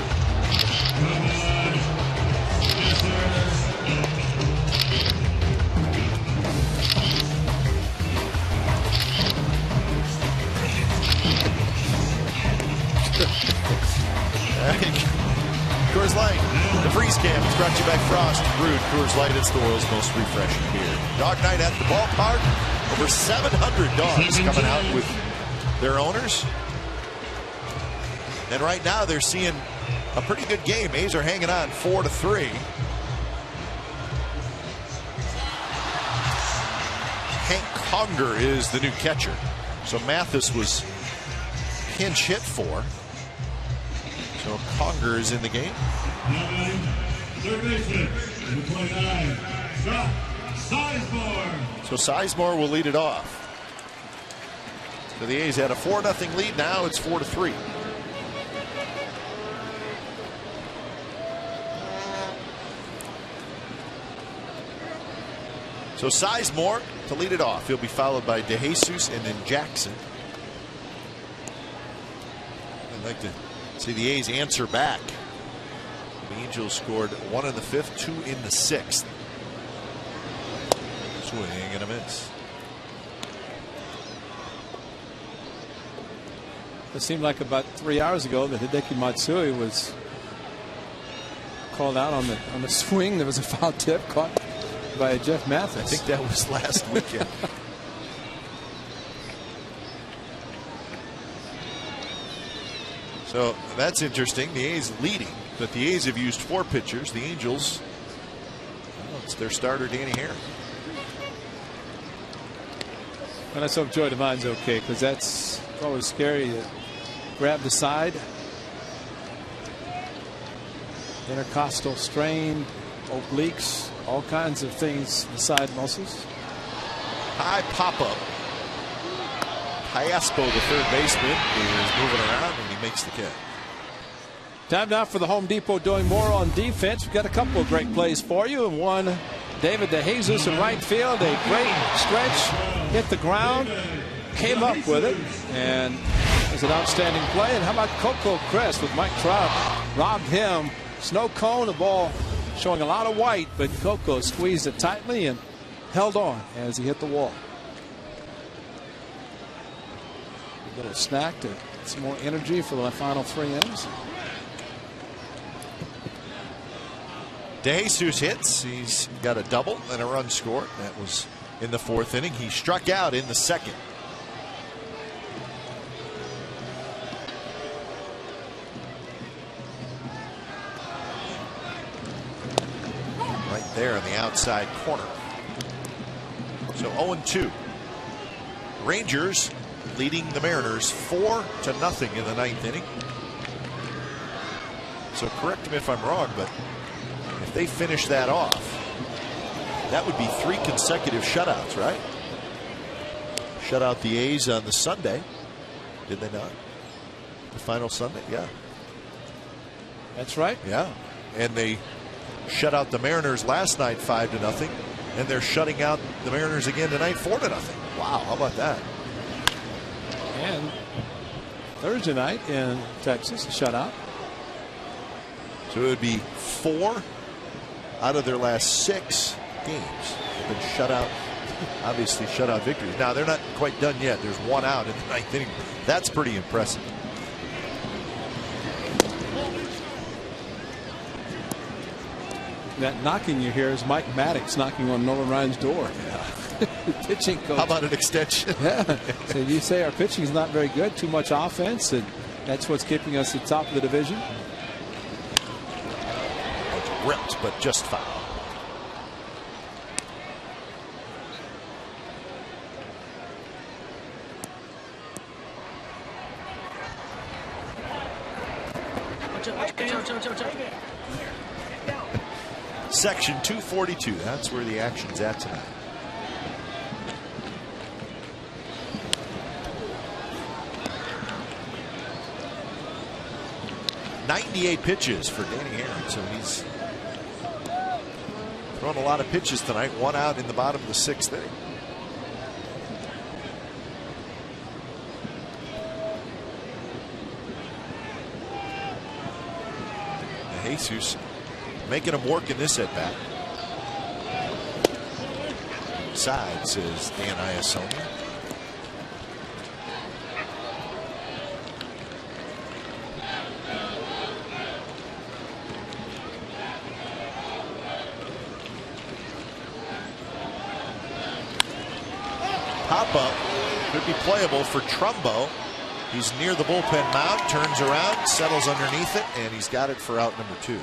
Coors Light, the freeze can is brought to you by Frost Brewed Coors Light. It's the world's most refreshing beer. Dog night at the ballpark. Over 700 dogs coming out with their owners. And right now they're seeing a pretty good game. A's are hanging on 4-3. Hank Conger is the new catcher. So Mathis was pinch hit for. So Conger is in the game. Third baseman, number 29, Scott Sizemore. So Sizemore will lead it off. So the A's had a 4-0 lead. Now it's 4-3. So Sizemore to lead it off. He'll be followed by DeJesus and then Jackson. I'd like to see the A's answer back. The Angels scored 1 in the 5th, 2 in the 6th. Swing and a miss. It seemed like about 3 hours ago that Hideki Matsui was called out on the swing. There was a foul tip caught by Jeff Mathis. I think that was last weekend. So that's interesting. The A's leading, but the A's have used 4 pitchers. The Angels, well, it's their starter, Danny Hare. And let's hope Joy Devine's okay, because that's always scary to grab the side. Intercostal strain, obliques, all kinds of things, the side muscles. High pop-up. Hyaspo, the third baseman, is moving around, and he makes the catch. Time now for the Home Depot doing more on defense. We've got a couple of great plays for you, and one, David DeJesus in right field, a great stretch, hit the ground, came up with it, and it was an outstanding play. And how about Coco Crest with Mike Trout? Robbed him. Snow cone, the ball showing a lot of white, but Coco squeezed it tightly and held on as he hit the wall. A little snack to get some more energy for the final 3 innings. DeJesus hits. He's got a double and a run scored. That was in the 4th inning. He struck out in the 2nd. Right there in the outside corner. So 0-2. Rangers leading the Mariners 4-0 in the 9th inning. So correct me if I'm wrong, but if they finish that off, that would be 3 consecutive shutouts, right? Shut out the A's on the Sunday, did they not? The final Sunday, yeah. That's right. Yeah, and they shut out the Mariners last night 5-0, and they're shutting out the Mariners again tonight 4-0. Wow, how about that? And Thursday night in Texas, a shutout. So it would be 4 out of their last 6 games have been shut out. Obviously shutout victories. Now they're not quite done yet. There's 1 out in the 9th inning. That's pretty impressive. That knocking you hear is Mike Maddox knocking on Nolan Ryan's door. Yeah. Pitching coach. How about an extension? Yeah. So you say our pitching is not very good, too much offense, and that's what's keeping us at the top of the division. It's ripped, but just foul. Section 242. That's where the action's at tonight. .98 pitches for Danny Hare, so he's thrown a lot of pitches tonight. 1 out in the bottom of the 6th inning. Jesus making him work in this at bat. Side, says Dan Iassogna. Pop-up could be playable for Trumbo. He's near the bullpen mound, turns around, settles underneath it, and he's got it for out number 2.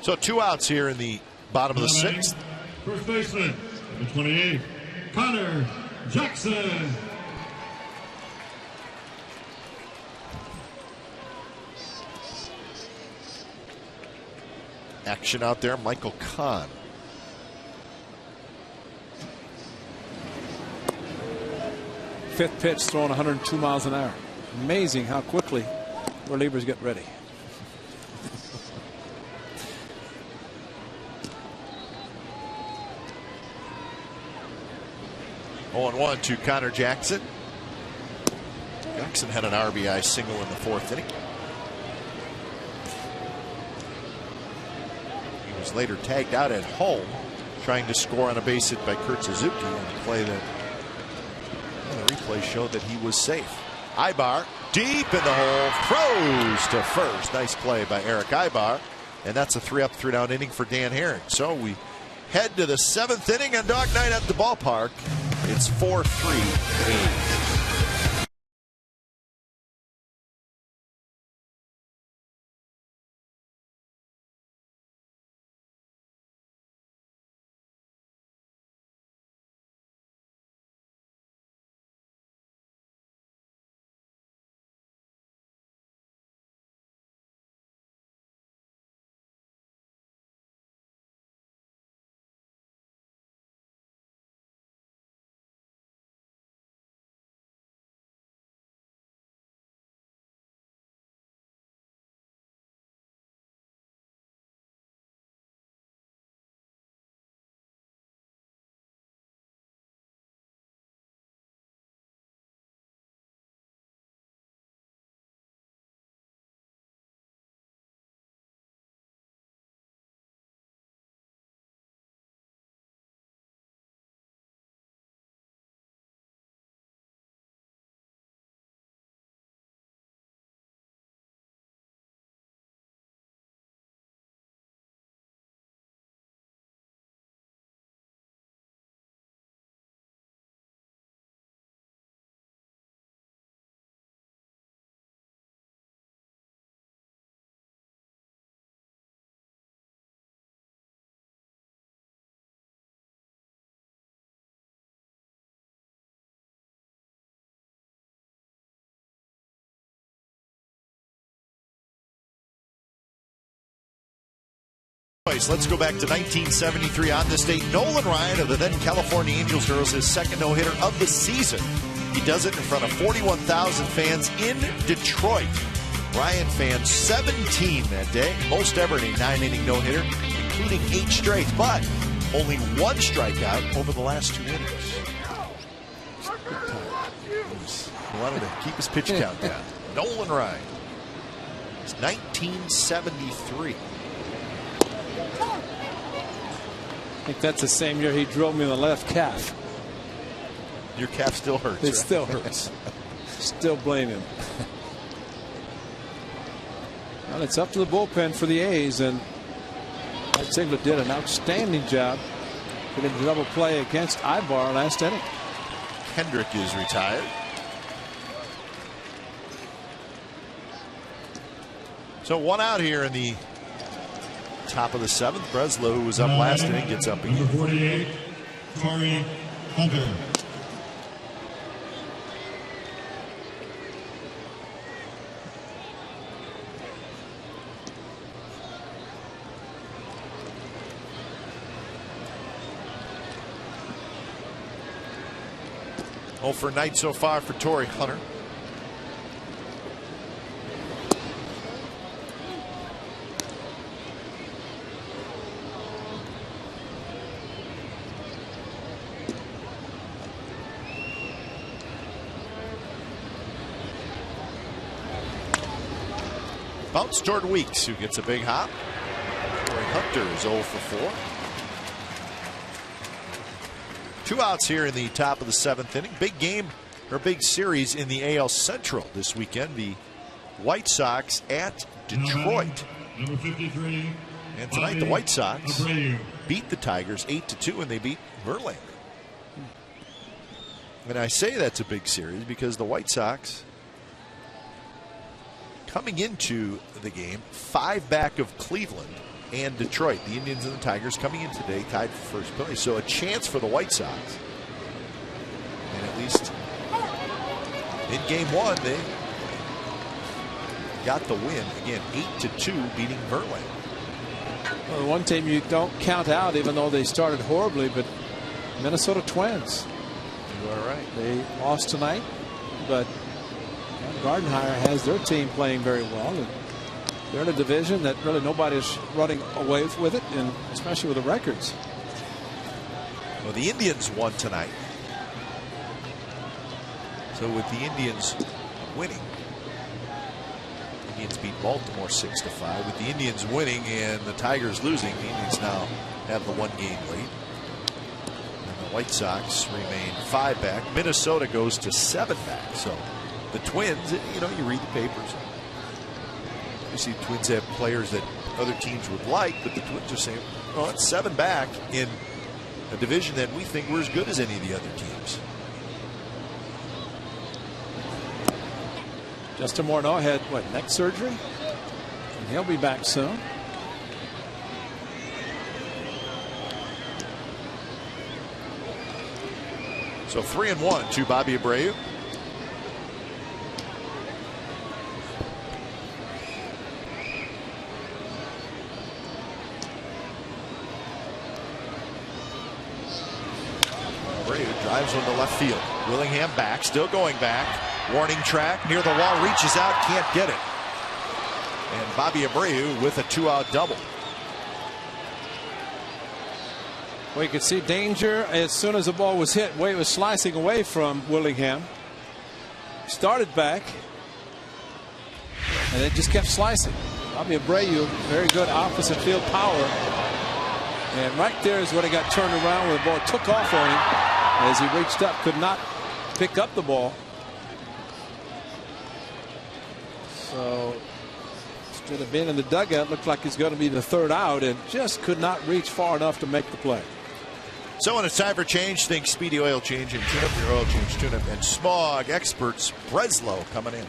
So 2 outs here in the bottom of the 6th. First baseman, number 28, Connor Jackson. action out there. Michael Kahn. Fifth pitch, throwing 102 miles an hour. Amazing how quickly relievers get ready. Oh, 1 to Connor Jackson. Jackson had an RBI single in the 4th inning. He was later tagged out at home, trying to score on a base hit by Kurt Suzuki on a play that the replay showed that he was safe. Ibar deep in the hole, throws to first. Nice play by Eric Ibar, and that's a 3-up, 3-down inning for Dan Herring. So we head to the 7th inning on Dog Night at the ballpark. It's 4-3 A's. Let's go back to 1973. On this date, Nolan Ryan of the then California Angels throws his second no-hitter of the season. He does it in front of 41,000 fans in Detroit. Ryan fans 17 that day, most ever in a 9-inning no-hitter, including 8 straight, but only 1 strikeout over the last 2 innings. He wanted to keep his pitch count down. Nolan Ryan. It's 1973. I think that's the same year he drilled me in the left calf. Your calf still hurts. It right? still hurts. Still blame him. Well, it's up to the bullpen for the A's, and Ed Ziegler did an outstanding job getting the double play against Ibar last inning. Kendrick is retired. So 1 out here in the top of the 7th. Breslow, who was up last inning, gets up again. Number 48, Corey Hunter. Oh, for night so far for Torrey Hunter. Bounce toward Weeks, who gets a big hop. Torrey Hunter is 0 for 4. 2 outs here in the top of the 7th inning. Big game, or big series in the AL Central this weekend. The White Sox at Detroit. Number 53. And tonight the White Sox beat the Tigers 8-2, and they beat Verlander. And I say that's a big series because the White Sox, coming into the game, 5 back of Cleveland and Detroit. The Indians and the Tigers coming in today tied for first place. So a chance for the White Sox. And at least in game 1, they got the win. Again, 8-2, beating Verlander. Well, the one team you don't count out, even though they started horribly, but Minnesota Twins. You are right. They lost tonight, but Gardenhire has their team playing very well. And they're in a division that really nobody's running away with it, and especially with the records. Well, the Indians won tonight. So with the Indians winning, Indians beat Baltimore 6-5. With the Indians winning and the Tigers losing, the Indians now have the 1-game lead. And the White Sox remain 5 back. Minnesota goes to 7 back. So the Twins, you know, you read the papers. You see the Twins have players that other teams would like, but the Twins are saying, oh, it's 7 back in a division that we think we're as good as any of the other teams. Justin Morneau had neck surgery, and he'll be back soon. So 3-1 to Bobby Abreu. Abreu drives on the left field. Willingham back, still going back. Warning track near the wall, reaches out, can't get it. And Bobby Abreu with a 2-out double. Well, you could see danger as soon as the ball was hit. Wade was slicing away from Willingham. Started back, and it just kept slicing. Bobby Abreu, very good opposite field power. And right there is when he got turned around when the ball took off on him. As he reached up, could not pick up the ball. So instead of being in the dugout, looked like he's going to be the 3rd out, and just could not reach far enough to make the play. So when it's time for change, think Speedy Oil Change and tune up your oil change, tune up, and smog experts. Breslow coming in.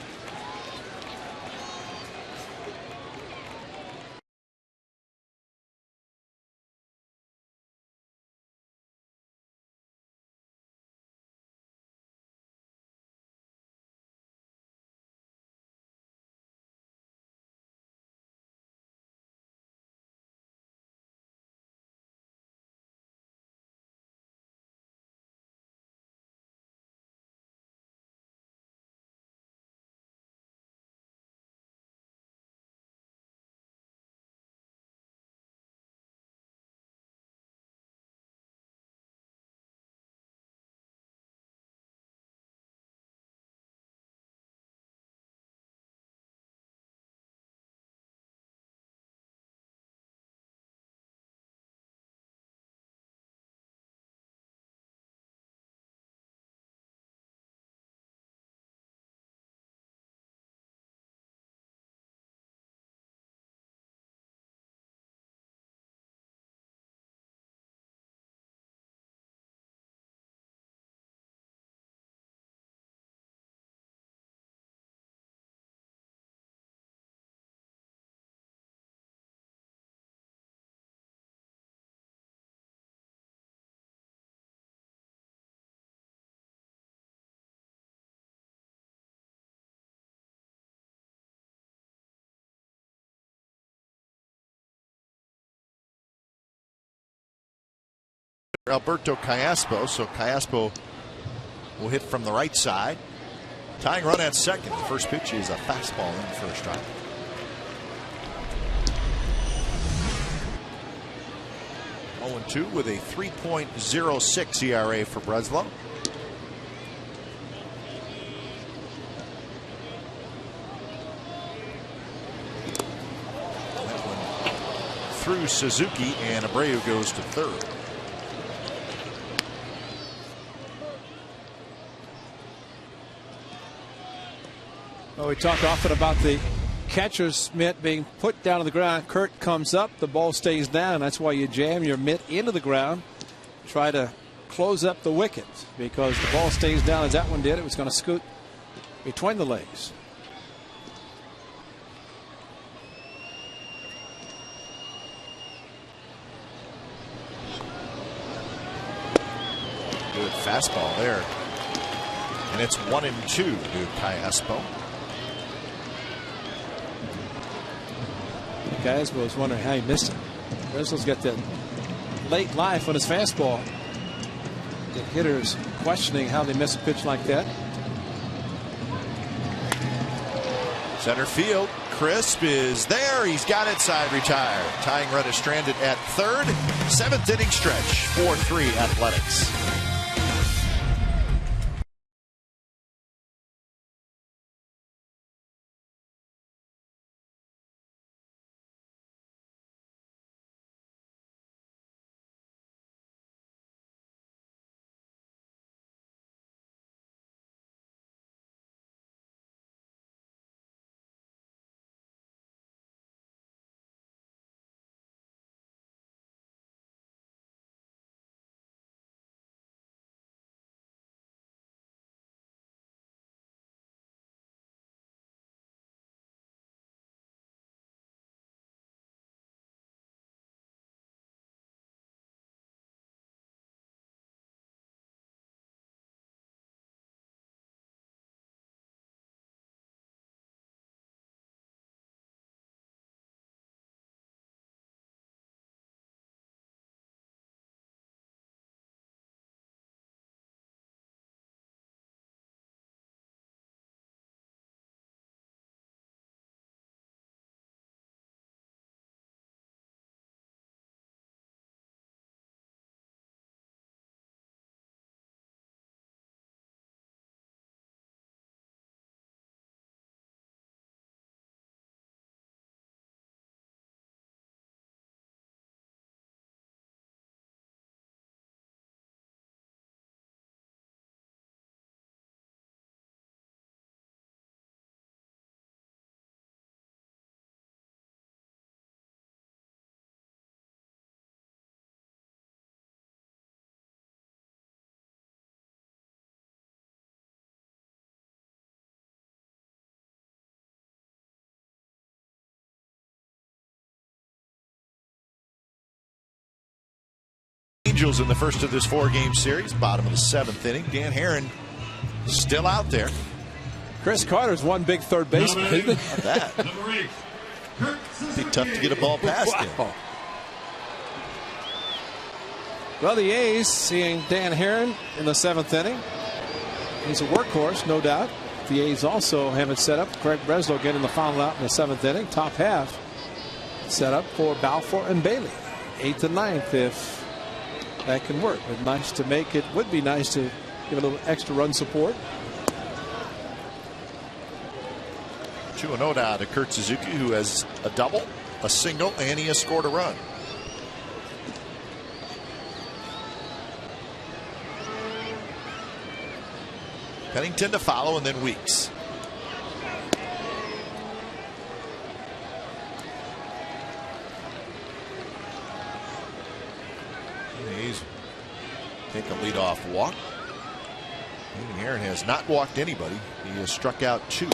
Alberto Callaspo, so Callaspo will hit from the right side. Tying run at second. The first pitch is a fastball in the first strike. Oh, 0-2 with a 3.06 ERA for Breslow. That one through Suzuki, and Abreu goes to 3rd. Well, we talk often about the catcher's mitt being put down on the ground. Kurt comes up, the ball stays down. That's why you jam your mitt into the ground. Try to close up the wicket, because the ball stays down as that one did. It was going to scoot between the legs. Good fastball there. And it's 1-2 to Callaspo. Guys was wondering how he missed it. Breslo's got that late life on his fastball. The hitters questioning how they miss a pitch like that. Center field. Crisp is there. He's got it. Side retired. Tying run is stranded at third. 7th inning stretch. 4-3 Athletics. Angels in the first of this 4-game series, bottom of the 7th inning. Dan Herron still out there. Chris Carter's one big third baseman, isn't it? That. Be tough to get a ball past him. Well, the A's seeing Dan Herron in the 7th inning. He's a workhorse, no doubt. The A's also have it set up. Craig Breslow getting the final out in the 7th inning. Top half set up for Balfour and Bailey. 8th and 9th if that can work. But nice to make it. Would be nice to give a little extra run support. 2-0 now to Kurt Suzuki, who has a double, a single, and he has scored a run. Pennington to follow, and then Weeks. He's take a leadoff walk. Herron has not walked anybody. He has struck out 2.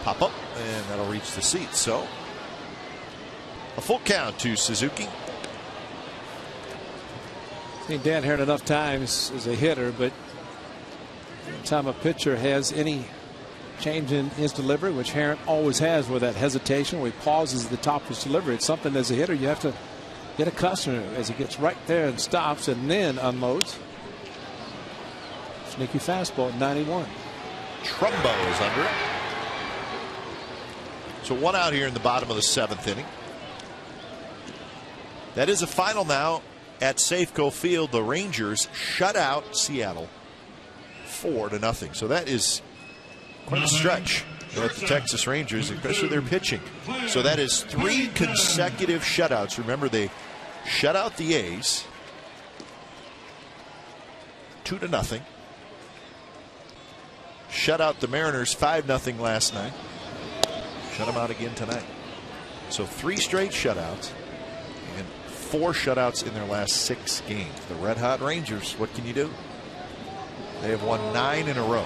Pop up, and that'll reach the seat. So a full count to Suzuki. Seen Dan Herron enough times as a hitter, but anytime a pitcher has any change in his delivery, which Herron always has, with that hesitation where he pauses at the top of his delivery, it's something as a hitter you have to get accustomed to as he gets right there and stops and then unloads. Sneaky fastball at 91. Trumbo is under it. So 1 out here in the bottom of the 7th inning. That is a final now at Safeco Field. The Rangers shut out Seattle 4-0. So that is quite a stretch at the Texas Rangers, especially their pitching. So that is 3 consecutive shutouts. Remember, they shut out the A's 2-0. Shut out the Mariners 5-0 last night. Shut them out again tonight. So 3 straight shutouts and 4 shutouts in their last 6 games. The Red Hot Rangers, what can you do? They have won 9 in a row.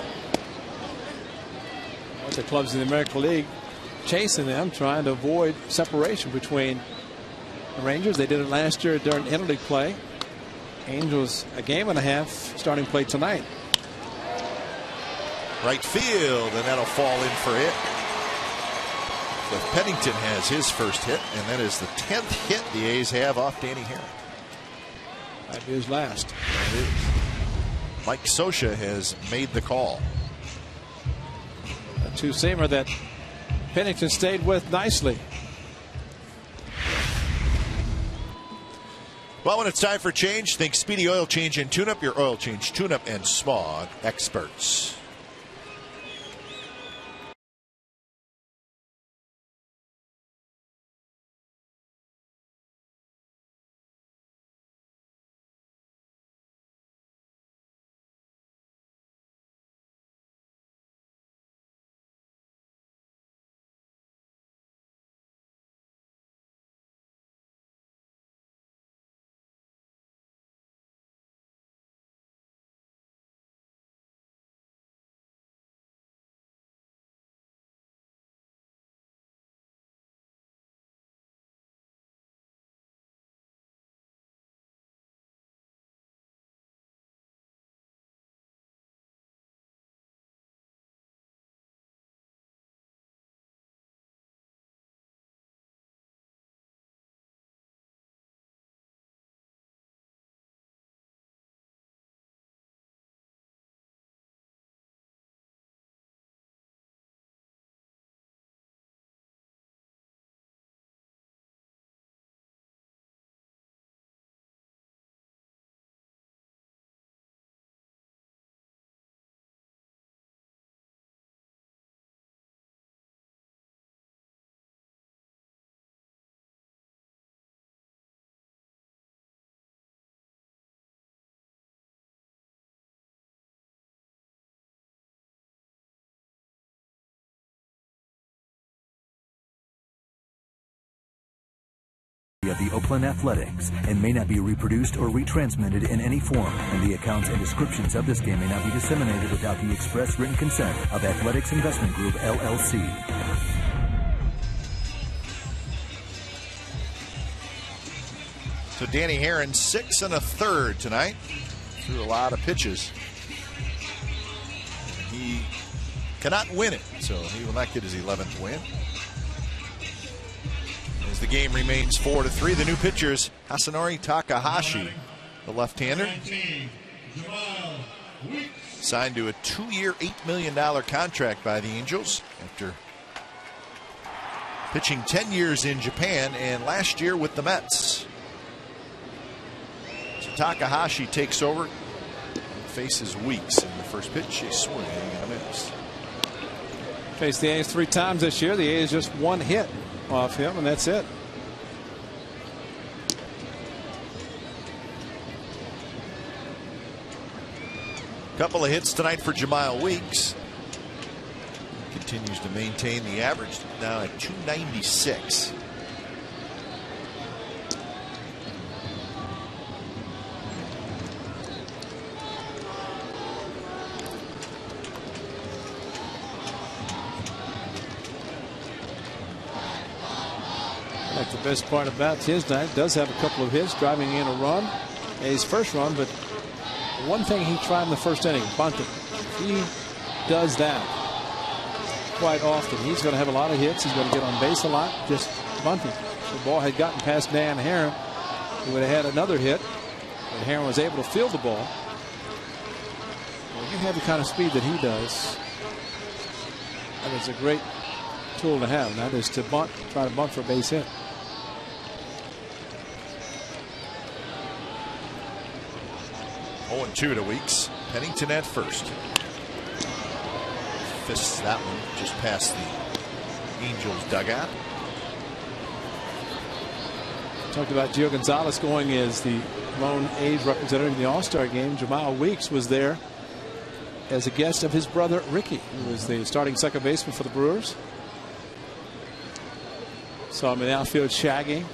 The clubs in the American League chasing them, trying to avoid separation between the Rangers. They did it last year during interleague play. Angels a game and a half starting play tonight. Right field, and that'll fall in for hit. Cliff Pennington has his first hit, and that is the 10th hit the A's have off Danny Haren. Might be his last. Mike Scioscia has made the call. A two-seamer that Pennington stayed with nicely. Well, when it's time for change, think Speedy Oil Change and Tune-Up, your oil change, tune-up, and smog experts. Of the Oakland Athletics and may not be reproduced or retransmitted in any form, and the accounts and descriptions of this game may not be disseminated without the express written consent of Athletics Investment Group, LLC. So Danny Haren, 6 1/3 tonight. Threw a lot of pitches. He cannot win it, so he will not get his 11th win. As the game remains 4-3, the new pitchers, Hasanori Takahashi, the left-hander, signed to a 2-year, $8 million contract by the Angels after pitching 10 years in Japan and last year with the Mets. So Takahashi takes over, faces Weeks in the first pitch. A swing and a miss. Faced the A's 3 times this year. The A's just 1 hit off him, and that's it. Couple of hits tonight for Jemile Weeks. Continues to maintain the average, now at 296. I think the best part about his night, does have a couple of hits, driving in a run, his first run, but one thing he tried in the first inning, bunting. He does that quite often. He's going to have a lot of hits. He's going to get on base a lot, just bunting. If the ball had gotten past Dan Haren, he would have had another hit, but Haren was able to field the ball. When you have the kind of speed that he does, that is a great tool to have. That is to bunt, try to bunt for a base hit. Oh, 2 to Weeks. Pennington at first. Fists that one just past the Angels dugout. Talked about Gio Gonzalez going as the lone A's representative in the All-Star game. Jemile Weeks was there as a guest of his brother Ricky, who was the starting second baseman for the Brewers. Saw him in the outfield shagging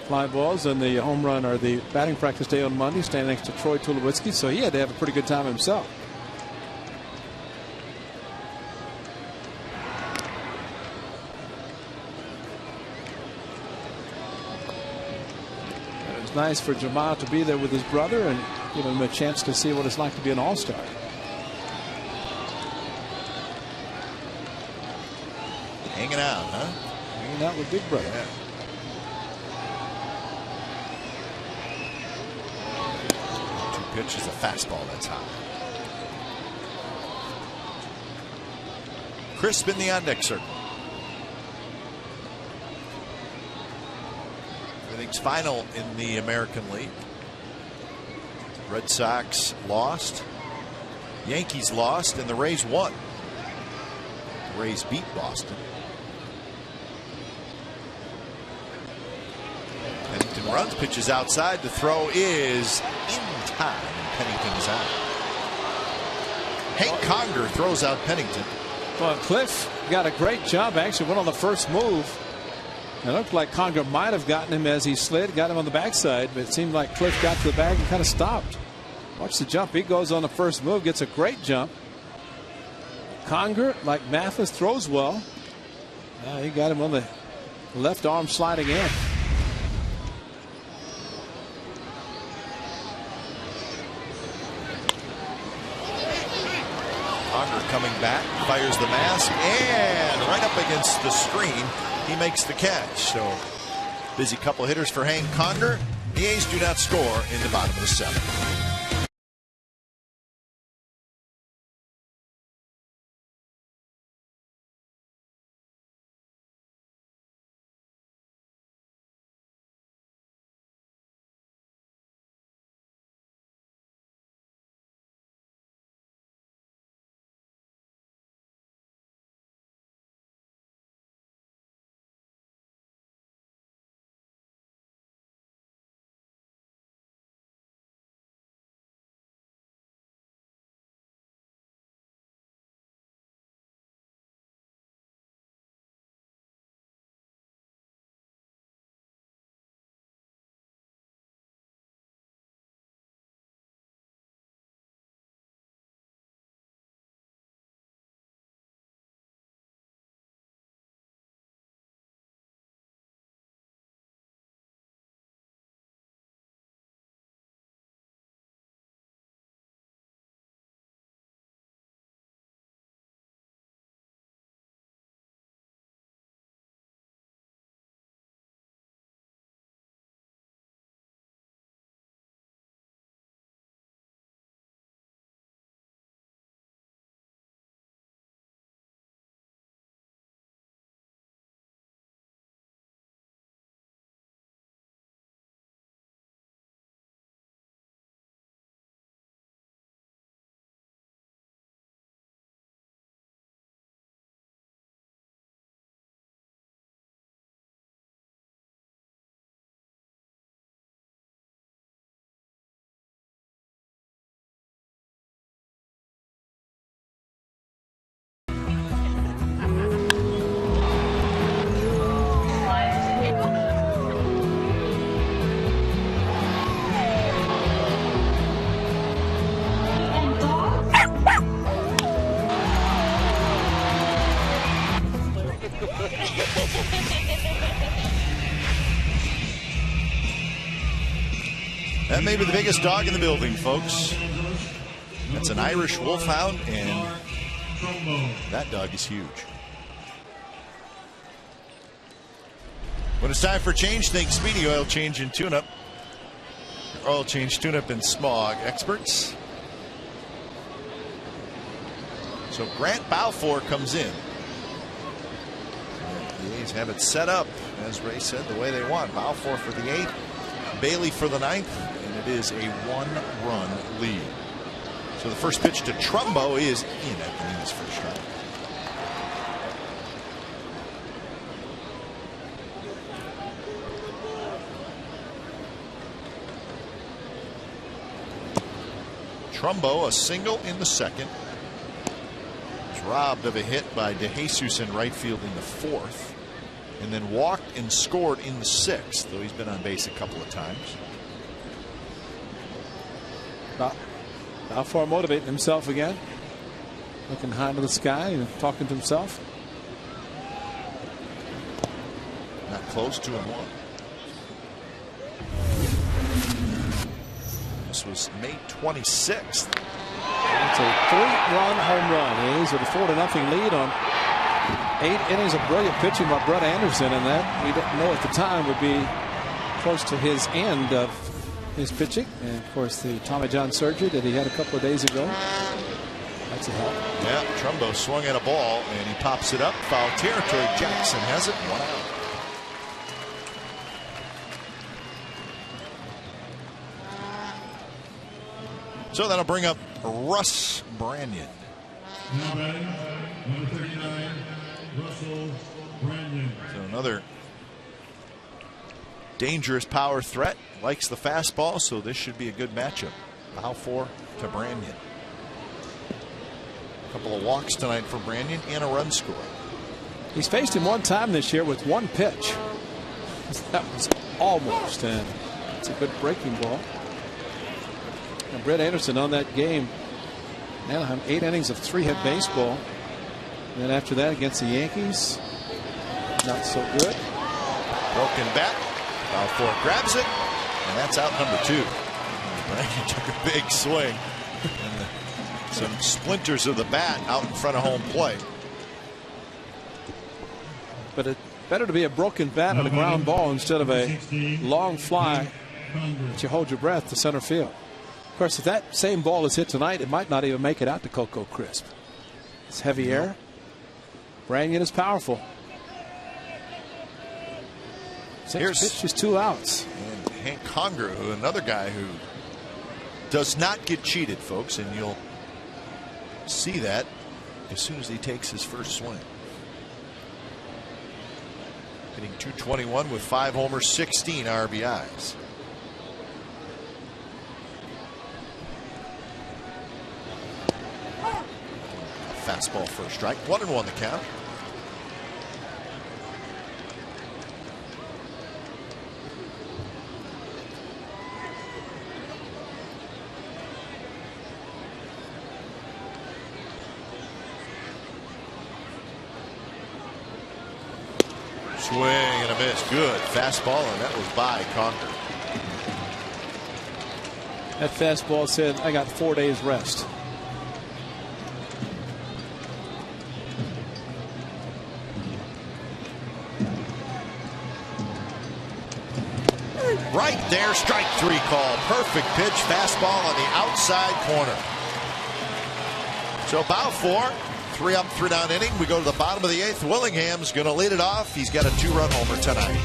fly balls in the home run or the batting practice day on Monday, standing next to Troy Tulowitzki, so he had to have a pretty good time himself. nice for Jamal to be there with his brother and give him a chance to see what it's like to be an all-star. Hanging out, huh? Hanging out with Big Brother. Yeah. Pitch is a fastball that's high. Crisp in the on-deck circle. Everything's final in the American League. Red Sox lost. Yankees lost, and the Rays won. The Rays beat Boston. Pennington runs, pitches outside. The throw is in time, and Pennington is out. Hank Conger throws out Pennington. Well, Cliff got a great job. Actually went on the first move. It looked like Conger might have gotten him as he slid, got him on the backside, but it seemed like Cliff got to the bag and kind of stopped. Watch the jump. He goes on the first move, gets a great jump. Conger, like Mathis, throws well. He got him on the left arm sliding in. Conger coming back, fires the mask, and right up against the screen, he makes the catch. So busy couple hitters for Hank Conger. The A's do not score in the bottom of the seventh. That may be the biggest dog in the building, folks. That's an Irish Wolfhound, and that dog is huge. When it's time for change, think Speedy Oil Change and Tune-Up. Oil Change, Tune-Up, and Smog experts. So Grant Balfour comes in. The A's have it set up, as Ray said, the way they want. Balfour for the 8th, Bailey for the 9th, and it is a 1-run lead. So the first pitch to Trumbo is in at his first strike. Trumbo, a single in the second. Was robbed of a hit by DeJesus in right field in the 4th. And then walked and scored in the 6th, though he's been on base a couple of times. Balfour motivating himself again. Looking high to the sky and talking to himself. Not close, 2-1. This was May 26th. It's a 3-run home run. The A's with a 4-0 lead on 8 innings of brilliant pitching by Brett Anderson, and that we didn't know at the time would be close to his end of his pitching. And of course, the Tommy John surgery that he had a couple of days ago. That's a help. Yeah, Trumbo swung at a ball and he pops it up. Foul territory. Jackson has it. 1 out. So that'll bring up Russ Branyan. Now batting, number 39, Russell Branyan. So another dangerous power threat. Likes the fastball, so this should be a good matchup. Foul 4 to Branyan. A couple of walks tonight for Branyan and a run score. He's faced him one time this year with 1 pitch. That was almost, and it's a good breaking ball. And Brett Anderson on that game. Anaheim 8 innings of 3-hit baseball. And then after that against the Yankees, not so good. Broken bat. Foul 4 grabs it, and that's out number 2. Branyan took a big swing. And some splinters of the bat out in front of home plate. But it's better to be a broken bat and a ground ball instead of a long fly that you hold your breath to center field. Of course, if that same ball is hit tonight, it might not even make it out to Coco Crisp. It's heavy air. Branyan is powerful. 6 pitches, 2 outs. And Hank Conger, another guy who does not get cheated, folks, and you'll see that as soon as he takes his first swing. Hitting .221 with 5 homers, 16 RBIs. A fastball first strike. 1-1 the count. Swing and a miss. Good fastball, and that was by Conger. That fastball said, I got 4 days rest. Right there, strike 3 call. Perfect pitch, fastball on the outside corner. So bow 4. 3 up, 3 down inning. We go to the bottom of the 8th. Willingham's going to lead it off. He's got a 2-run homer tonight.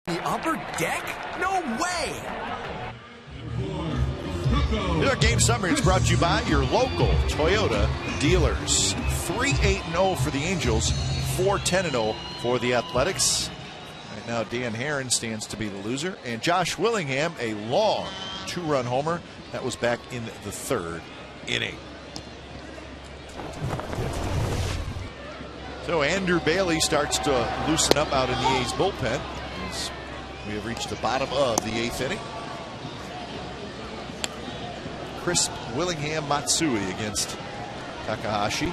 The upper deck? No way! Here's our game summary. It's brought to you by your local Toyota dealers. 3-8-0 for the Angels, 4-10-0 for the Athletics. Right now, Dan Herron stands to be the loser, and Josh Willingham, a long 2-run homer. That was back in the 3rd inning. So Andrew Bailey starts to loosen up out in the A's bullpen as we have reached the bottom of the 8th inning. Crisp Willingham Matsui against Takahashi.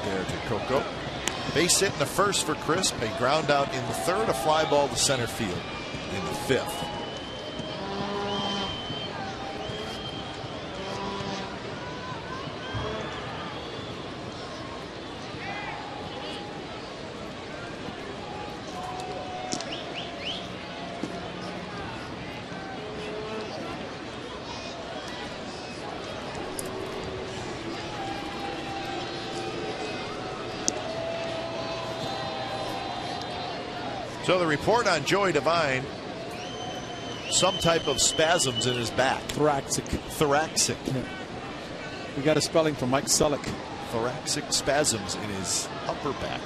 There to Coco. Base hit in the first for Crisp. A ground out in the third. A fly ball to center field in the 5th. So the report on Joey Devine, some type of spasms in his back. Thoracic. Thoracic. Yeah. We got a spelling from Mike Selleck. Thoracic spasms in his upper back.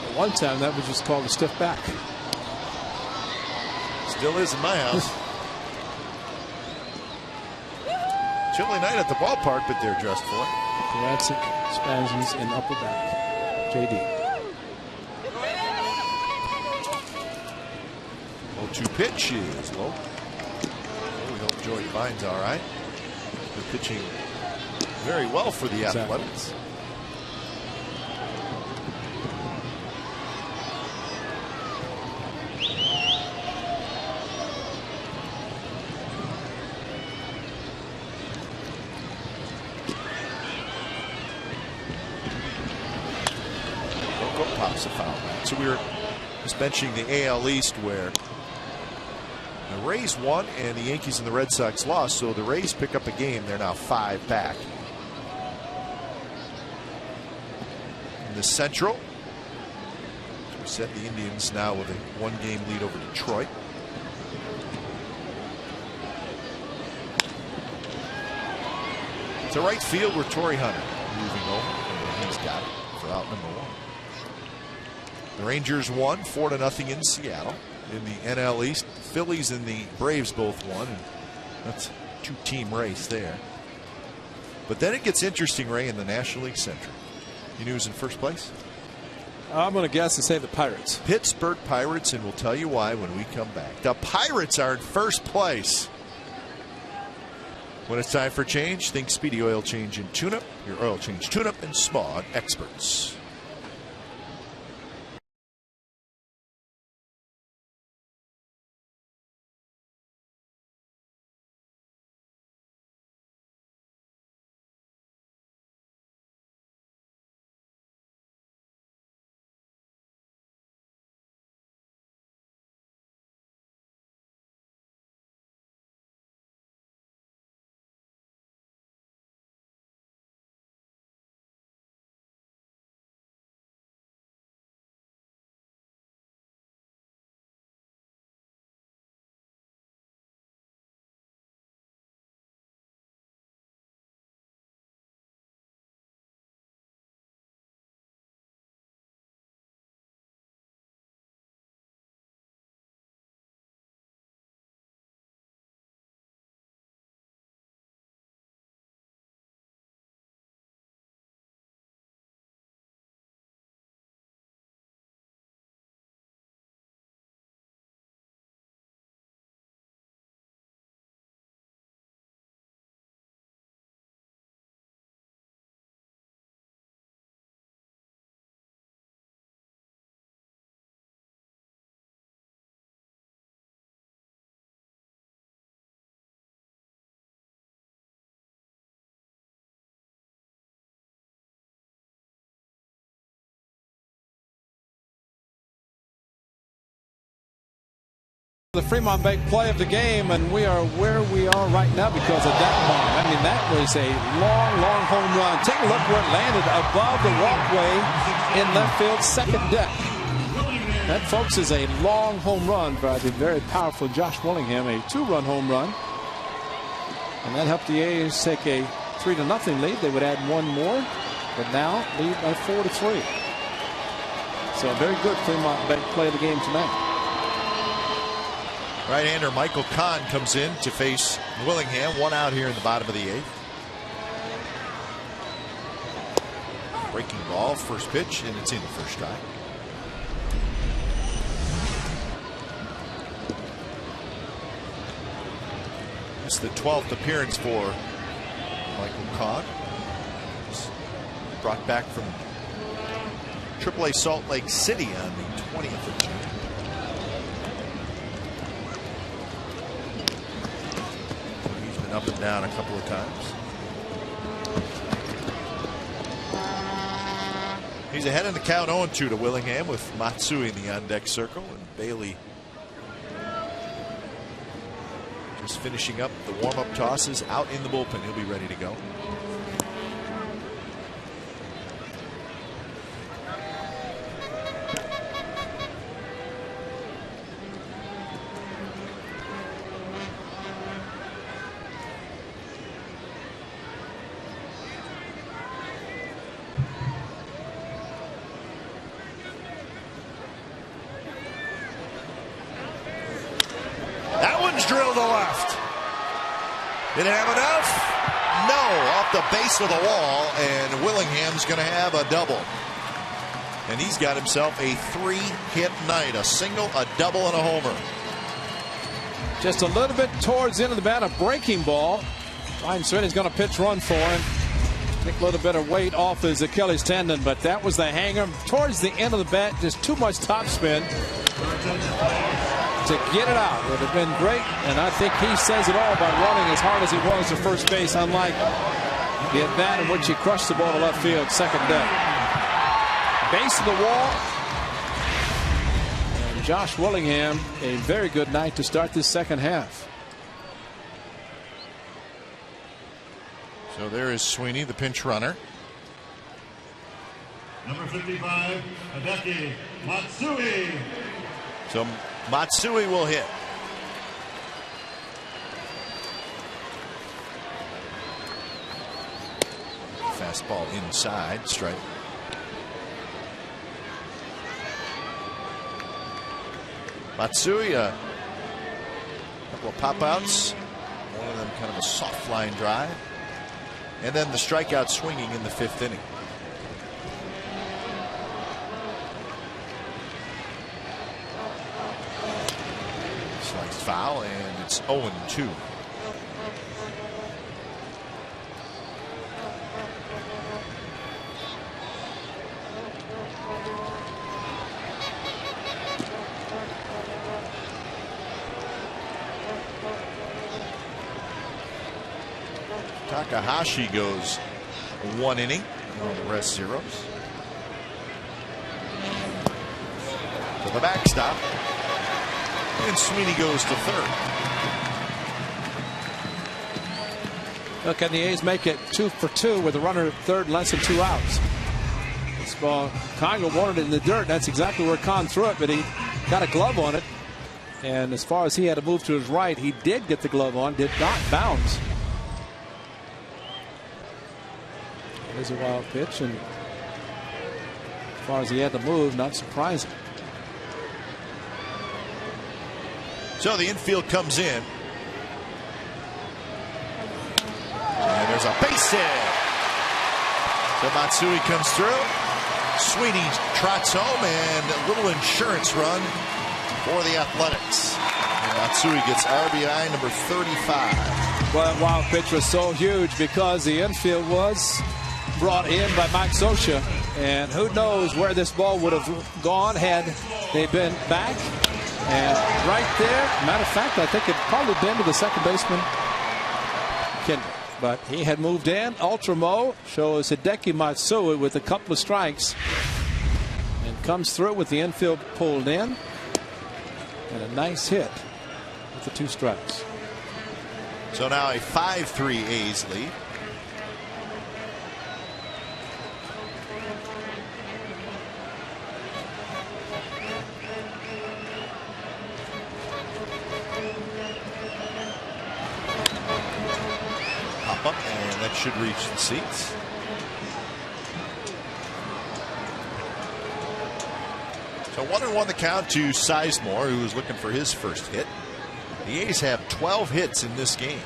At one time that was just called a stiff back. Still is in my house. Chilly night at the ballpark, but they're dressed for it. Thoracic spasms in upper back. JD. 0-2 pitch is low. We hope Joey Devine's all right. They're pitching very well for the Athletics. Pops a foul back. So we were just mentioning the AL East where the Rays won and the Yankees and the Red Sox lost. So the Rays pick up a game. They're now 5 back. In the Central, we set the Indians now with a 1-game lead over Detroit. To right field where Torrey Hunter moving over. And he's got it for out number 1. The Rangers won 4-0 in Seattle. In the NL East, Phillies and the Braves both won. And that's a 2-team race there. But then it gets interesting, Ray, in the National League Central. You knew who's in first place? I'm going to guess and say the Pirates. Pittsburgh Pirates, and we'll tell you why when we come back. The Pirates are in first place. When it's time for change, think Speedy Oil Change and Tune-Up. Your oil change tune-up and Smog experts. The Fremont Bank play of the game, and we are where we are right now because of that bomb. I mean, that was a long home run. Take a look where it landed above the walkway in left field, second deck. That, folks, is a long home run by the very powerful Josh Willingham, a 2-run home run. And that helped the A's take a 3-0 lead. They would add one more, but now lead by 4-3. So a very good Fremont Bank play of the game tonight. Right-hander Michael Kahn comes in to face Willingham. 1 out here in the bottom of the 8th. Breaking ball, first pitch, and it's in the first strike. It's the 12th appearance for Michael Kahn. He's brought back from AAA Salt Lake City on the 20th of June. He's been up and down a couple of times. He's ahead in the count 0-2 to Willingham with Matsui in the on-deck circle, and Bailey just finishing up the warm-up tosses out in the bullpen. He'll be ready to go. Drilled to left. Didn't have enough. No, off the base of the wall, and Willingham's going to have a double. And he's got himself a 3-hit night: a single, a double, and a homer. Just a little bit towards the end of the bat, a breaking ball. Ryan Sweeney's going to pitch run for him. Take a little bit of weight off his Achilles tendon, but that was the hanger towards the end of the bat. Just too much topspin to get it out. Would have been great, and I think he says it all by running as hard as he was to first base, unlike the at bat in which he crushed the ball to left field, second deck. Base of the wall. And Josh Willingham, a very good night to start this second half. So there is Sweeney, the pinch runner. Number 55, Hideki Matsui. So Matsui will hit. Fastball inside, strike. Matsui, a couple of pop outs. One of them kind of a soft line drive. And then the strikeout swinging in the 5th inning. Sliced foul, and it's 0-2. Takahashi goes 1 inning. All the rest zeros. To the backstop. And Sweeney goes to third. Look, can the A's make it 2 for 2 with a runner at third and less than 2 outs? This ball, Congo wanted it in the dirt. That's exactly where Kahn threw it, but he got a glove on it. And as far as he had to move to his right, he did get the glove on, did not bounce. There's a wild pitch, and as far as he had to move, not surprising. So the infield comes in. And there's a base hit. So Matsui comes through. Sweeney trots home, and a little insurance run for the Athletics. And Matsui gets RBI number 35. Well, that wild pitch was so huge because the infield was brought in by Mike Scioscia, and who knows where this ball would have gone had they been back. And right there, matter of fact, I think it probably been to the second baseman Kendrick, but he had moved in. Ultramo shows Hideki Matsui with a couple of strikes and comes through with the infield pulled in, and a nice hit with the 2 strikes. So now a 5-3 A's lead. Up, and that should reach the seats. So 1-1 the count to Sizemore, who was looking for his first hit. The A's have 12 hits in this game.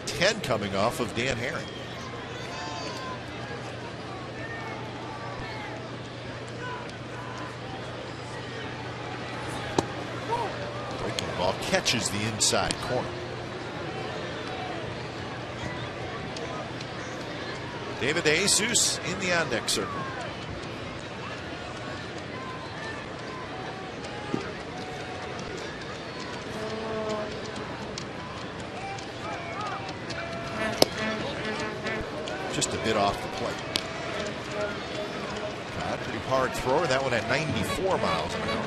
10 coming off of Dan Herring. Breaking ball catches the inside corner. David DeJesus in the on-deck circle. Just a bit off the plate. Pretty hard thrower. That one at 94 miles an hour.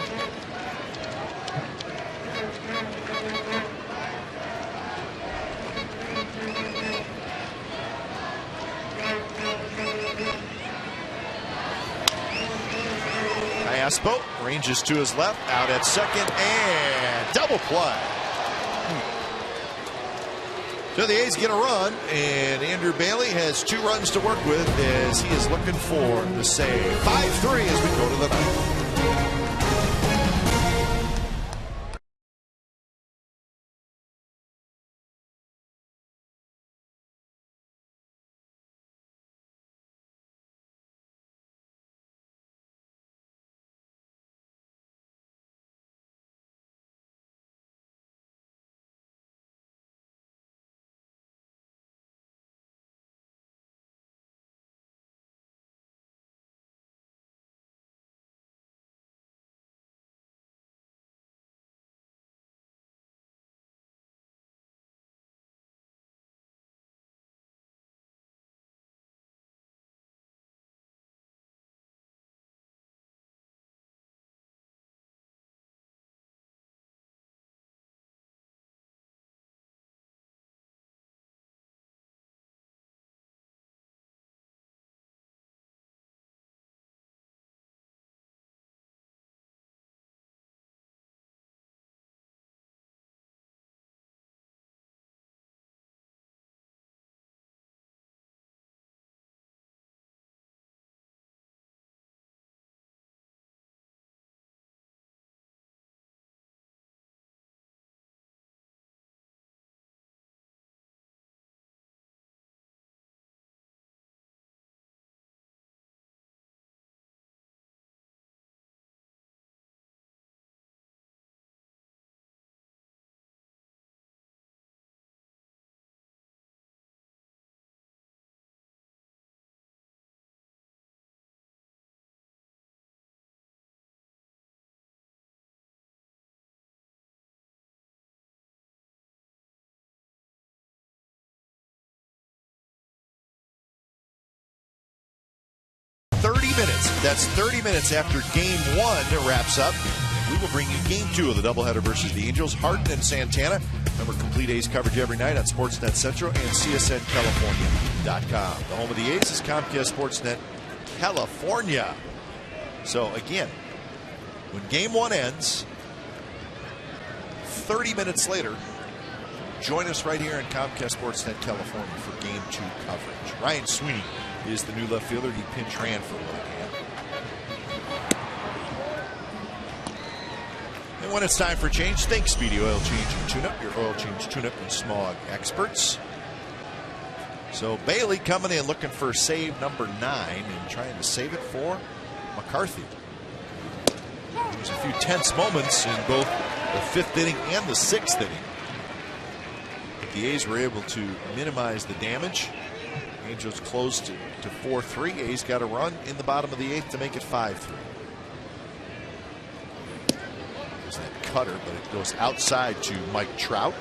Aspo ranges to his left, out at second, and double play. So the A's get a run, and Andrew Bailey has 2 runs to work with as he is looking for the save. 5-3 as we go to the ninth. Minutes. That's 30 minutes after Game 1 wraps up. We will bring you Game 2 of the doubleheader versus the Angels. Harden and Santana. Remember, complete A's coverage every night on Sportsnet Central and CSNCalifornia.com. The home of the A's is Comcast Sportsnet California. So again, when Game 1 ends, 30 minutes later, join us right here on Comcast Sportsnet California for Game 2 coverage. Ryan Sweeney is the new left fielder. He pinch ran for Willingham. And when it's time for change, think Speedy Oil Change and Tune-Up, your oil change, tune-up, and smog experts. So Bailey coming in looking for save number 9 and trying to save it for McCarthy. There's a few tense moments in both the 5th inning and the 6th inning. But the A's were able to minimize the damage. Angels closed to 4-3. A's got a run in the bottom of the 8th to make it 5-3. There's that cutter, but it goes outside to Mike Trout.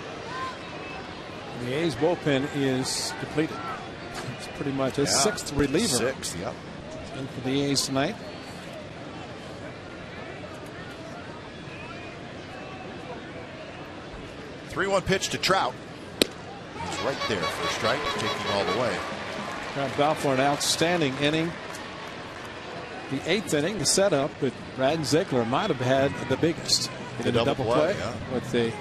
The A's bullpen is depleted. It's pretty much a 6th reliever. 6th, yep. And for the A's tonight. The 3-1 pitch to Trout. He's right there for a strike, taking all the way. Trout Balfour, an outstanding inning. The 8th inning, the setup, but Brad Ziegler might have had the biggest. He did a double play with the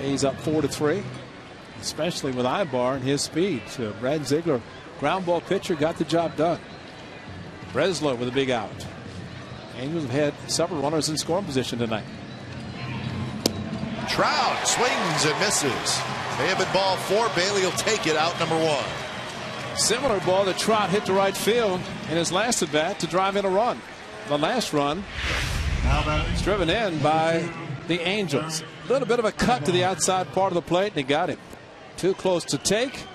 A's up 4-3, especially with Ibar and his speed. So Brad Ziegler, ground ball pitcher, got the job done. Breslow with a big out. Angels have had several runners in scoring position tonight. Trout swings and misses. May have been ball 4. Bailey will take it out, number 1. Similar ball that Trout hit to right field in his last at bat to drive in a run. The last run is driven in by the Angels. A little bit of a cut to the outside part of the plate, and he got him. Too close to take.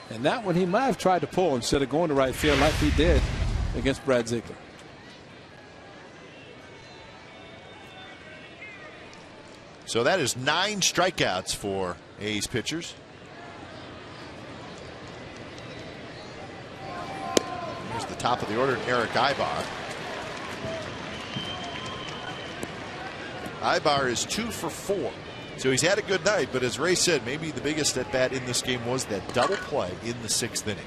And that one he might have tried to pull instead of going to right field like he did against Brad Ziegler. So that is 9 strikeouts for A's pitchers. Here's the top of the order, Eric Aybar. Aybar is 2 for 4. So he's had a good night, but as Ray said, maybe the biggest at bat in this game was that double play in the 6th inning.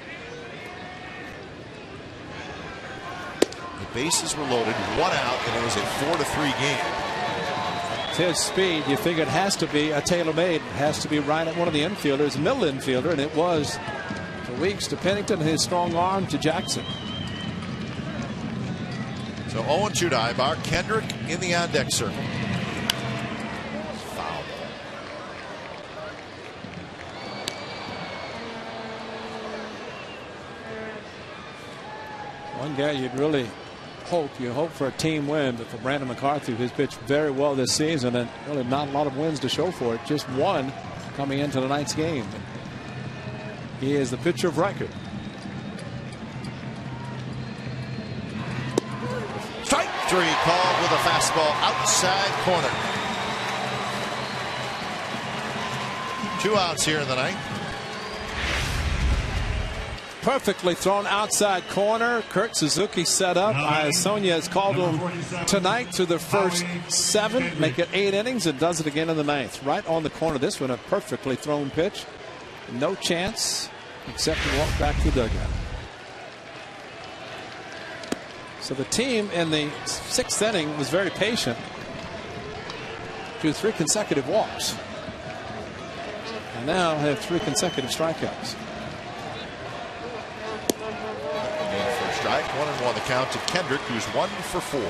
The bases were loaded, 1 out, and it was a 4-3 game. It's his speed. You figure it has to be a tailor-made. It has to be right at one of the infielders, middle infielder, and it was for Weeks to Pennington, his strong arm to Jackson. So 0-2 to Aybar. Kendrick in the on-deck circle. Foul. One guy you'd really hope for a team win, but for Brandon McCarthy, who's pitched very well this season and really not a lot of wins to show for it, just one coming into tonight's game. He is the pitcher of record. Strike 3 called with a fastball outside corner. 2 outs here in the ninth. Perfectly thrown outside corner. Kurt Suzuki set up. Sonia has called him tonight to the first 7, make it 8 innings, and does it again in the 9th. Right on the corner. This one a perfectly thrown pitch. No chance except to walk back to the dugout. So the team in the 6th inning was very patient. Drew 3 consecutive walks. And now have 3 consecutive strikeouts. Strike 1-1 the count to Kendrick, who's 1 for 4.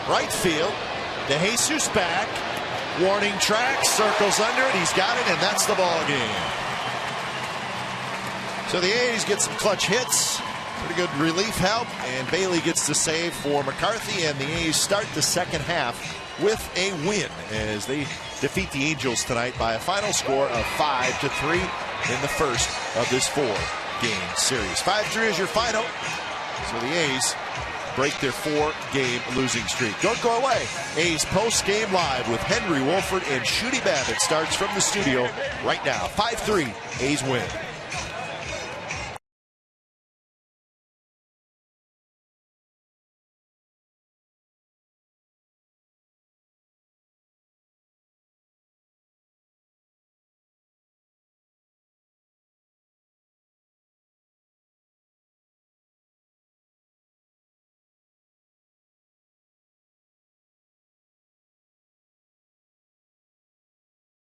Right field, DeJesus back, warning track, circles under it, he's got it, and that's the ball game. So the A's get some clutch hits, pretty good relief help, and Bailey gets the save for McCarthy, and the A's start the second half with a win as they defeat the Angels tonight by a final score of 5-3 in the first of this 4-game series. 5-3 is your final. So the A's break their 4-game losing streak. Don't go away. A's post-game live with Henry Wolford and Shooty Babbitt starts from the studio right now. 5-3, A's win.